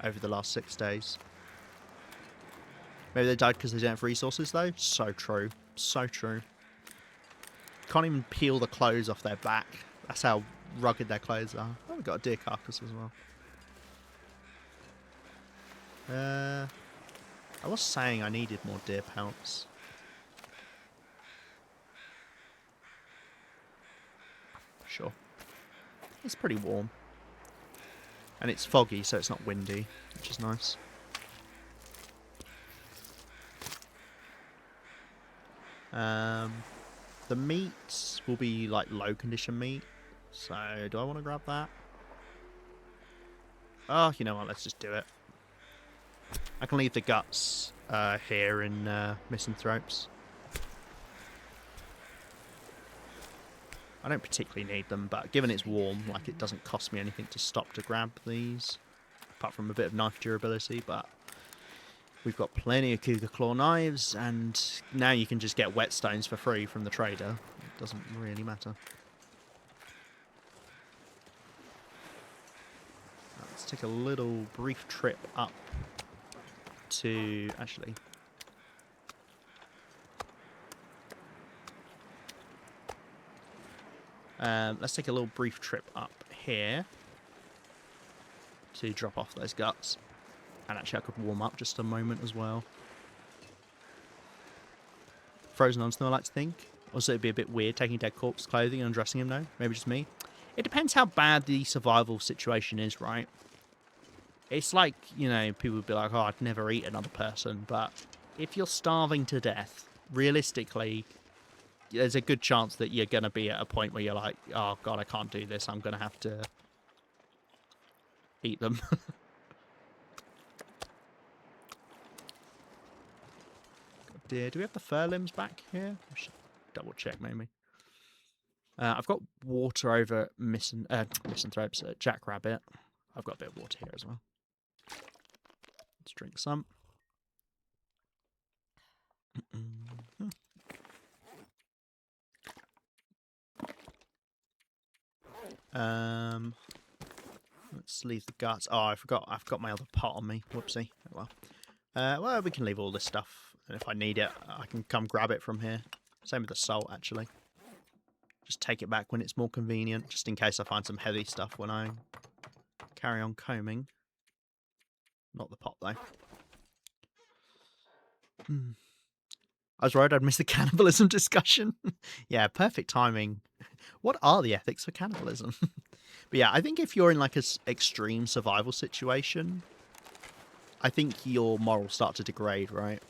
over the last 6 days. Maybe they died because they don't have resources, though. So true. So true. Can't even peel the clothes off their back. That's how rugged their clothes are. Oh, we've got a deer carcass as well. I was saying I needed more deer pelts. Sure. It's pretty warm. And it's foggy, so it's not windy, which is nice. The meat will be like low condition meat. So do I want to grab that? Oh, you know what? Let's just do it. I can leave the guts here in Misanthropes. I don't particularly need them, but given it's warm, like it doesn't cost me anything to stop to grab these, apart from a bit of knife durability. But we've got plenty of cougar claw knives, and now you can just get whetstones for free from the trader. It doesn't really matter. Let's take a little brief trip up to... Actually... let's take a little brief trip up here to drop off those guts. And actually I could warm up just a moment as well. Frozen on snow, I like to think. Also, it'd be a bit weird taking dead corpse clothing and undressing him, though. Maybe just me. It depends how bad the survival situation is, right? It's like, you know, people would be like, oh, I'd never eat another person. But if you're starving to death, realistically, there's a good chance that you're going to be at a point where you're like, oh, God, I can't do this. I'm going to have to eat them. Dear, do we have the fur limbs back here? I should double check, maybe. I've got water over Misanthropes, Jackrabbit. I've got a bit of water here as well. Let's drink some. Let's leave the guts. Oh, I forgot. I've got my other pot on me. Whoopsie. Oh, well. Well, we can leave all this stuff, and if I need it, I can come grab it from here. Same with the salt, actually. Just take it back when it's more convenient, just in case I find some heavy stuff when I carry on combing. Not the pot, though. I was worried I'd miss the cannibalism discussion. Yeah, perfect timing. What are the ethics for cannibalism? But yeah, I think if you're in like a extreme survival situation, I think your morals start to degrade, right?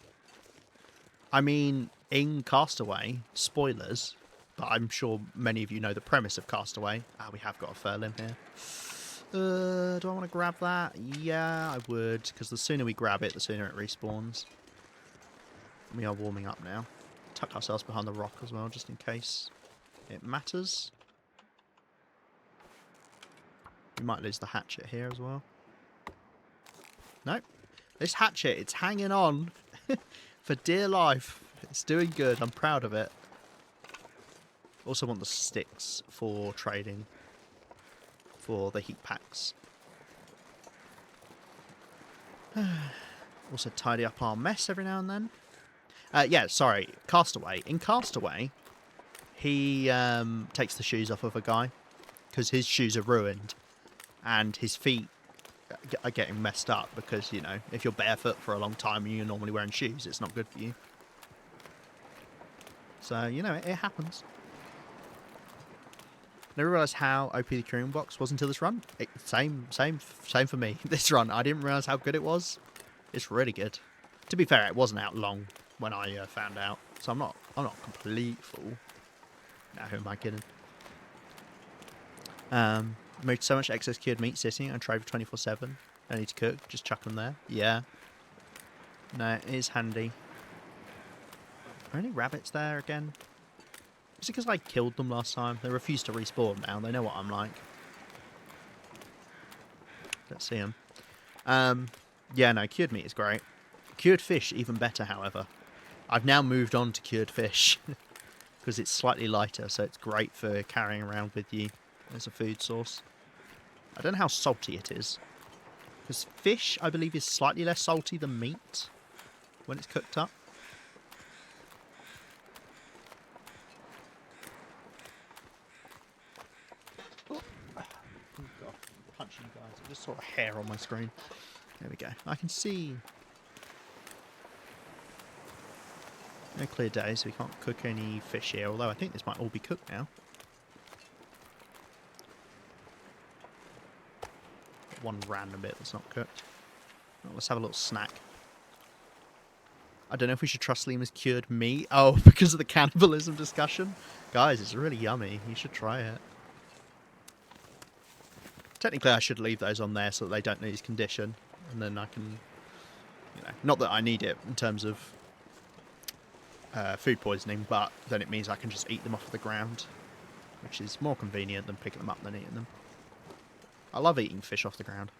I mean, in Castaway, spoilers, but I'm sure many of you know the premise of Castaway. Ah, we have got a fur limb here. Do I want to grab that? Yeah, I would, because the sooner we grab it, the sooner it respawns. We are warming up now. Tuck ourselves behind the rock as well, just in case it matters. We might lose the hatchet here as well. Nope. This hatchet, it's hanging on for dear life. It's doing good. I'm proud of it. Also want the sticks for trading for the heat packs. Also tidy up our mess every now and then. Yeah, sorry. Castaway. In Castaway, he takes the shoes off of a guy because his shoes are ruined and his feet are getting messed up because, you know, if you're barefoot for a long time and you're normally wearing shoes, it's not good for you. So, you know, it happens. Never realised how OP the curing box was until this run. Same for me. This run, I didn't realise how good it was. It's really good. To be fair, it wasn't out long when I found out, so I'm not complete fool. No, who am I kidding? Moved so much excess cured meat sitting and trade for 24/7. I need to cook. Just chuck them there. Yeah. No, it is handy. Are there any rabbits there again? Is it because I killed them last time? They refuse to respawn now. They know what I'm like. Let's see them. Yeah, no, cured meat is great. Cured fish, even better, however. I've now moved on to cured fish. Because it's slightly lighter, so it's great for carrying around with you as a food source. I don't know how salty it is. Because fish, I believe, is slightly less salty than meat when it's cooked up. Oh god, punching you guys. I just saw a hair on my screen. There we go. I can see. No clear day, so we can't cook any fish here, although I think this might all be cooked now. One random bit that's not cooked. Oh, let's have a little snack. I don't know if we should trust Lima's cured meat. Oh, because of the cannibalism discussion? Guys, it's really yummy. You should try it. Technically, I should leave those on there so that they don't lose condition. And then I can, you know, not that I need it in terms of food poisoning, but then it means I can just eat them off the ground, which is more convenient than picking them up than eating them. I love eating fish off the ground.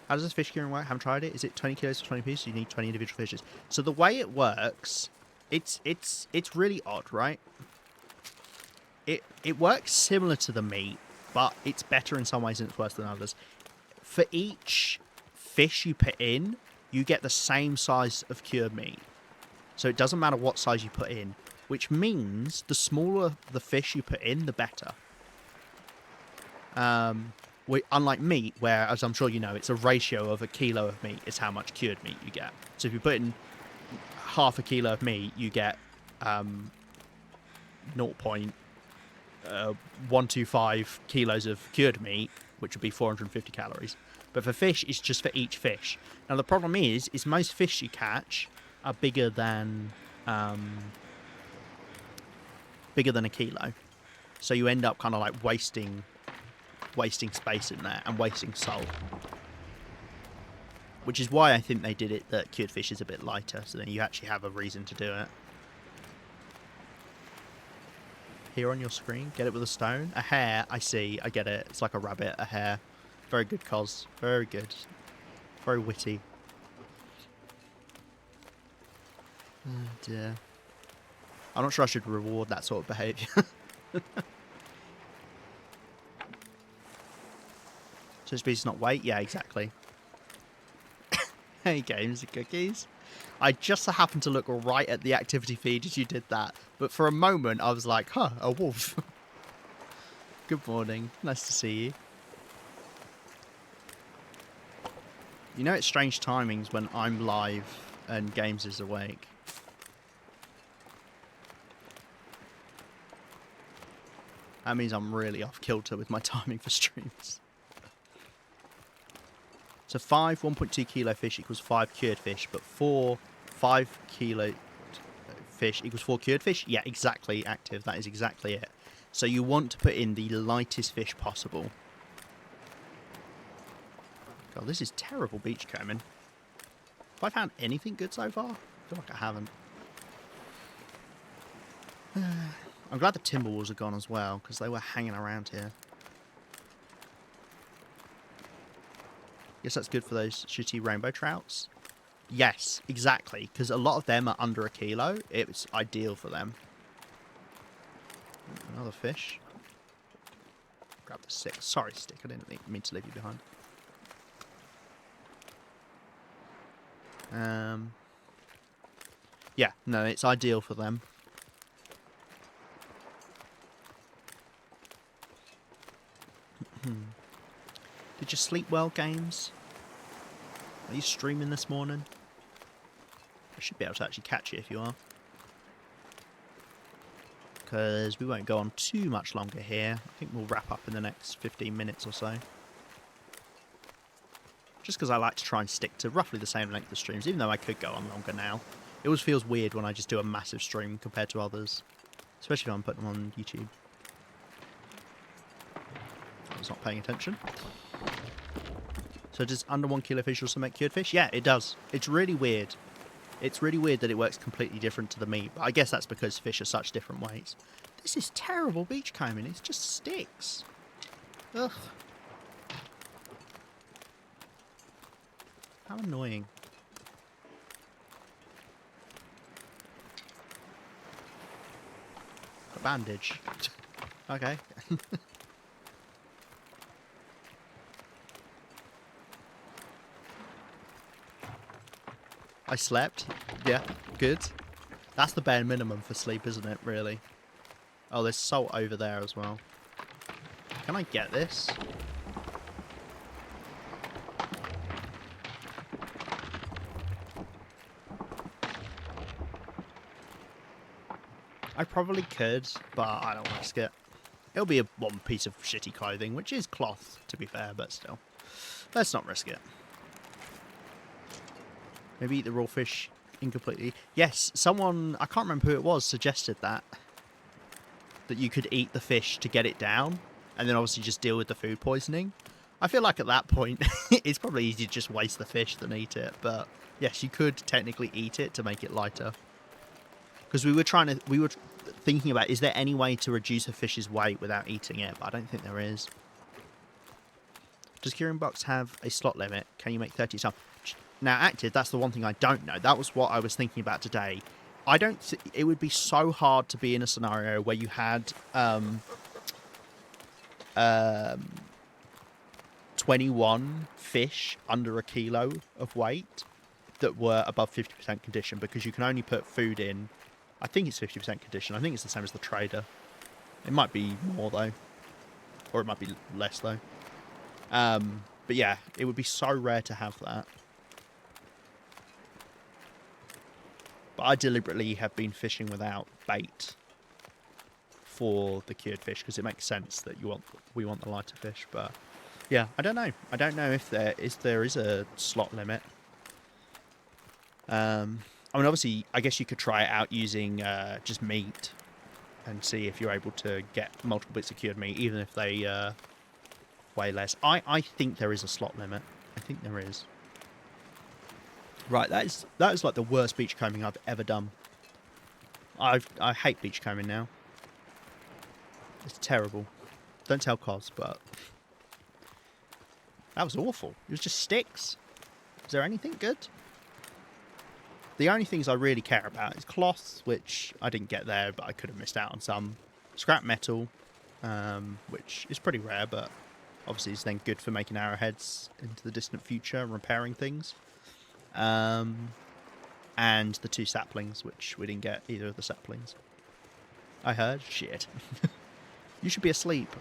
How does this fish curing work? Haven't tried it. Is it 20 kilos for 20 pieces? You need 20 individual fishes. So the way it works, it's really odd, right? It works similar to the meat, but it's better in some ways and it's worse than others. For each fish you put in, you get the same size of cured meat. So it doesn't matter what size you put in, which means the smaller the fish you put in, the better. Unlike meat, where, as I'm sure you know, it's a ratio of a kilo of meat is how much cured meat you get. So if you put in half a kilo of meat, you get 0.125 kilos of cured meat, which would be 450 calories. But for fish, it's just for each fish. Now the problem is most fish you catch are bigger than a kilo. So you end up kind of like wasting space in there and wasting salt. Which is why I think they did it that cured fish is a bit lighter, so then you actually have a reason to do it. Here on your screen, get it with a stone. A hare, I see, I get it. It's like a rabbit, a hare. Very good, Cos. Very good. Very witty. Oh dear. I'm not sure I should reward that sort of behaviour. So species not weight? Yeah, exactly. Hey, games and cookies. I just so happened to look right at the activity feed as you did that. But for a moment, I was like, huh, a wolf. Good morning. Nice to see you. You know, it's strange timings when I'm live and Games is awake. That means I'm really off kilter with my timing for streams. So 5 1.2 kilo fish equals 5 cured fish, but 4 5 kilo fish equals 4 cured fish? Yeah, exactly, Active. That is exactly it. So you want to put in the lightest fish possible. God, this is terrible beachcombing. Have I found anything good so far? I feel like I haven't. I'm glad the timber walls are gone as well, because they were hanging around here. Guess that's good for those shitty rainbow trouts. Yes, exactly, because a lot of them are under a kilo. It's ideal for them. Another fish. Grab the stick. Sorry, stick. I didn't mean to leave you behind. Yeah, no, it's ideal for them. Did you sleep well, Games? Are you streaming this morning? I should be able to actually catch you if you are. Because we won't go on too much longer here. I think we'll wrap up in the next 15 minutes or so. Just because I like to try and stick to roughly the same length of streams, even though I could go on longer now. It always feels weird when I just do a massive stream compared to others. Especially if I'm putting them on YouTube. I was not paying attention. So does under 1 kilo fish also make cured fish? Yeah, it does. It's really weird. It's really weird that it works completely different to the meat. But I guess that's because fish are such different weights. This is terrible beachcombing. It just sticks. Ugh. How annoying. A bandage. Okay. I slept. Yeah, good. That's the bare minimum for sleep, isn't it, really? Oh, there's salt over there as well. Can I get this? I probably could, but I don't risk it. It'll be one piece of shitty clothing, which is cloth, to be fair, but still. Let's not risk it. Maybe eat the raw fish incompletely. Yes, someone, I can't remember who it was, suggested that. That you could eat the fish to get it down, and then obviously just deal with the food poisoning. I feel like at that point, it's probably easier to just waste the fish than eat it, but yes, you could technically eat it to make it lighter. Because we were thinking about, is there any way to reduce a fish's weight without eating it? But I don't think there is. Does Curing Box have a slot limit? Can you make 30 times? Now, Active, that's the one thing I don't know. That was what I was thinking about today. I don't... It would be so hard to be in a scenario where you had 21 fish under a kilo of weight that were above 50% condition, because you can only put food in... I think it's 50% condition. I think it's the same as the trader. It might be more, though. Or it might be less, though. But yeah, it would be so rare to have that. But I deliberately have been fishing without bait for the cured fish, because it makes sense that we want the lighter fish. But yeah, I don't know. I don't know if there is a slot limit. I mean, obviously, I guess you could try it out using just meat and see if you're able to get multiple bits of cured meat, even if they weigh less. I think there is a slot limit. I think there is. Right, that is like the worst beachcombing I've ever done. I hate beachcombing now. It's terrible. Don't tell Cos, but that was awful. It was just sticks. Is there anything good? The only things I really care about is cloth, which I didn't get there, but I could have missed out on some. Scrap metal, which is pretty rare, but obviously is then good for making arrowheads into the distant future and repairing things. And the 2 saplings, which we didn't get either of the saplings. I heard. Shit. You should be asleep.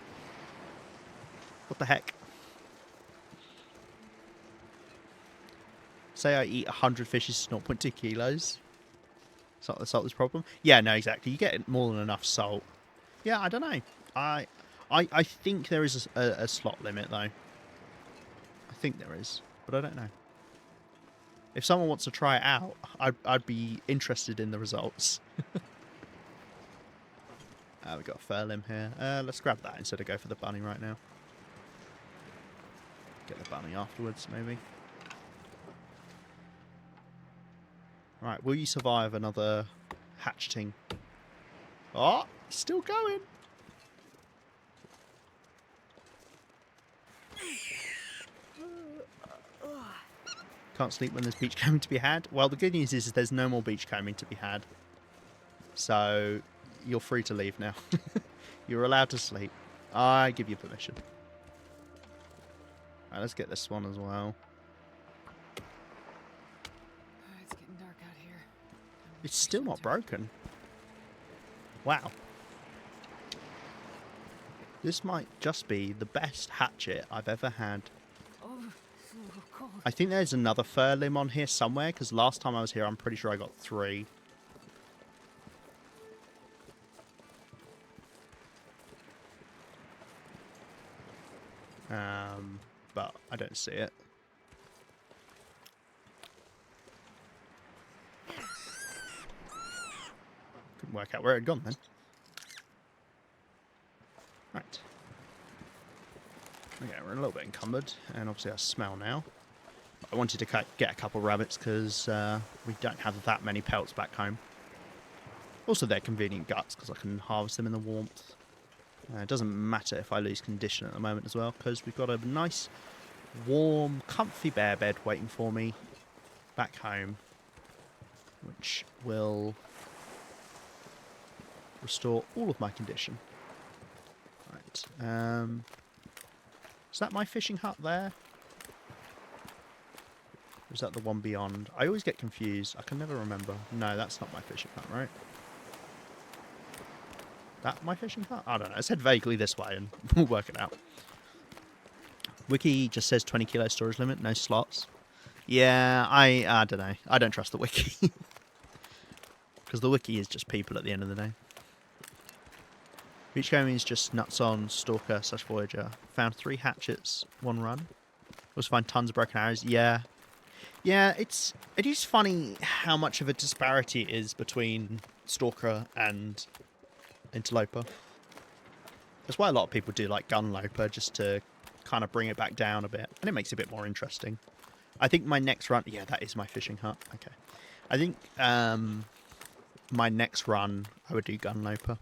What the heck? Say I eat 100 fishes, it's 0.2 kilos. It's not the salt's problem. Yeah, no, exactly. You get more than enough salt. Yeah, I don't know. I think there is a slot limit, though. I think there is, but I don't know. If someone wants to try it out, I'd be interested in the results. We've got a fur limb here. Let's grab that instead of go for the bunny right now. Get the bunny afterwards, maybe. Right, will you survive another hatcheting? Oh, still going. Can't sleep when there's beachcombing to be had. Well, the good news is there's no more beachcombing to be had. So, you're free to leave now. You're allowed to sleep. I give you permission. Alright, let's get this one as well. It's getting dark out here. It's still not broken. Wow. This might just be the best hatchet I've ever had. Oh, so cold. I think there's another fur limb on here somewhere, because last time I was here, I'm pretty sure I got 3. But I don't see it. Couldn't work out where it had gone then. Right. Okay, we're a little bit encumbered, and obviously I smell now. I wanted to get a couple rabbits because we don't have that many pelts back home. Also, they're convenient guts because I can harvest them in the warmth. It doesn't matter if I lose condition at the moment as well, because we've got a nice, warm, comfy bear bed waiting for me back home, which will restore all of my condition. Right. Is that my fishing hut there? Or is that the one beyond? I always get confused. I can never remember. No, that's not my fishing hut, right? That my fishing hut? I don't know. Let's head vaguely this way and we'll work it out. Wiki just says 20 kilo storage limit, no slots. Yeah, I don't know. I don't trust the wiki. Because the wiki is just people at the end of the day. Beachcombing is just nuts on Stalker / Voyager. Found 3 hatchets, 1 run. Also find tons of broken arrows. Yeah. Yeah, it is funny how much of a disparity it is between Stalker and Interloper. That's why a lot of people do like Gunloper, just to kind of bring it back down a bit, and it makes it a bit more interesting. I think my next run, yeah, that is my fishing hut. Okay, I think my next run I would do Gunloper.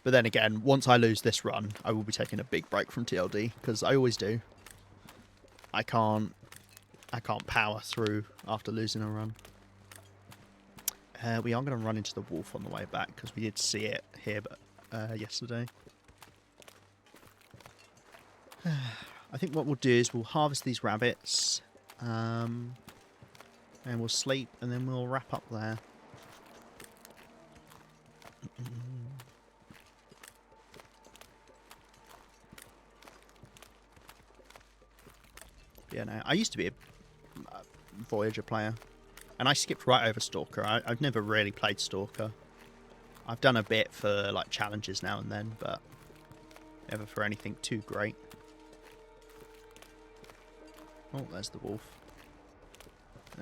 But then again, once I lose this run, I will be taking a big break from TLD because I always do. I can't power through after losing a run. We are going to run into the wolf on the way back because we did see it here yesterday. I think what we'll do is we'll harvest these rabbits and we'll sleep and then we'll wrap up there. Yeah, no, I used to be a Voyager player. And I skipped right over Stalker. I've never really played Stalker. I've done a bit for like challenges now and then, but never for anything too great. Oh, there's the wolf.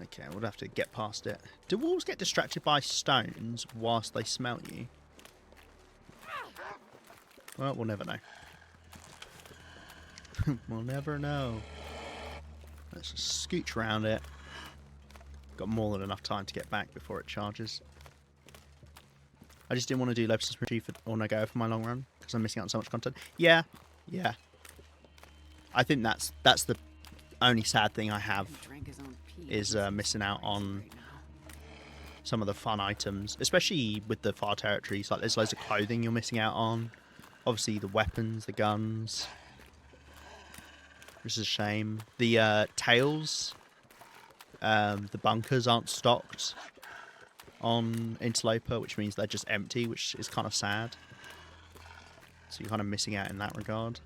Okay, we'll have to get past it. Do wolves get distracted by stones whilst they smell you? Well, we'll never know. We'll never know. Let's just scooch around it. Got more than enough time to get back before it charges. I just didn't want to do Lobster's Retrieve or no go for my long run because I'm missing out on so much content. Yeah, yeah. I think that's the only sad thing I have is missing out on some of the fun items, especially with the far territories. Like there's loads of clothing you're missing out on. Obviously the weapons, the guns. Which is a shame. The tails. The bunkers aren't stocked on Interloper, which means they're just empty, which is kind of sad. So you're kind of missing out in that regard.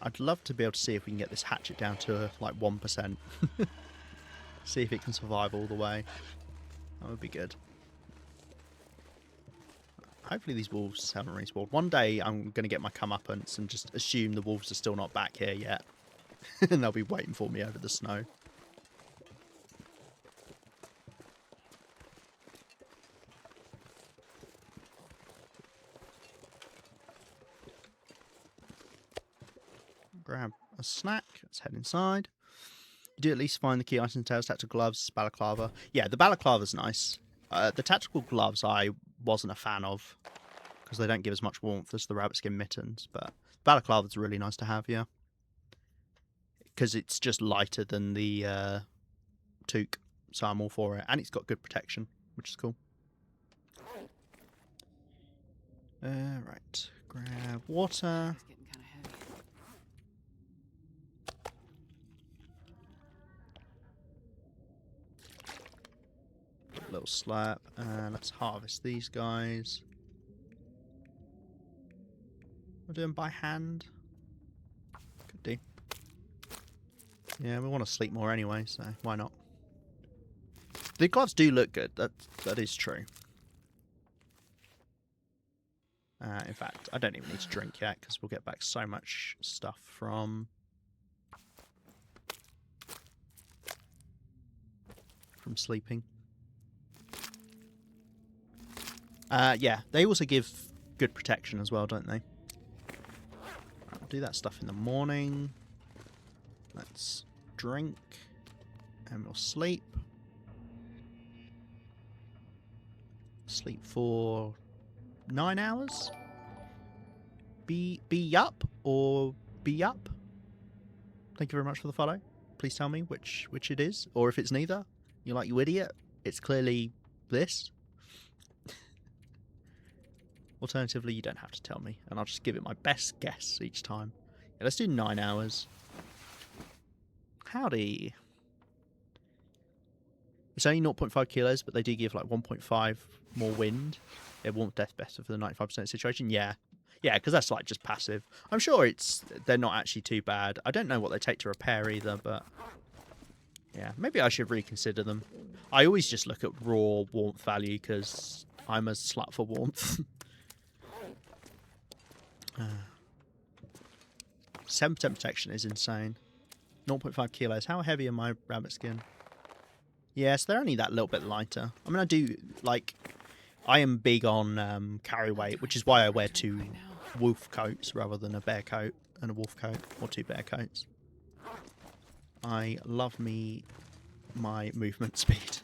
I'd love to be able to see if we can get this hatchet down to like 1%. See if it can survive all the way. That would be good. Hopefully these wolves haven't respawned. One day I'm going to get my comeuppance and just assume the wolves are still not back here yet. And they'll be waiting for me over the snow. Grab a snack. Let's head inside. You do at least find the key items, tails, tactical gloves, balaclava. Yeah, the balaclava's nice. The tactical gloves I wasn't a fan of because they don't give as much warmth as the rabbit skin mittens, but balaclava's really nice to have, yeah. Because it's just lighter than the toque, so I'm all for it. And it's got good protection, which is cool. Right, grab water. It's getting kind of heavy. Little slap, and let's harvest these guys. We're doing by hand. Could do. Yeah, we want to sleep more anyway, so why not? The gloves do look good. That is true. In fact, I don't even need to drink yet because we'll get back so much stuff from sleeping. Yeah, they also give good protection as well, don't they? I'll do that stuff in the morning. Let's drink. And we'll sleep. Sleep for 9 hours? Be up or be up? Thank you very much for the follow. Please tell me which it is. Or if it's neither. You're like, you idiot. It's clearly this. Alternatively, you don't have to tell me, and I'll just give it my best guess each time. Yeah, let's do 9 hours. Howdy. It's only 0.5 kilos, but they do give like 1.5 more wind. Yeah, warmth death better for the 95% situation. Yeah. Yeah, because that's like just passive. I'm sure they're not actually too bad. I don't know what they take to repair either, but yeah, maybe I should reconsider them. I always just look at raw warmth value because I'm a slut for warmth. 7% protection is insane. 0.5 kilos. How heavy are my rabbit skin? Yes, they're only that little bit lighter. I mean, I do, like, I am big on carry weight, which is why I wear 2 wolf coats rather than a bear coat and a wolf coat, or 2 bear coats. I love my movement speed,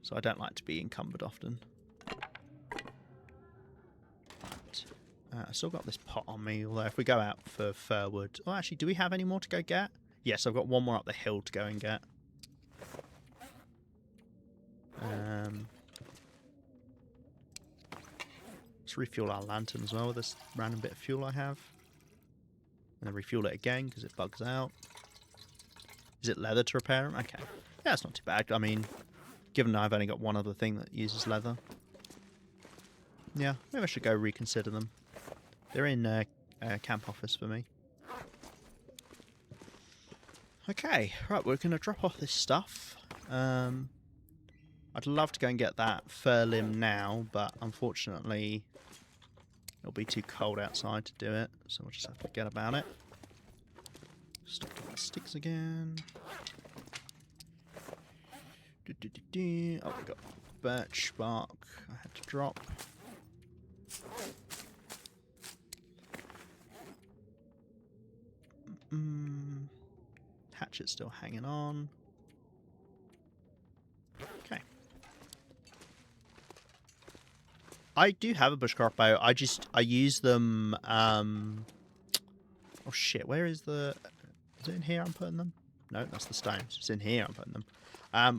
so I don't like to be encumbered often. I've still got this pot on me, although if we go out for firwood... Oh, actually, do we have any more to go get? Yes, I've got one more up the hill to go and get. Let's refuel our lantern as well with this random bit of fuel I have. And then refuel it again because it bugs out. Is it leather to repair them? Okay. Yeah, it's not too bad. I mean, given I've only got one other thing that uses leather. Yeah, maybe I should go reconsider them. They're in camp office for me. Okay, right, we're going to drop off this stuff. I'd love to go and get that fur limb now, but unfortunately it'll be too cold outside to do it, so we'll just have to forget about it. Stop doing the sticks again. Oh, we got birch bark I had to drop. Hatchet's still hanging on. Okay. I do have a bushcraft bow. I use them. Oh shit! Where is the? Is it in here? I'm putting them. No, that's the stones. It's in here. I'm putting them.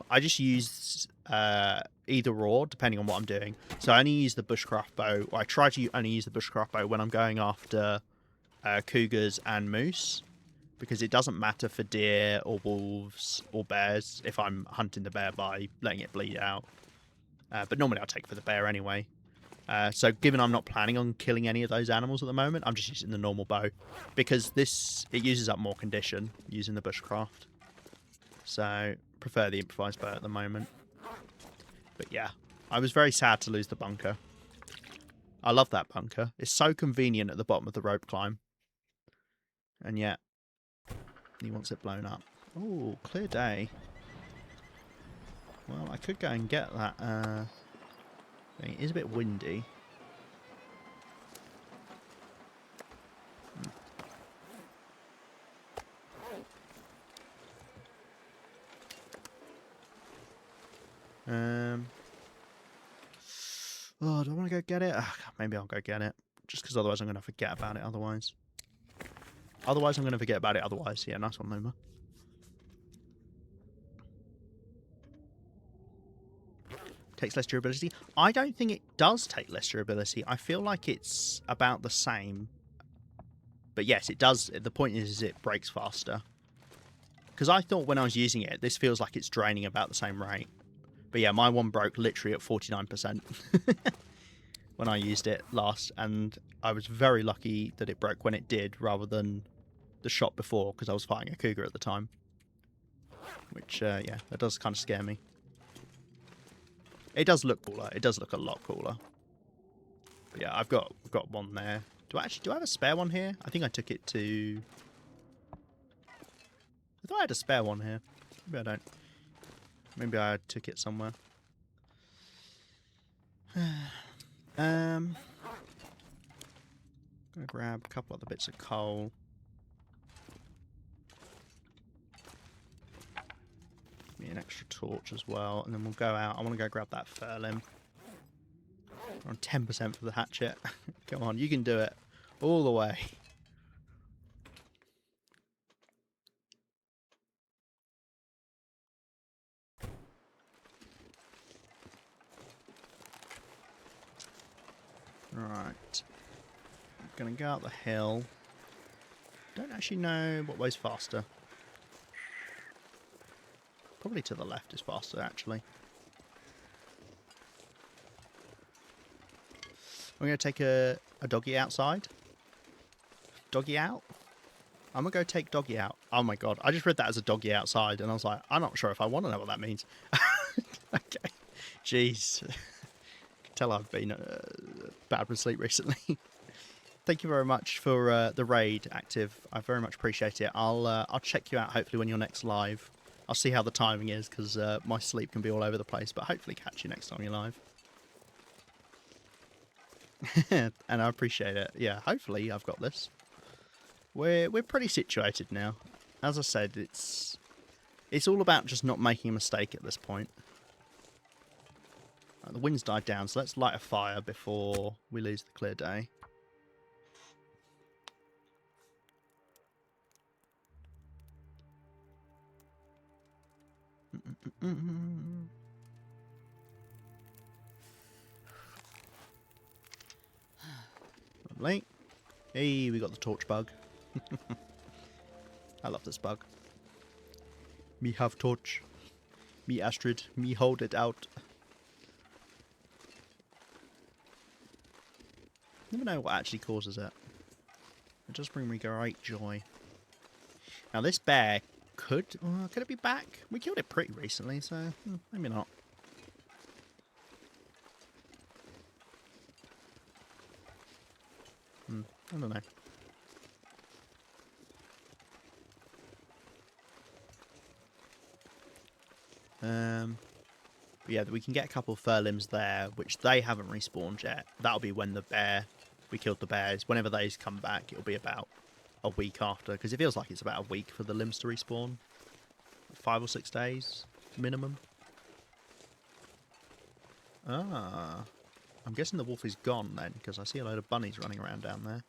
I just use either or depending on what I'm doing. So I only use the bushcraft bow. Or I try to only use the bushcraft bow when I'm going after cougars and moose, because it doesn't matter for deer or wolves or bears if I'm hunting the bear by letting it bleed out. But normally I'll take for the bear anyway. So given I'm not planning on killing any of those animals at the moment, I'm just using the normal bow. Because it uses up more condition using the bushcraft. So prefer the improvised bow at the moment. But yeah, I was very sad to lose the bunker. I love that bunker. It's so convenient at the bottom of the rope climb. And yet, he wants it blown up. Oh, clear day. Well, I could go and get that thing. It is a bit windy. Oh, do I want to go get it? Maybe I'll go get it. Just because otherwise I'm going to forget about it otherwise. I'm going to forget about it otherwise. Yeah, nice one, Luma. Takes less durability. I don't think it does take less durability. I feel like it's about the same. But yes, it does. The point is it breaks faster. Because I thought when I was using it, this feels like it's draining about the same rate. But yeah, my one broke literally at 49% when I used it last. And I was very lucky that it broke when it did rather than the shot before because I was fighting a cougar at the time. Which, yeah, that does kind of scare me. It does look cooler. It does look a lot cooler. But yeah, I've got one there. Do I have a spare one here? I think I took it to... I thought I had a spare one here. Maybe I don't. Maybe I took it somewhere. I'm gonna grab a couple other bits of coal. Give me an extra torch as well, and then we'll go out. I want to go grab that fir limb. We're on 10% for the hatchet. Come on, you can do it. All the way. Right. I'm gonna go up the hill. Don't actually know what way's faster. Probably to the left is faster, actually. I'm going to take a doggy outside. Doggy out? I'm going to go take doggy out. Oh my god, I just read that as a doggy outside, and I was like, I'm not sure if I want to know what that means. Okay. Jeez. I can tell I've been bad with sleep recently. Thank you very much for the raid, Active. I very much appreciate it. I'll check you out hopefully when you're next live. I'll see how the timing is, because my sleep can be all over the place, but hopefully catch you next time you're live. And I appreciate it. Yeah, hopefully I've got this. We're pretty situated now. As I said, it's all about just not making a mistake at this point. Right, the wind's died down, so let's light a fire before we lose the clear day. Lovely. Hey, we got the torch bug. I love this bug. Me have torch. Me Astrid. Me hold it out. Never know what actually causes it. It does bring me great joy. Now this bear could it be back? We killed it pretty recently, so maybe not. I don't know. But yeah, we can get a couple of fur limbs there, which they haven't respawned yet. That'll be when we killed the bears. Whenever those come back, it'll be about a week after, because it feels like it's about a week for the limbs to respawn. 5 or 6 days minimum. Ah, I'm guessing the wolf is gone then, because I see a load of bunnies running around down there.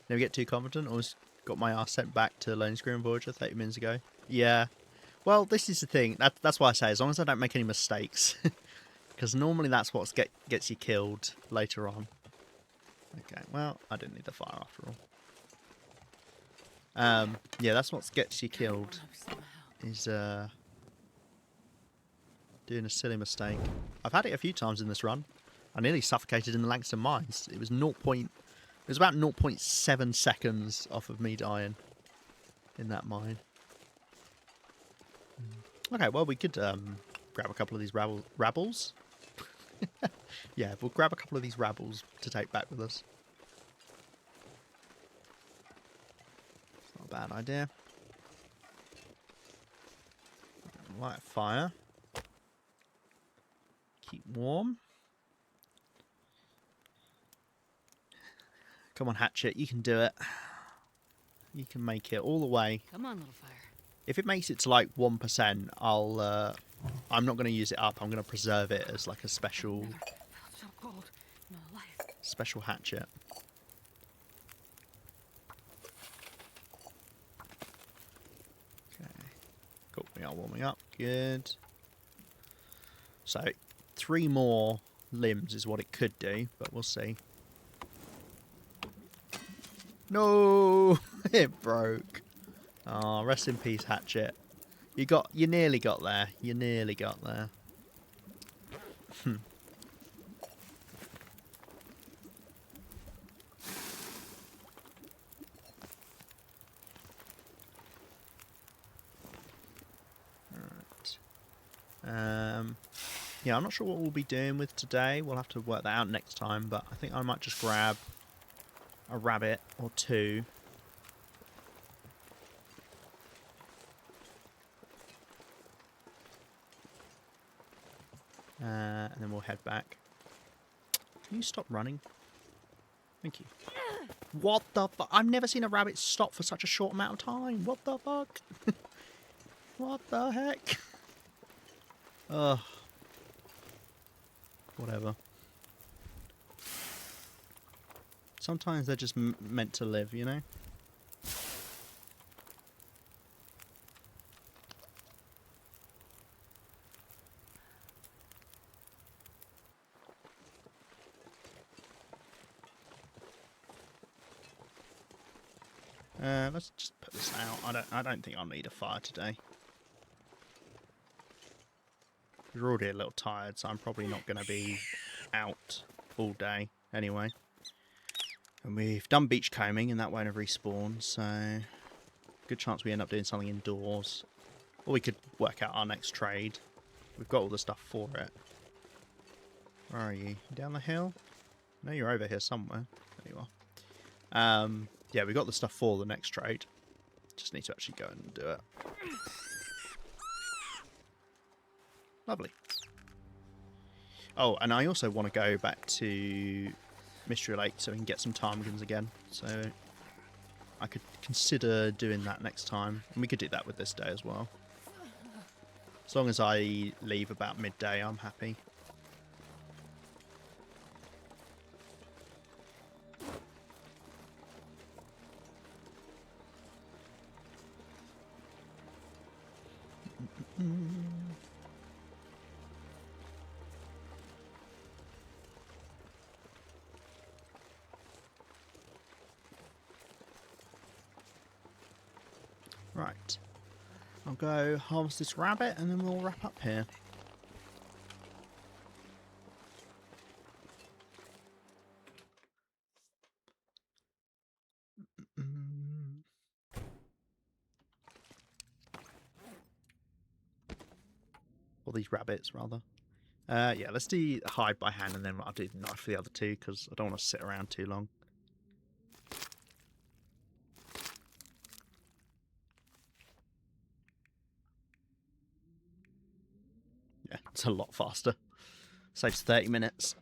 Never get too confident. Almost got my ass sent back to Lone Scream Voyager 30 minutes ago. Yeah. Well, this is the thing. That's why I say, as long as I don't make any mistakes. Because normally that's what gets you killed later on. Okay, well, I didn't need the fire after all. Yeah, that's what gets you killed. Is Doing a silly mistake. I've had it a few times in this run. I nearly suffocated in the Langston mines. It was it was about 0.7 seconds off of me dying in that mine. Okay, well we could grab a couple of these rabbles. Yeah, we'll grab a couple of these rabbles to take back with us. It's not a bad idea. Light a fire. Keep warm. Come on, Hatchet, you can do it. You can make it all the way. Come on, little fire. If it makes it to like 1%, I'm not going to use it up. I'm going to preserve it as like a special Never felt so cold in my life. special hatchet. Okay. Cool. We are warming up. Good. So 3 more limbs is what it could do, but we'll see. No, it broke. Oh, rest in peace, Hatchet. You nearly got there. You nearly got there. Alright. Yeah, I'm not sure what we'll be doing with today. We'll have to work that out next time, but I think I might just grab a rabbit or 2. And then we'll head back. Can you stop running? Thank you. What the fuck? I've never seen a rabbit stop for such a short amount of time. What the fuck? What the heck? Ugh. Whatever. Sometimes they're just meant to live, you know? Let's just put this out. I don't think I'll need a fire today. We're already a little tired, so I'm probably not going to be out all day anyway. And we've done beach combing, and that won't have respawned, so good chance we end up doing something indoors. Or we could work out our next trade. We've got all the stuff for it. Where are you? You down the hill? No, you're over here somewhere. There you are. Yeah, we got the stuff for the next trade. Just need to actually go and do it. Lovely. Oh, and I also want to go back to Mystery Lake so we can get some ptarmigans again. So I could consider doing that next time. And we could do that with this day as well. As long as I leave about midday, I'm happy. Right. I'll go harvest this rabbit and then we'll wrap up here. Or these rabbits, rather. Yeah, let's do hide by hand and then I'll do the knife for the other 2 because I don't want to sit around too long. Yeah, it's a lot faster. Saves 30 minutes.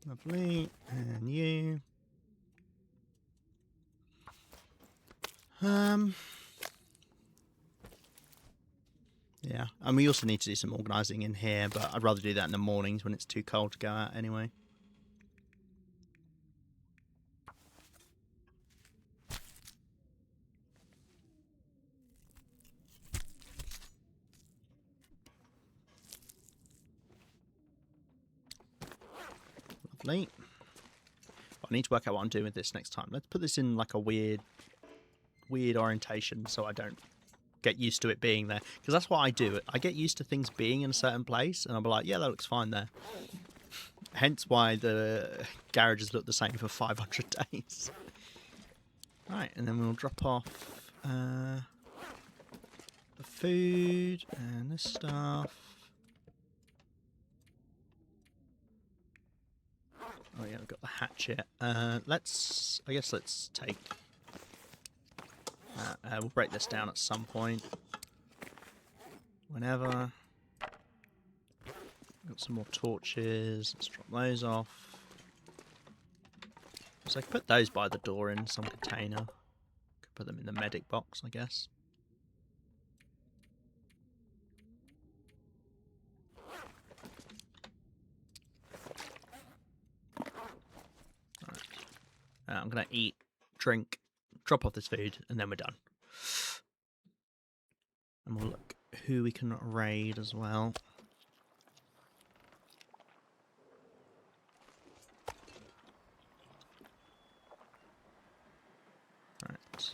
Lovely. And you. Yeah, and we also need to do some organising in here, but I'd rather do that in the mornings when it's too cold to go out anyway. Lovely. I need to work out what I'm doing with this next time. Let's put this in like a weird orientation so I don't get used to it being there. Because that's what I do. I get used to things being in a certain place, and I'll be like, yeah, that looks fine there. Hence why the garages look the same for 500 days. Right, and then we'll drop off the food and this stuff. Oh yeah, we've got the hatchet. I guess let's take... we'll break this down at some point. Whenever. Got some more torches. Let's drop those off. So I could put those by the door in some container. Could put them in the medic box, I guess. Alright. I'm going to eat, drink, drop off this food, and then we're done. And we'll look who we can raid as well. Right.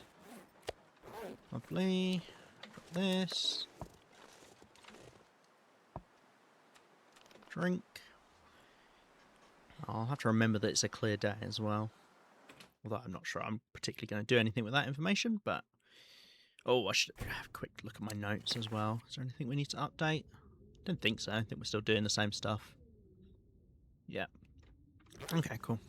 Lovely. Got this. Drink. I'll have to remember that it's a clear day as well. Although I'm not sure I'm particularly going to do anything with that information, but... Oh, I should have a quick look at my notes as well. Is there anything we need to update? Don't think so. I think we're still doing the same stuff. Yeah. Okay, cool.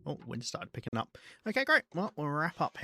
Oh, wind started picking up. Okay, great. Well, we'll wrap up here.